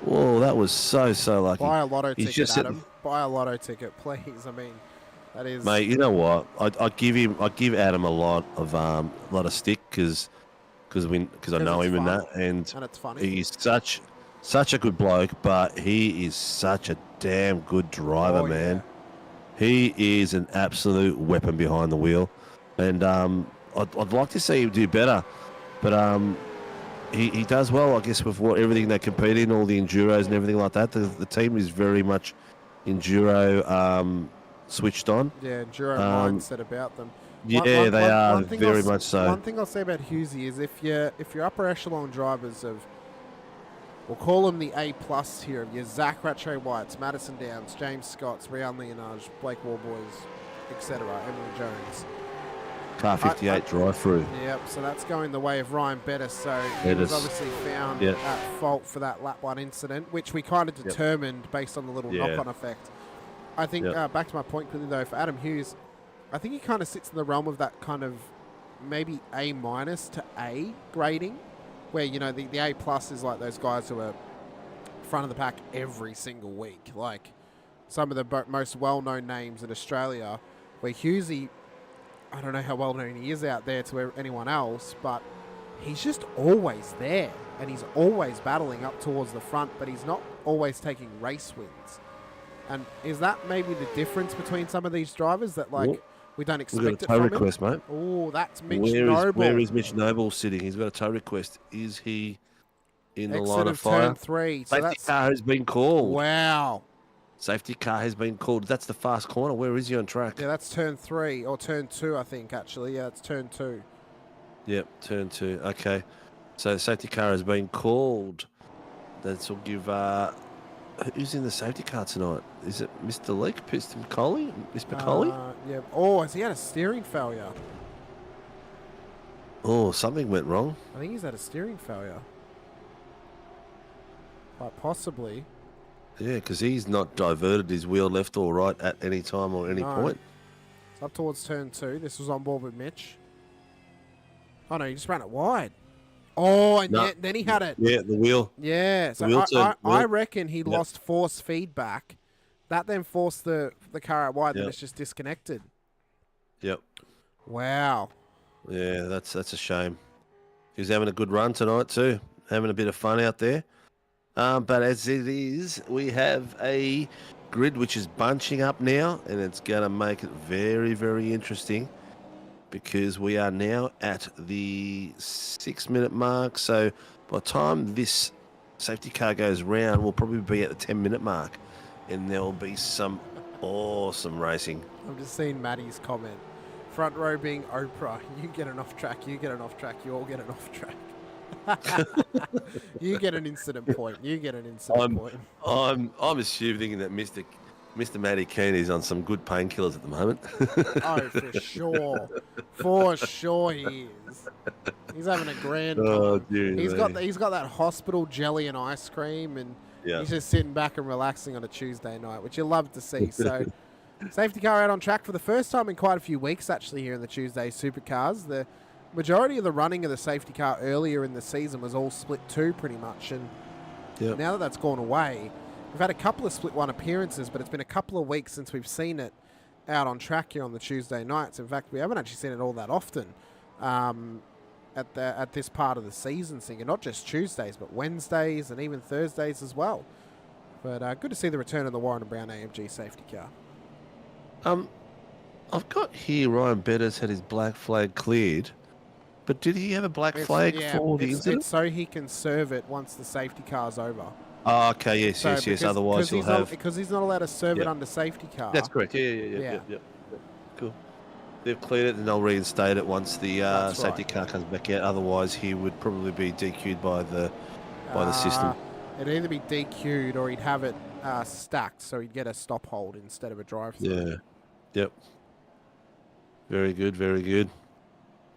Whoa, that was so lucky. Buy a lotto ticket, Adam. Buy a lotto ticket, please. I mean, that is. Mate, you know what? I give Adam a lot of stick because I know him and it's funny. He's such a good bloke, but he is such a damn good driver, man. Yeah. He is an absolute weapon behind the wheel, and I'd like to see him do better, but he does well, I guess, with everything they compete in, all the enduros and everything like that. The team is very much enduro switched on. Yeah, enduro mindset about them. Yeah, they are very much so. One thing I'll say about Hughesy is if your upper echelon drivers of, we'll call them the A+ here, your Zach Rattray Whites, Madison Downs, James Scotts, Rian Leonage, Blake Warboys, etc., Emily Jones. Car 58 drive-through. Yep, so that's going the way of Ryan Bettis. So he was obviously found at fault for that lap 1 incident, which we kind of determined based on the little knock-on effect. I think, back to my point quickly though, for Adam Hughes, I think he kind of sits in the realm of that kind of maybe A- to A grading, where, you know, the A+ is like those guys who are front of the pack every single week. Like some of the most well-known names in Australia, where Hughesy, I don't know how well known he is out there to anyone else, but he's just always there and he's always battling up towards the front, but he's not always taking race wins. And is that maybe the difference between some of these drivers that, like, we don't expect it from him? We've got a tow request, mate. Oh, that's Mitch Noble. Where is Mitch Noble sitting? He's got a tow request. Is he in the line of fire? Turn 3. So Safety car has been called. Wow. Safety car has been called. That's the fast corner. Where is he on track? Yeah, that's turn 3 or turn 2, I think, actually. Yeah, it's turn 2. Yep, turn 2. Okay. So the safety car has been called. That will give... who's in the safety car tonight? Is it Mr. Leake? Mr. McCauley? Miss McCauley? Yeah. Oh, has he had a steering failure? Oh, something went wrong. I think he's had a steering failure. Quite possibly. Yeah, because he's not diverted his wheel left or right at any time or any point. It's up towards turn 2. This was on board with Mitch. Oh, no, he just ran it wide. Oh, and then he had it. Yeah, the wheel. Yeah, so I reckon he lost force feedback. That then forced the car out wide, then it's just disconnected. Yep. Wow. Yeah, that's a shame. He was having a good run tonight too, having a bit of fun out there. But as it is, we have a grid which is bunching up now, and it's going to make it very, very interesting because we are now at the 6-minute mark. So by the time this safety car goes round, we'll probably be at the 10-minute mark, and there will be some awesome racing. I'm just seeing Maddie's comment. Front row being Oprah. You get an off track, you get an off track, you all get an off track. You get an incident point. You get an incident point. I'm assuming that Mr. Matty Keane is on some good painkillers at the moment. Oh, for sure. For sure he is. He's having a grand time. Dude, he's got that hospital jelly and ice cream, and he's just sitting back and relaxing on a Tuesday night, which you love to see. So safety car out on track for the first time in quite a few weeks, actually, here in the Tuesday Supercars. The majority of the running of the safety car earlier in the season was all split 2 pretty much, and now that that's gone away, we've had a couple of split one appearances, but it's been a couple of weeks since we've seen it out on track here on the Tuesday nights. In fact, we haven't actually seen it all that often at this part of the season, Singer. Not just Tuesdays, but Wednesdays and even Thursdays as well. But good to see the return of the Warren and Brown AMG safety car. I've got here Ryan Bettis had his black flag cleared, but did he have a black flag for the incident? It's so he can serve it once the safety car's over. Oh, okay, yes. Otherwise, he'll have... Because he's not allowed to serve it under safety car. That's correct. Yeah. Cool. They've cleared it and they'll reinstate it once the safety car comes back out. Otherwise, he would probably be DQ'd by the system. It'd either be DQ'd or he'd have it stacked, so he'd get a stop hold instead of a drive-through. Yeah. Yep. Very good, very good.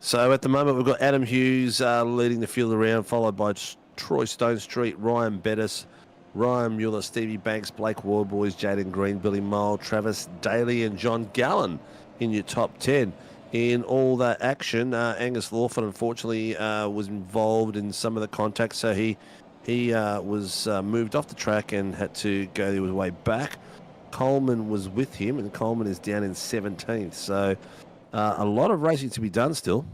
So at the moment, we've got Adam Hughes leading the field around, followed by Troy Stone Street, Ryan Bettis, Ryan Mueller, Stevie Banks, Blake Warboys, Jaden Green, Billy Mole, Travis Daly, and John Gallen in your top 10. In all that action, Angus Lawford, unfortunately, was involved in some of the contact, so he was moved off the track and had to go his way back. Coleman was with him, and Coleman is down in 17th. So a lot of racing to be done still.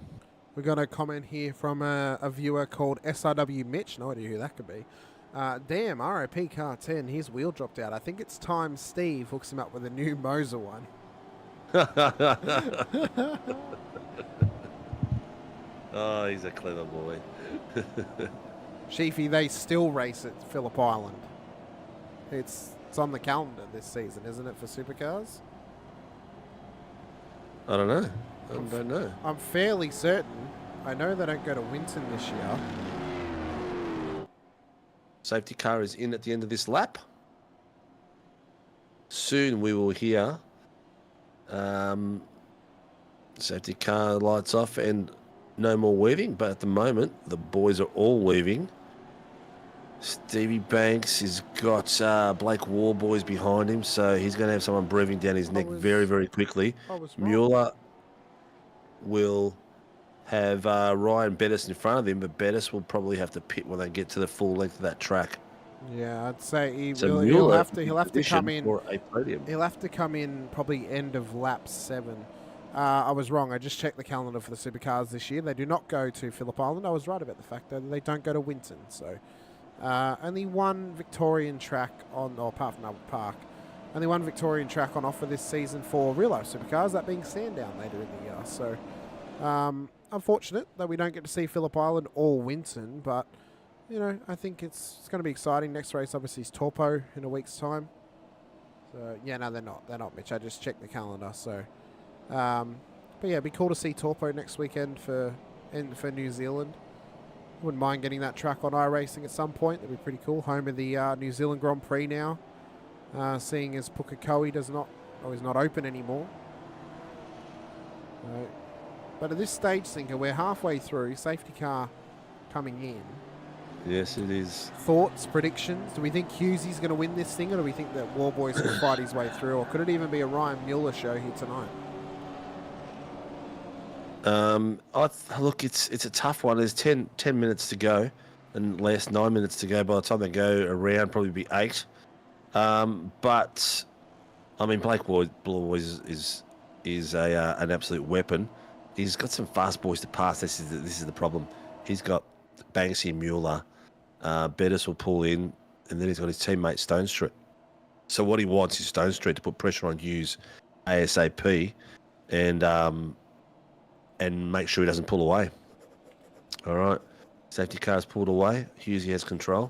We've got a comment here from a viewer called SRW Mitch. No idea who that could be. Damn, RIP car 10. His wheel dropped out. I think it's time Steve hooks him up with a new Moser one. Oh, he's a clever boy. Sheafy, they still race at Phillip Island. It's on the calendar this season, isn't it, for Supercars? I don't know. I don't know. I'm fairly certain. I know they don't go to Winton this year. Safety car is in at the end of this lap. Soon we will hear safety car lights off and no more weaving, but at the moment the boys are all weaving. Stevie Banks has got Blake Warboys behind him, so he's going to have someone breathing down his neck very, very quickly. Mueller will have Ryan Bettis in front of him, but Bettis will probably have to pit when they get to the full length of that track. Yeah, I'd say He'll have to come in for a podium. He'll have to come in probably end of lap 7. I was wrong. I just checked the calendar for the Supercars this year. They do not go to Phillip Island. I was right about the fact that they don't go to Winton. So only one Victorian track apart from Albert Park, only one Victorian track on offer this season for real life Supercars, that being Sandown later in the year. So unfortunate that we don't get to see Phillip Island or Winton, but you know, I think it's going to be exciting. Next race obviously is Taupo in a week's time. So yeah, no, they're not, Mitch. I just checked the calendar. So but yeah, it'd be cool to see Taupo next weekend for New Zealand. Wouldn't mind getting that track on iRacing at some point. That'd be pretty cool. Home of the New Zealand Grand Prix now. Seeing as Pukekohe is not open anymore. But at this stage, Sinker, we're halfway through. Safety car coming in. Yes, it is. Thoughts, predictions? Do we think Hughesy's going to win this thing, or do we think that Warboys can fight his way through, or could it even be a Ryan Mueller show here tonight? Look, it's a tough one. There's 10 minutes to go, and last 9 minutes to go. By the time they go around, probably be 8. But I mean, Blake Warboys is an absolute weapon. He's got some fast boys to pass. This is the problem. He's got Banksy and Mueller. Bettis will pull in, and then he's got his teammate Stone Street. So what he wants is Stone Street to put pressure on Hughes ASAP, and make sure he doesn't pull away. All right, safety car's pulled away. Hughesy has control.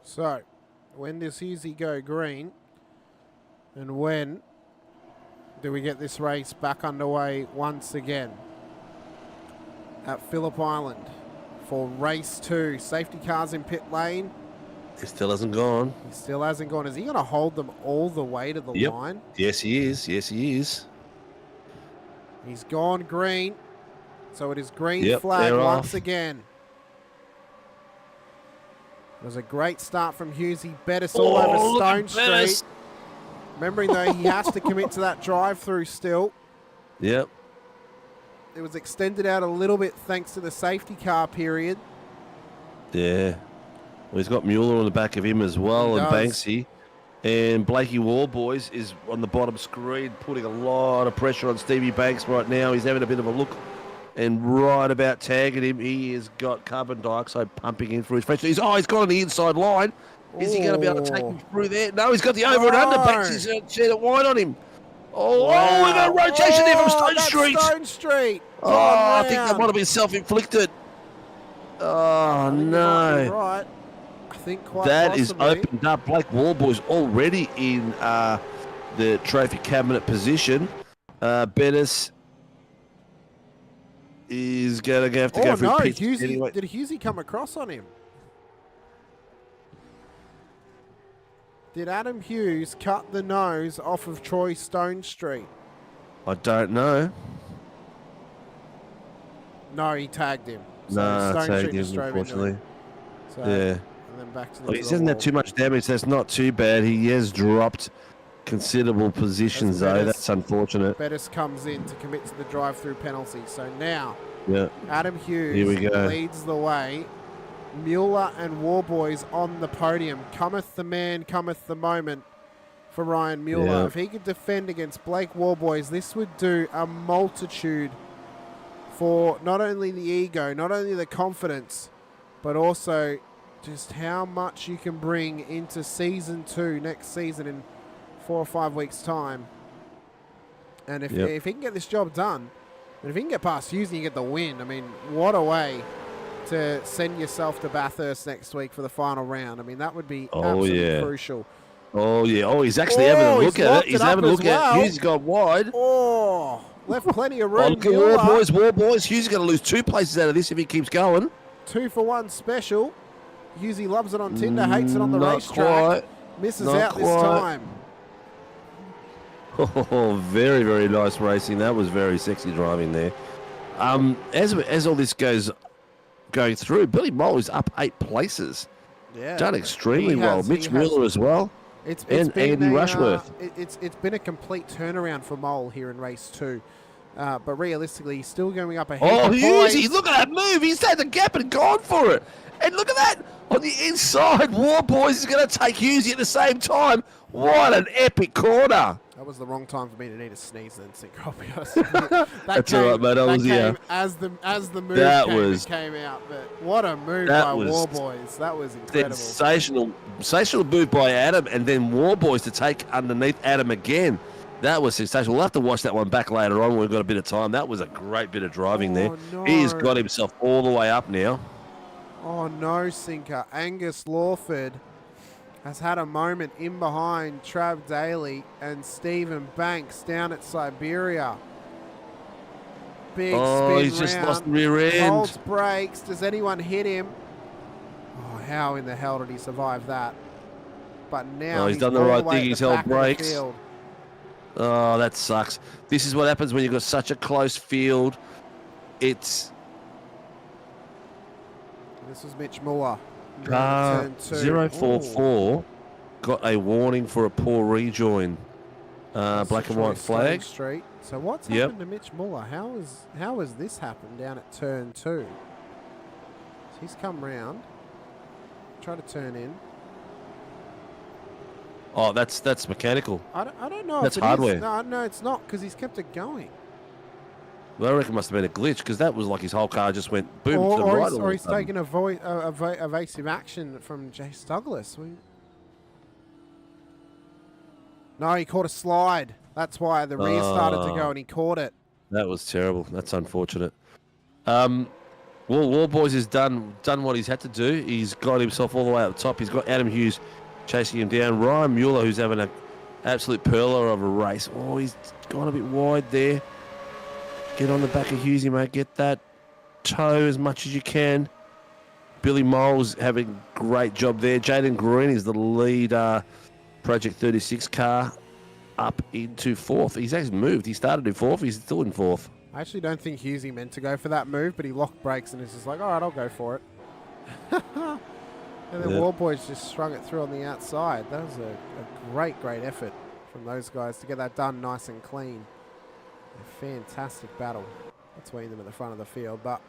So, when does Hughesy go green? And when do we get this race back underway once again at Phillip Island for race 2? Safety cars in pit lane. He still hasn't gone. He still hasn't gone. Is he going to hold them all the way to the line? Yes, he is. Yes, he is. He's gone green. So it is green flag once again. It was a great start from Hughesy. Bettis all over Stone Street. Remembering, though, he has to commit to that drive-through still. Yep. It was extended out a little bit thanks to the safety car period. Yeah. Well, he's got Mueller on the back of him as well, He and does. Banksy. And Blakey Warboys is on the bottom screen, putting a lot of pressure on Stevie Banks right now. He's having a bit of a look, and right about tagging him, he has got carbon dioxide pumping in through his face. He's got on the inside line. Is he going to be able to take him through there? No, he's got the over and under. Banksy's shed it wide on him. Oh, we got a rotation there from Stone Street. Stone Street. Oh, I think that might have been self-inflicted. Oh, no. Right. I think quite That is possibly. opened up. Blake Warboy's already in the trophy cabinet position. Bettis is going to have to go for no, pitch Hughesy, anyway. did Hughesy come across on him? Did Adam Hughes cut the nose off of Troy Stone Street? I don't know. No, he tagged him. So No, Stone tagged Street him, just drove into unfortunately. him. So, Yeah. And then back to the Well, he draw. doesn't have too much damage. That's not too bad. He has dropped considerable positions, though. Bettis. That's unfortunate. Bettis comes in to commit to the drive-through penalty. So now, Yeah. Adam Hughes Here we go. leads the way. Mueller and Warboys on the podium. Cometh the man, cometh the moment for Ryan Mueller. Yeah. If he could defend against Blake Warboys, this would do a multitude for not only the ego, not only the confidence, but also just how much you can bring into Season 2 next season in 4 or 5 weeks' time. And if he can get this job done, and if he can get past Hughes and you get the win, I mean, what a way to send yourself to Bathurst next week for the final round. I mean, that would be absolutely crucial. Oh, yeah. Oh, he's actually having a look at it. He's having a look at it. Hughes got wide. Oh, left plenty of Oh, room. look at Warboys. Hughes is going to lose 2 places out of this if he keeps going. 2-for-1 special. Hughesy loves it on Tinder, hates it on the Not racetrack. quite. Misses Not out this quite. time. Oh, very, very nice racing. That was very sexy driving there. As all this going through, Billy Mole is up 8 places. Yeah, Done extremely he well. has, Mitch he has. Miller as well. It's and been Andy Rushworth. It's been a complete turnaround for Mole here in race 2. But realistically, he's still going up ahead. Oh, of Hughesy, points. look at that move. He's had the gap and gone for it. And look at that. On the inside, Warboys is going to take Hughesy at the same time. What an epic corner. That was the wrong time for me to need a sneeze then, Sink. I'll be honest with you. That's all right, mate. I was here. As the move That it came out. But what a move by Warboys. That was incredible. Sensational move by Adam, and then Warboys to take underneath Adam again. That was sensational. We'll have to watch that one back later on when we've got a bit of time. That was a great bit of driving there. No. He's got himself all the way up now. Oh no, Sinker. Angus Lawford has had a moment in behind Trav Daly and Stephen Banks down at Siberia. Big spin He's just round. lost the rear end. Holds brakes. Does anyone hit him? Oh, how in the hell did he survive that? But now He's done the all right way thing. at He's the held back of the brakes. field. Oh, that sucks. This is what happens when you've got such a close field. It's This was Mitch Muller. car Turn 2. 044 got a warning for a poor rejoin. Black and white flag. Street. So what's happened to Mitch Muller? How has this happened down at turn 2? So he's come round. Try to turn in. Oh, that's mechanical. I don't know. That's if it hardware. Is. No, it's not because he's kept it going. Well, I reckon it must have been a glitch because that was like his whole car just went boom to the Or right. he's taken evasive action from Jace Douglas. No, he caught a slide. That's why the rear started to go and he caught it. That was terrible. That's unfortunate. Warboys has done what he's had to do. He's got himself all the way up top. He's got Adam Hughes chasing him down. Ryan Mueller, who's having an absolute perler of a race. Oh, he's gone a bit wide there. Get on the back of Hughesy, mate. Get that toe as much as you can. Billy Mole's having a great job there. Jaden Green is the lead Project 36 car up into 4th. He's actually moved. He started in 4th. He's still in 4th. I actually don't think Hughesy meant to go for that move, but he locked brakes and is just like, all right, I'll go for it. And then Warboys just strung it through on the outside. That was a great effort from those guys to get that done nice and clean. A fantastic battle. between them at the front of the field. But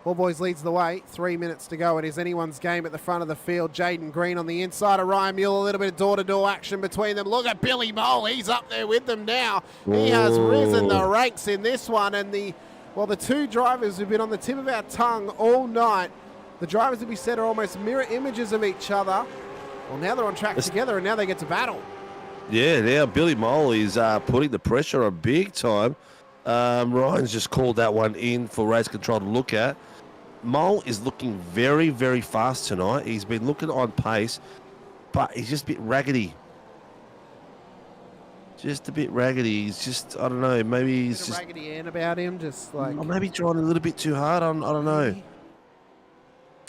Wallboys leads the way. 3 minutes to go. It is anyone's game at the front of the field. Jaden Green on the inside of Ryan Mueller. A little bit of door-to-door action between them. Look at Billy Mole. He's up there with them now. He has risen the ranks in this one. And the two drivers who've been on the tip of our tongue all night, the drivers that we said are almost mirror images of each other. Well, now they're on track together, and now they get to battle. Yeah, now Billy Mole is putting the pressure on big time. Ryan's just called that one in for race control to look at. Mole is looking very, very fast tonight. He's been looking on pace, but he's just a bit raggedy. Just a bit raggedy. He's just, I don't know, maybe he's just... raggedy Ann about him, just like... Or maybe trying a little bit too hard, I don't know.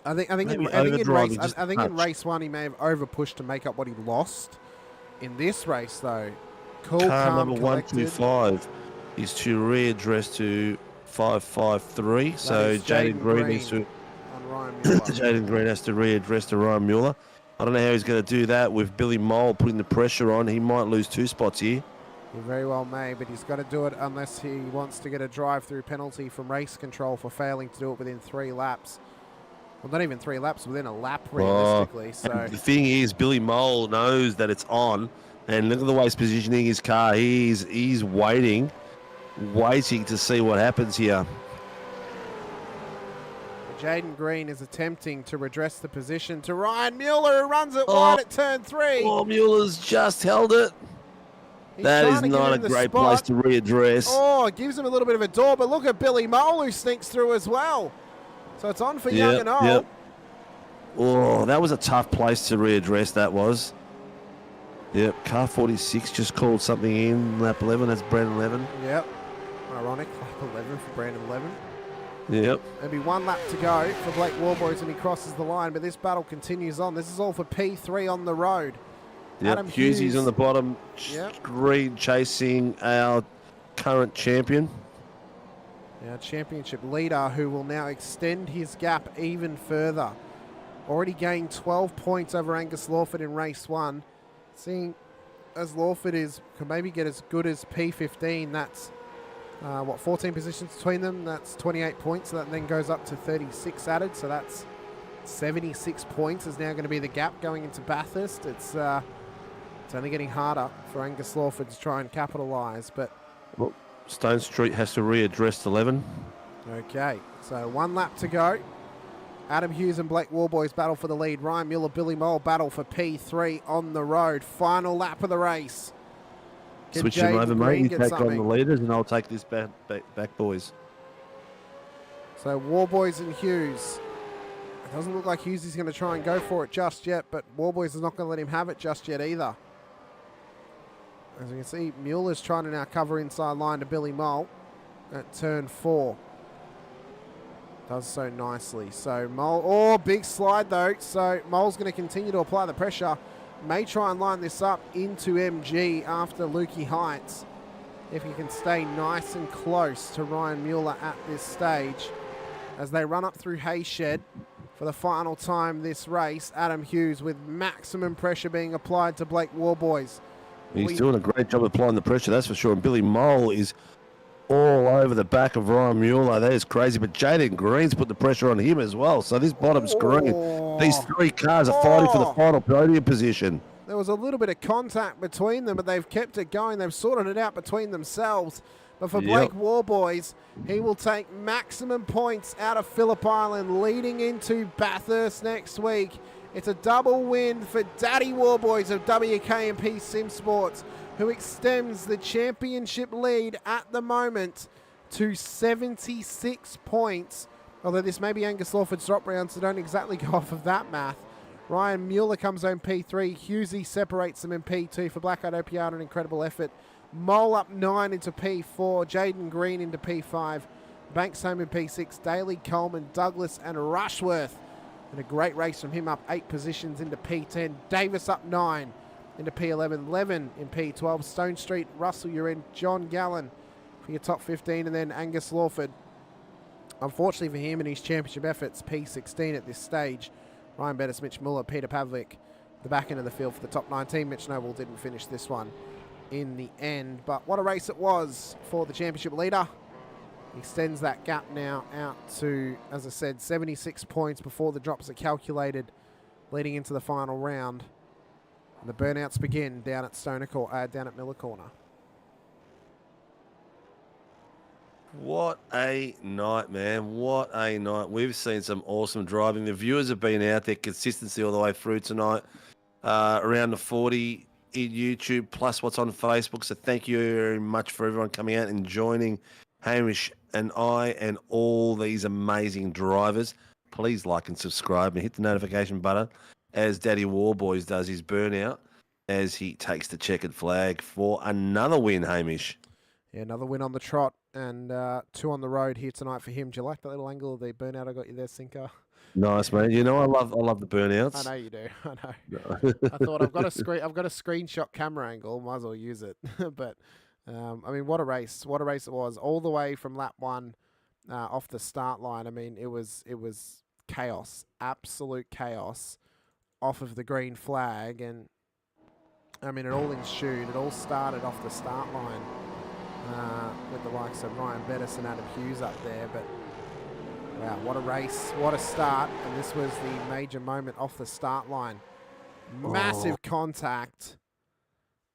I think in race one he may have over-pushed to make up what he lost. In this race, though, cool, Car calm, number collected. 125 is to readdress to 553. So Jaden Green needs to... Jaden Green has to readdress to Ryan Mueller. I don't know how he's going to do that with Billy Mole putting the pressure on. He might lose 2 spots here. He very well may, but he's got to do it unless he wants to get a drive-through penalty from race control for failing to do it within 3 laps. Well, not even 3 laps, within a lap, realistically. So the thing is, Billy Mole knows that it's on, and look at the way he's positioning his car. He's waiting to see what happens here. Jaden Green is attempting to redress the position to Ryan Mueller, who runs it wide at turn 3. Oh, Mueller's just held it. That is not a great place to readdress. Oh, it gives him a little bit of a door, but look at Billy Mole, who sneaks through as well. So it's on for Young and Old. Yep. Oh, that was a tough place to readdress, that was. Yep, car 46 just called something in, lap 11, that's Brandon 11. Yep, ironic, lap 11 for Brandon 11. Yep. Maybe 1 lap to go for Blake Wallboys and he crosses the line, but this battle continues on. This is all for P3 on the road. Yep, Adam Hughes on the bottom, Green chasing our current champion. Our championship leader, who will now extend his gap even further. Already gained 12 points over Angus Lawford in race 1. Seeing as Lawford can maybe get as good as P15, that's 14 positions between them. That's 28 points. So that then goes up to 36 added. So that's 76 points is now going to be the gap going into Bathurst. It's only getting harder for Angus Lawford to try and capitalise. But well, Stone Street has to readdress 11. Okay, so 1 lap to go. Adam Hughes and Blake Wallboys battle for the lead. Ryan Mueller, Billy Mole battle for P3 on the road. Final lap of the race. Switch him over, mate. You take on the leaders, and I'll take this back, boys. So Wallboys and Hughes. It doesn't look like Hughes is going to try and go for it just yet, but Wallboys is not going to let him have it just yet either. As we can see, Mueller's trying to now cover inside line to Billy Mole at turn 4. Does so nicely. So Mole, big slide though. So Mole's going to continue to apply the pressure. May try and line this up into MG after Lukey Heights. If he can stay nice and close to Ryan Mueller at this stage. As they run up through Hayshed for the final time this race, Adam Hughes with maximum pressure being applied to Blake Wallboys. He's doing a great job applying the pressure, that's for sure. And Billy Mole is all over the back of Ryan Mueller. That is crazy. But Jaden Green's put the pressure on him as well. So this bottom screen, these 3 cars are fighting for the final podium position. There was a little bit of contact between them, but they've kept it going. They've sorted it out between themselves. But for Blake Wallboys, he will take maximum points out of Phillip Island leading into Bathurst next week. It's a double win for Daddy Wallboys of WKMP Sim Sports, who extends the championship lead at the moment to 76 points. Although this may be Angus Lawford's drop round, so don't exactly go off of that math. Ryan Mueller comes home P3. Hughesy separates them in P2 for Black Eyed Opiata, an incredible effort. Mole up 9 into P4. Jaden Green into P5. Banks home in P6. Daly, Coleman, Douglas and Rushworth. And a great race from him up 8 positions into P10. Davis up 9 into P11. Levin in P12. Stone Street, Russell, you're in. John Gallen for your top 15. And then Angus Lawford. Unfortunately for him and his championship efforts, P16 at this stage. Ryan Bettis, Mitch Muller, Peter Pavlik, the back end of the field for the top 19. Mitch Noble didn't finish this one in the end. But what a race it was for the championship leader. Extends that gap now out to, as I said, 76 points before the drops are calculated leading into the final round. And the burnouts begin down at Miller Corner. What a night, man. What a night. We've seen some awesome driving. The viewers have been out there, consistency all the way through tonight. Around the 40 in YouTube, plus what's on Facebook. So thank you very much for everyone coming out and joining Hamish and I and all these amazing drivers. Please like and subscribe and hit the notification button as Daddy Warboys does his burnout as he takes the checkered flag for another win, Hamish. Yeah, another win on the trot and 2 on the road here tonight for him. Do you like that little angle of the burnout I got you there, Sinker? Nice, man. You know I love the burnouts. I know you do. I know. I thought I've got a screenshot camera angle. Might as well use it. But I mean, what a race! What a race it was! All the way from lap 1 off the start line. I mean, it was chaos, absolute chaos, off of the green flag, and I mean, it all ensued. It all started off the start line with the likes of Ryan Bettis and Adam Hughes up there, but. Wow, what a race, what a start, and this was the major moment off the start line. Massive contact.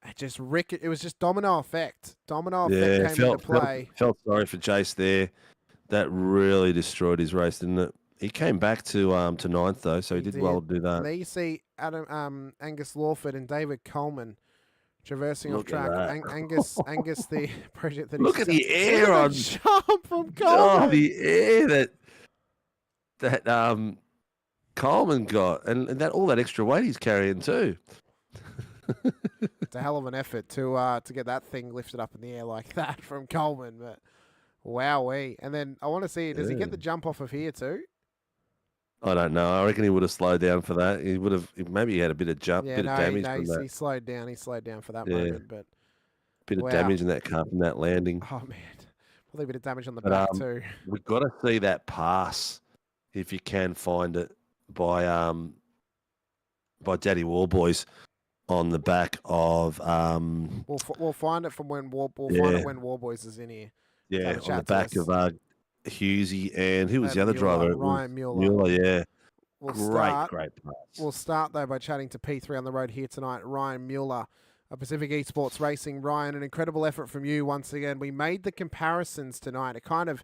It was just domino effect. Domino effect came into play. Felt sorry for Jace there. That really destroyed his race, didn't it? He came back to 9th though, so he did well to do that. And there you see Angus Lawford and David Coleman traversing off track. Angus, the project that look at the air on jump from Coleman. Oh, the air that Coleman got, and that all that extra weight he's carrying too. It's a hell of an effort to get that thing lifted up in the air like that from Coleman, but wowee. And then I want to see, does he get the jump off of here too? I don't know. I reckon he would have slowed down for that. He would have, maybe he had a bit of damage from that. He slowed down. He slowed down for that moment, but bit of damage in that car from that landing. Oh man, probably a bit of damage on the back too. We've got to see that pass if you can find it by Daddy Warboys on the back of We'll find it from when find it when Warboys is in here. Yeah, on the back of Hughesy and who was the other driver? Ryan Mueller. Mueller, yeah. Great pass. We'll start though by chatting to P3 on the road here tonight. Ryan Mueller of Pacific Esports Racing. Ryan, an incredible effort from you once again. We made the comparisons tonight. It kind of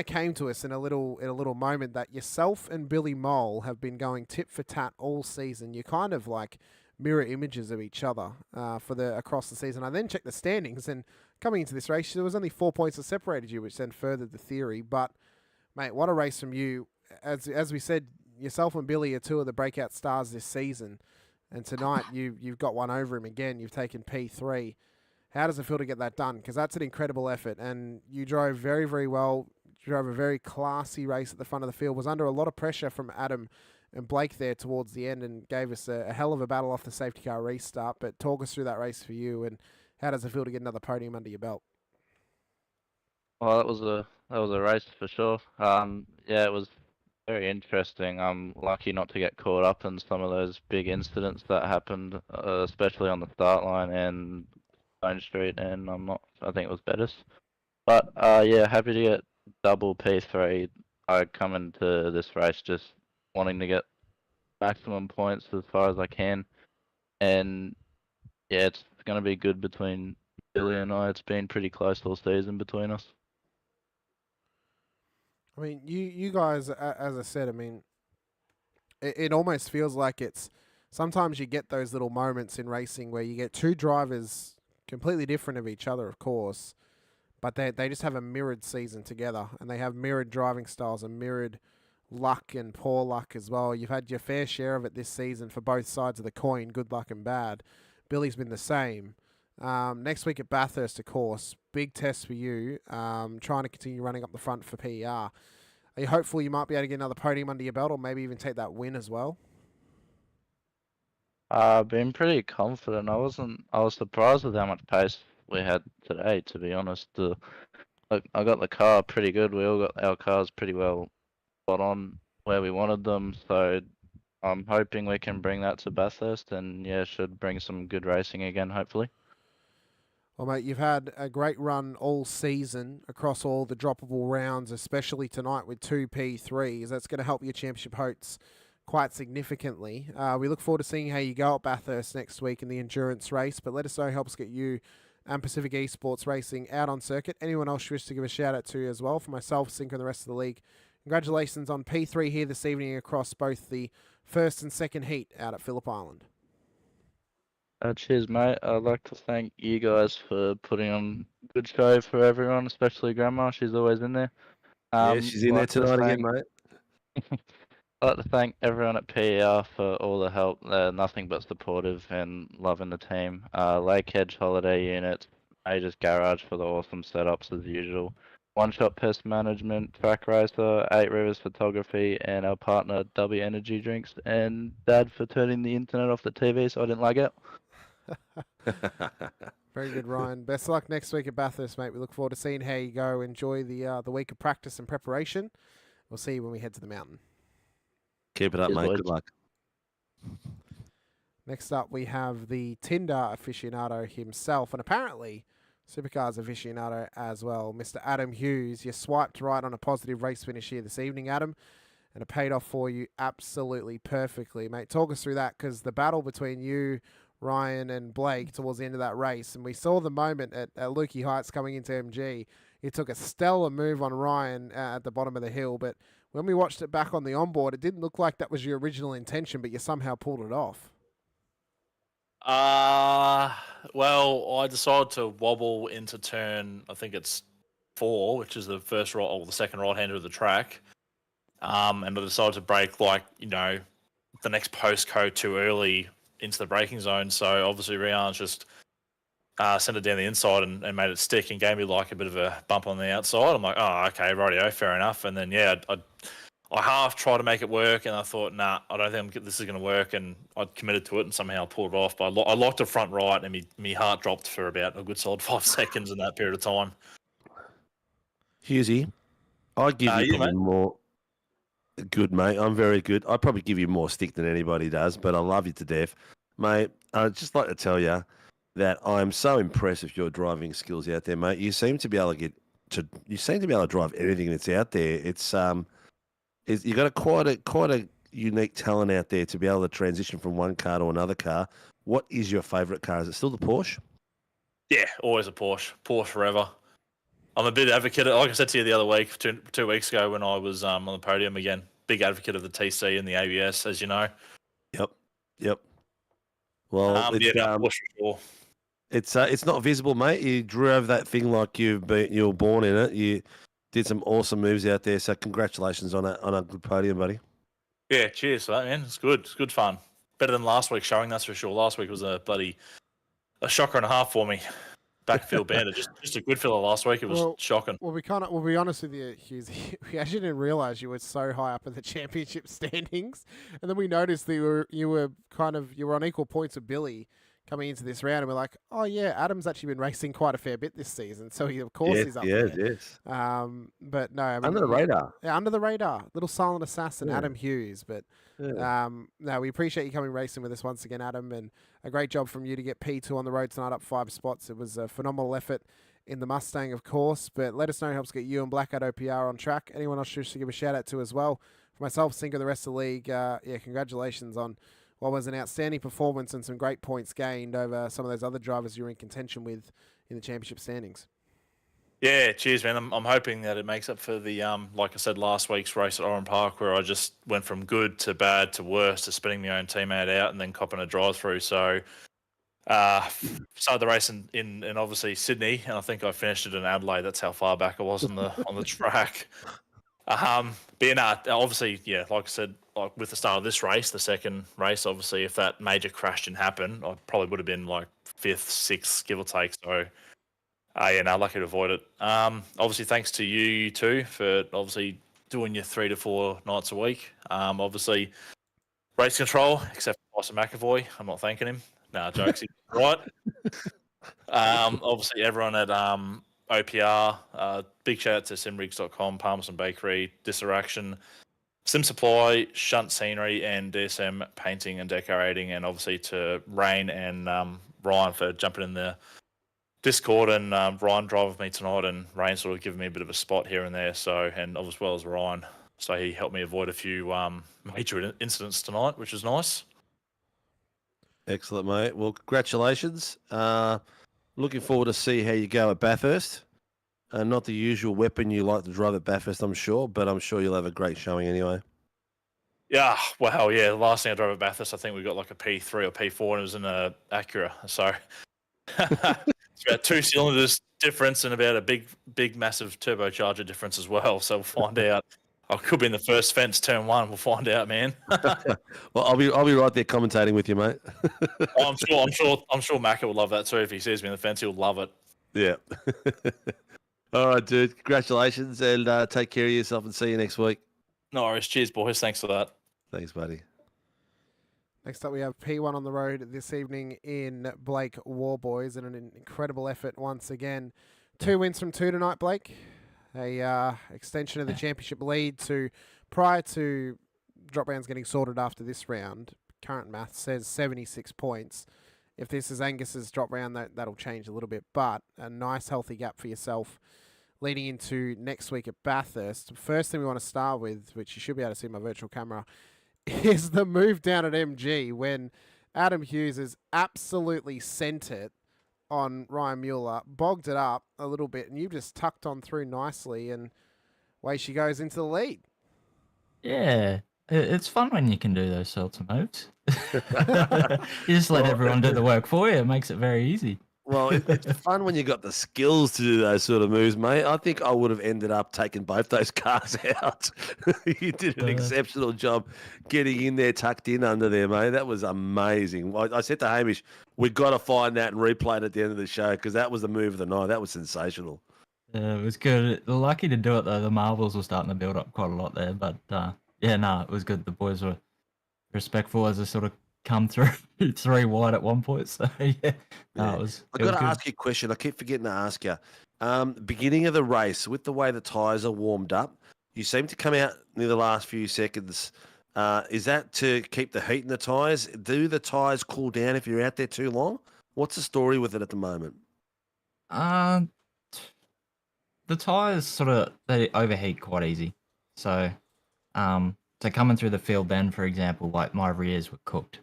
came to us in a little moment that yourself and Billy Mole have been going tit for tat all season. You kind of like mirror images of each other across the season. I then checked the standings, and coming into this race, there was only 4 points that separated you, which then furthered the theory. But mate, what a race from you! As we said, yourself and Billy are 2 of the breakout stars this season, and tonight you've got one over him again. You've taken P3. How does it feel to get that done? Because that's an incredible effort, and you drove very, very well. You drove a very classy race at the front of the field. Was under a lot of pressure from Adam and Blake there towards the end, and gave us a hell of a battle off the safety car restart. But talk us through that race for you, and how does it feel to get another podium under your belt? Well, that was a race for sure. Yeah, it was very interesting. I'm lucky not to get caught up in some of those big incidents that happened, especially on the start line and Stone Street, and I think it was Bettis. But yeah, happy to get double P3. I come into this race just wanting to get maximum points as far as I can, and yeah, it's going to be good between Billy and I. It's been pretty close all season between us. I mean, you guys, as I said, I mean, it almost feels like it's sometimes you get those little moments in racing where you get 2 drivers completely different of each other, of course, but they just have a mirrored season together, and they have mirrored driving styles and mirrored luck and poor luck as well. You've had your fair share of it this season for both sides of the coin, good luck and bad. Billy's been the same. Next week at Bathurst, of course, big test for you, trying to continue running up the front for PER. Are you hopeful you might be able to get another podium under your belt, or maybe even take that win as well? I've been pretty confident. I was surprised with how much pace we had today, to be honest. I got the car pretty good. We all got our cars pretty well spot on where we wanted them, so I'm hoping we can bring that to Bathurst, and yeah, should bring some good racing again, hopefully. Well, mate, you've had a great run all season across all the droppable rounds, especially tonight with 2 P3s. That's going to help your championship hopes quite significantly. We look forward to seeing how you go at Bathurst next week in the endurance race, but let us know how helps get you and Pacific Esports Racing out on circuit. Anyone else you wish to give a shout out to as well, for myself, Sinko, and the rest of the league. Congratulations on P3 here this evening across both the first and second heat out at Phillip Island. Cheers, mate. I'd like to thank you guys for putting on a good show for everyone, especially Grandma. She's always in there. Yeah, she's in there tonight again, mate. I'd like to thank everyone at PER for all the help. They're nothing but supportive and loving the team. Lake Edge Holiday Units, Majors Garage for the awesome setups as usual. One Shot Pest Management, Track Racer, 8 Rivers Photography, and our partner W Energy Drinks, and Dad for turning the internet off the TV so I didn't lag out. Very good, Ryan. Best of luck next week at Bathurst, mate. We look forward to seeing how you go. Enjoy the week of practice and preparation. We'll see you when we head to the mountain. Keep it up, mate. Good luck. Next up, we have the Tinder aficionado himself, and apparently Supercars aficionado as well, Mr. Adam Hughes. You swiped right on a positive race finish here this evening, Adam, and it paid off for you absolutely perfectly, mate. Talk us through that, because the battle between you, Ryan, and Blake towards the end of that race, and we saw the moment at Lukey Heights coming into MG. It took a stellar move on Ryan at the bottom of the hill, but when we watched it back on the onboard, it didn't look like that was your original intention, but you somehow pulled it off. Well, I decided to wobble into turn, I think it's 4, which is the first right or the second right-hander of the track. And I decided to brake the next postcode too early into the braking zone. So obviously Rian's just sent it down the inside and made it stick and gave me like a bit of a bump on the outside. I'm like, oh, okay, rightio, fair enough. And then, yeah, I half tried to make it work, and I thought, nah, I don't think this is going to work, and I committed to it, and somehow I pulled it off. But I locked it front right, and my heart dropped for about a good solid 5 seconds in that period of time. Hughesy, I give you probably more. Good, mate. I'm very good. I probably give you more stick than anybody does, but I love you to death, mate. I'd just like to tell you that I'm so impressed with your driving skills out there, mate. You seem to be able to drive anything that's out there. It's you got quite a unique talent out there to be able to transition from one car to another car. What is your favourite car? Is it still the Porsche? Yeah, always a Porsche. Porsche forever. I'm a big advocate, like I said to you the other week, two weeks ago when I was on the podium again. Big advocate of the TC and the ABS, as you know. Yep. Well, Porsche for sure. It's not visible, mate. You drove that thing like you were born in it. You did some awesome moves out there. So congratulations on a good podium, buddy. Yeah, cheers for that, man. It's good. It's good fun. Better than last week's showing, that's for sure. Last week was a shocker and a half for me. Backfield bandit, just a good filler last week. It was shocking. Well, we'll be honest with you, Hughes. We actually didn't realise you were so high up in the championship standings, and then we noticed that you were on equal points with Billy coming into this round, and we're like, oh yeah, Adam's actually been racing quite a fair bit this season, so he's up there. Yes. But no, I mean, under the radar. Yeah, under the radar, little silent assassin, Adam Hughes. But no, we appreciate you coming racing with us once again, Adam, and a great job from you to get P2 on the road tonight, up 5 spots. It was a phenomenal effort in the Mustang, of course. But let us know, helps get you and Blackout OPR on track. Anyone else you should give a shout out to as well. For myself, Sinko, the rest of the league, congratulations on what was an outstanding performance and some great points gained over some of those other drivers you were in contention with in the championship standings. Yeah, cheers, man. I'm hoping that it makes up for the, like I said, last week's race at Oran Park, where I just went from good to bad to worse to spinning my own teammate out and then copping a drive-through. So started the race in obviously Sydney, and I think I finished it in Adelaide. That's how far back I was on the track. Obviously, yeah, like I said, like with the start of this race, the second race, obviously, if that major crash didn't happen, I probably would have been like 5th, 6th, give or take. So, lucky to avoid it. Obviously, thanks to you two for obviously doing your 3 to 4 nights a week. Obviously, race control, except for Tyson McAvoy. I'm not thanking him. Nah, jokes. He's right. Obviously, everyone at OPR, big shout out to simrigs.com, Palmerston Bakery, Disaraction, Sim Supply, Shunt Scenery, and DSM Painting and Decorating, and obviously to Rain and Ryan for jumping in the Discord and Ryan drive with me tonight, and Rain sort of given me a bit of a spot here and there. So, and as well as Ryan, so he helped me avoid a few major incidents tonight, which is nice. Excellent, mate. Well, congratulations. Looking forward to see how you go at Bathurst. Not the usual weapon you like to drive at Bathurst, I'm sure, but I'm sure you'll have a great showing anyway. Yeah, well, yeah. The last thing I drove at Bathurst, I think we got like a P3 or P4, and it was in a Acura. So it's about 2 cylinders difference and about a big, massive turbocharger difference as well. So we'll find out. I could be in the first fence, turn 1. We'll find out, man. Well, I'll be right there commentating with you, mate. I'm sure Macca would love that too. If he sees me in the fence, he'll love it. Yeah. All right, dude. Congratulations, and take care of yourself, and see you next week. No worries. Cheers, boys. Thanks for that. Thanks, buddy. Next up, we have P1 on the road this evening in Blake Warboys, and an incredible effort once again. 2 wins from 2 tonight, Blake. A extension of the championship lead to prior to drop rounds getting sorted after this round. Current math says 76 points. If this is Angus's drop round, that'll change a little bit, but a nice healthy gap for yourself leading into next week at Bathurst. First thing we want to start with, which you should be able to see in my virtual camera, is the move down at MG when Adam Hughes has absolutely sent it on Ryan Mueller, bogged it up a little bit, and you've just tucked on through nicely, and away she goes into the lead. Yeah, it's fun when you can do those sorts of moves. You just let everyone do the work for you. It makes it very easy. Well, it's fun when you got the skills to do those sort of moves, mate. I think I would have ended up taking both those cars out. You did an exceptional job getting in there, tucked in under there, mate. That was amazing. I said to Hamish, we've got to find that and replay it at the end of the show because that was the move of the night. That was sensational. It was good. Lucky to do it, though. The marbles were starting to build up quite a lot there. But, it was good. The boys were respectful as they sort of come through 3 wide at one point. So, yeah. I've got to ask you a question. I keep forgetting to ask you. Beginning of the race, with the way the tyres are warmed up, you seem to come out near the last few seconds. Is that to keep the heat in the tyres? Do the tyres cool down if you're out there too long? What's the story with it at the moment? The tyres they overheat quite easy. So, coming through the field then, for example, like my rears were cooked.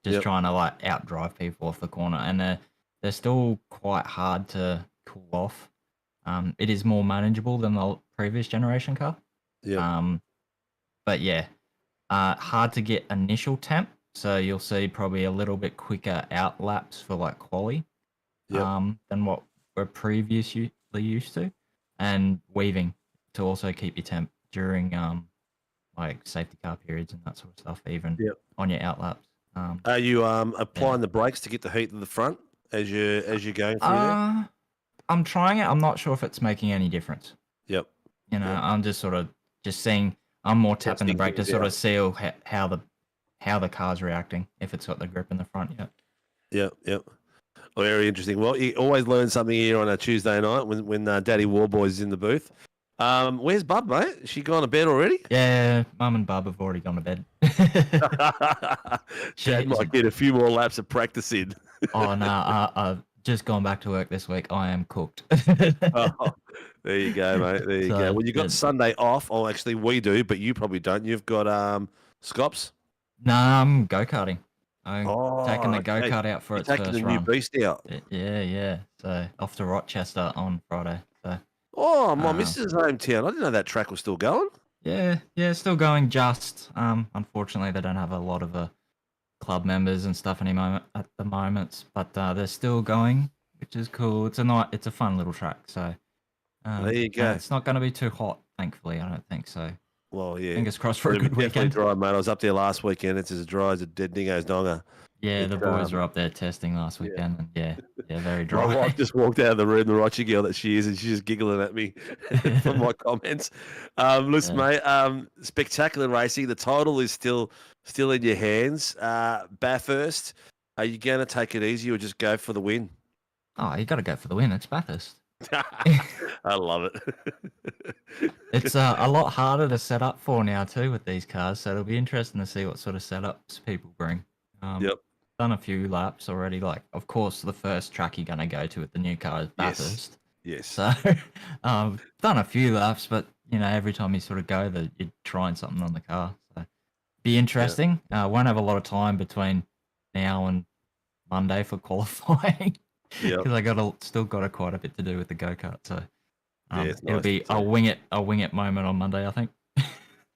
Just trying to outdrive people off the corner, and they're still quite hard to cool off. It is more manageable than the previous generation car. But hard to get initial temp, so you'll see probably a little bit quicker out laps for quali than what we're previously used to, and weaving to also keep your temp during safety car periods and that sort of stuff, even on your out laps. Are you applying the brakes to get the heat to the front as you're going through there? I'm trying it. I'm not sure if it's making any difference. I'm just just seeing. I'm more tapping the brake to sort of see how the car's reacting, if it's got the grip in the front yet. Well, very interesting. Well, you always learn something here on a Tuesday night when Daddy Warboys is in the booth. Where's Bub, mate? Is she gone to bed already? Yeah, Mum and Bub have already gone to bed. Dad might get a few more laps of practice in. Oh, no, I've just gone back to work this week. I am cooked. There you go, mate. There you go. Well, you got Sunday off. Oh, actually, we do, but you probably don't. You've got Scops? No, I'm go-karting. I'm taking the go-kart out for its first run. Taking the new beast out. Yeah. So off to Rochester on Friday. So. Oh, my missus' hometown. I didn't know that track was still going. Yeah, still going just. Unfortunately, they don't have a lot of club members and stuff at the moment, but they're still going, which is cool. It's a fun little track. So there you go. It's not going to be too hot, thankfully. I don't think so. Well, yeah. Fingers crossed for a good weekend. Dry, mate. I was up there last weekend. It's as dry as a dead dingo's donga. Yeah, the boys were up there testing last weekend, and very dry. My wife just walked out of the room, the Rochi girl that she is, and she's just giggling at me for my comments. Listen, mate, spectacular racing. The title is still in your hands. Bathurst, are you going to take it easy or just go for the win? Oh, you got to go for the win. It's Bathurst. I love it. It's a lot harder to set up for now too with these cars, so it'll be interesting to see what sort of setups people bring. done a few laps already. Like, of course, the first track you're going to go to at the new car is Bathurst. Yes. So, done a few laps, but every time you sort of go, you're trying something on the car. So, be interesting. Won't have a lot of time between now and Monday for qualifying. Because I still got quite a bit to do with the go kart. So, it'll be a wing it moment on Monday, I think.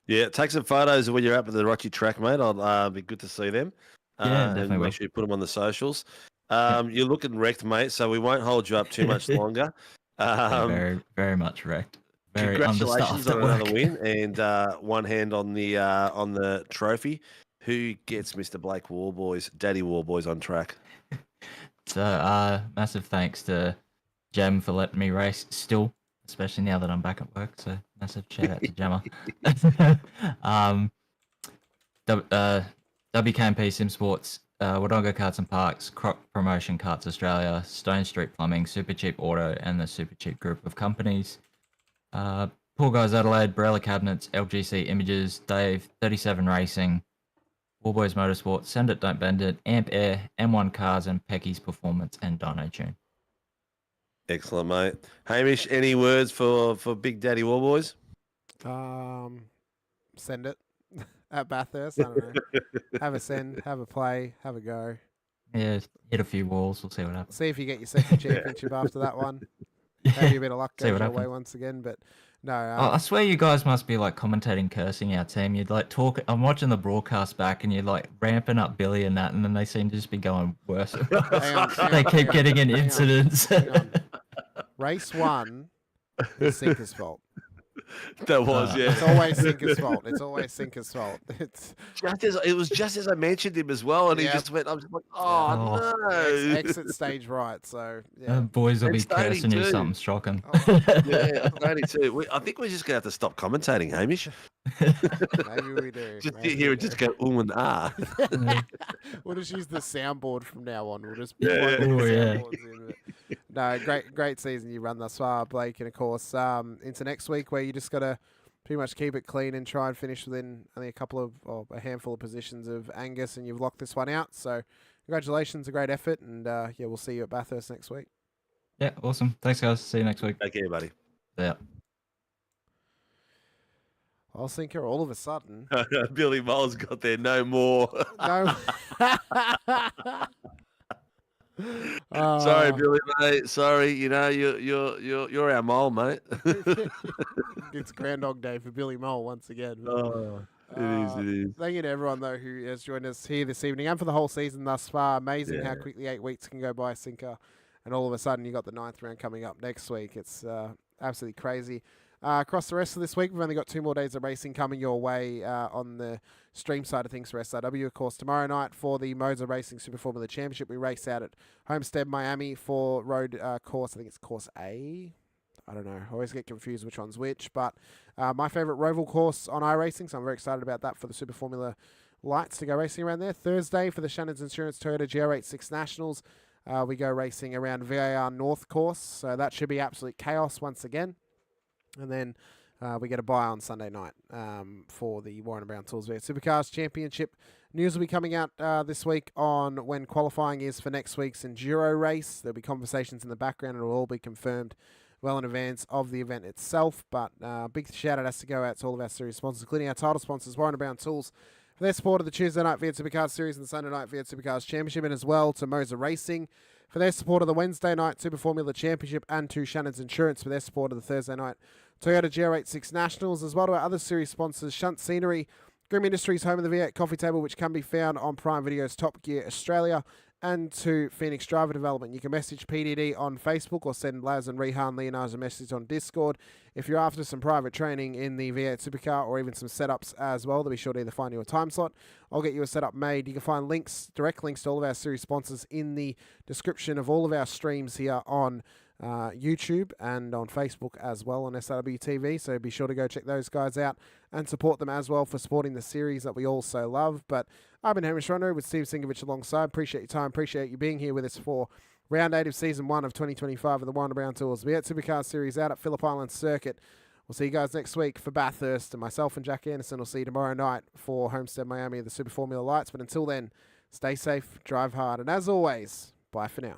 Yeah, take some photos when you're up at the Rocky track, mate. I'll be good to see them. Yeah, and definitely. make sure you put them on the socials. You're looking wrecked, mate, so we won't hold you up too much longer. Very, very much wrecked. Very Congratulations understaffed on at another work. win and one hand on the trophy. Who gets Mr. Blake Warboys, Daddy Warboys on track? So, massive thanks to Jem for letting me race still, especially now that I'm back at work. So, massive shout out to Gemma. WKMP Sim Sports, Wodonga Karts and Parks, Crop Promotion Karts Australia, Stone Street Plumbing, Super Cheap Auto, and the Super Cheap Group of companies. Pool Guys Adelaide, Barella Cabinets, LGC Images, Dave, 37 Racing, Warboys Motorsport, Send It, Don't Bend It, Amp Air, M1 Cars, and Pecky's Performance and Dino Tune. Excellent, mate. Hamish, any words for Big Daddy Warboys? Send it at Bathurst. I don't know. Have a send, have a play, have a go. Yeah, hit a few walls. We'll see what happens. See if you get your second championship after that one. Maybe a bit of luck See goes what your way happens. once again, but no. I swear you guys must be like commentating cursing our team. You'd like talk. I'm watching the broadcast back and you're like ramping up Billy and that, and then they seem to just be going worse. They keep getting in incidents. Hang on. Race 1 is Sinker's fault. That was, yeah. It's always Sinker's fault. It's always Sinker's fault. It was just as I mentioned him as well, and he just went. I'm just like, oh no! Exit stage right. So yeah, boys will be It's Tony cursing you too. something shocking. Yeah, only two. I think we're just gonna have to stop commentating, Hamish. maybe we do. Just Maybe sit here we and just do. go and ah. We'll just use the soundboard from now on. We'll just Yeah. plug all the Oh, yeah. soundboards in. No, great season you run thus far, Blake, and of course into next week where you just got to pretty much keep it clean and try and finish within only a handful of positions of Angus, and you've locked this one out. So congratulations, a great effort, and we'll see you at Bathurst next week. Yeah, awesome. Thanks, guys. See you next week. Take care, buddy. Yeah. I'll Sinker all of a sudden. Billy Mole's got there no more. No. Sorry, Billy, mate. Sorry, you're our mole, mate. It's Groundhog Day for Billy Mole once again. It is. Thank you to everyone, though, who has joined us here this evening and for the whole season thus far. Amazing how quickly 8 weeks can go by, Sinker. And all of a sudden, you got the 9th round coming up next week. It's absolutely crazy. Across the rest of this week, we've only got 2 more days of racing coming your way on the stream side of things for SRW. Of course, tomorrow night for the Moser Racing Super Formula Championship, we race out at Homestead, Miami for road course. I think it's course A. I don't know. I always get confused which one's which. But my favourite Roval course on iRacing, so I'm very excited about that for the Super Formula Lights to go racing around there. Thursday for the Shannon's Insurance Toyota GR86 Nationals, we go racing around VAR North course. So that should be absolute chaos once again. And then we get a bye on Sunday night for the Warren Brown Tools V8 Supercars Championship. News will be coming out this week on when qualifying is for next week's Enduro race. There'll be conversations in the background and it will all be confirmed well in advance of the event itself. But big shout out has to go out to all of our series sponsors, including our title sponsors, Warren Brown Tools, for their support of the Tuesday night V8 Supercars Series and the Sunday night V8 Supercars Championship, and as well to Moser Racing for their support of the Wednesday night Super Formula Championship, and to Shannon's Insurance for their support of the Thursday night Toyota GR86 Nationals, as well to our other series sponsors, Shunt Scenery, Grim Industries, home of the V8 Coffee Table, which can be found on Prime Video's Top Gear Australia, and to Phoenix Driver Development. You can message PDD on Facebook or send Laz and Rehan Leonardo a message on Discord. If you're after some private training in the V8 Supercar or even some setups as well, they'll be sure to either find you a time slot. I'll get you a setup made. You can find direct links to all of our series sponsors in the description of all of our streams here on YouTube and on Facebook as well on SRW TV. So be sure to go check those guys out and support them as well for supporting the series that we all so love. But I've been Hamish Munro with Steve Sinkovic alongside. Appreciate your time. Appreciate you being here with us for Round 8 of Season 1 of 2025 of the Warren Brown Tours V8 Supercars Series out at Phillip Island Circuit. We'll see you guys next week for Bathurst, and myself and Jack Anderson will see you tomorrow night for Homestead Miami of the Super Formula Lights. But until then, Stay safe, drive hard, and as always, bye for now.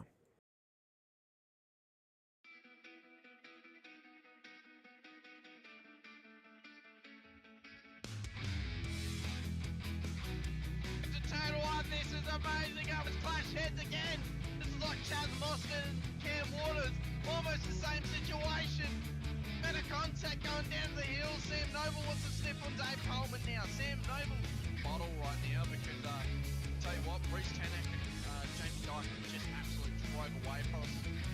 This is amazing. I was clash heads again. This is like Chaz Moscow and Cam Waters. Almost the same situation. Better contact going down the hill. Sam Noble wants to slip on Dave Coleman now. Sam Noble bottle right now because tell you what, Bruce Tanak and Jamie Dyke just absolutely drove away from us.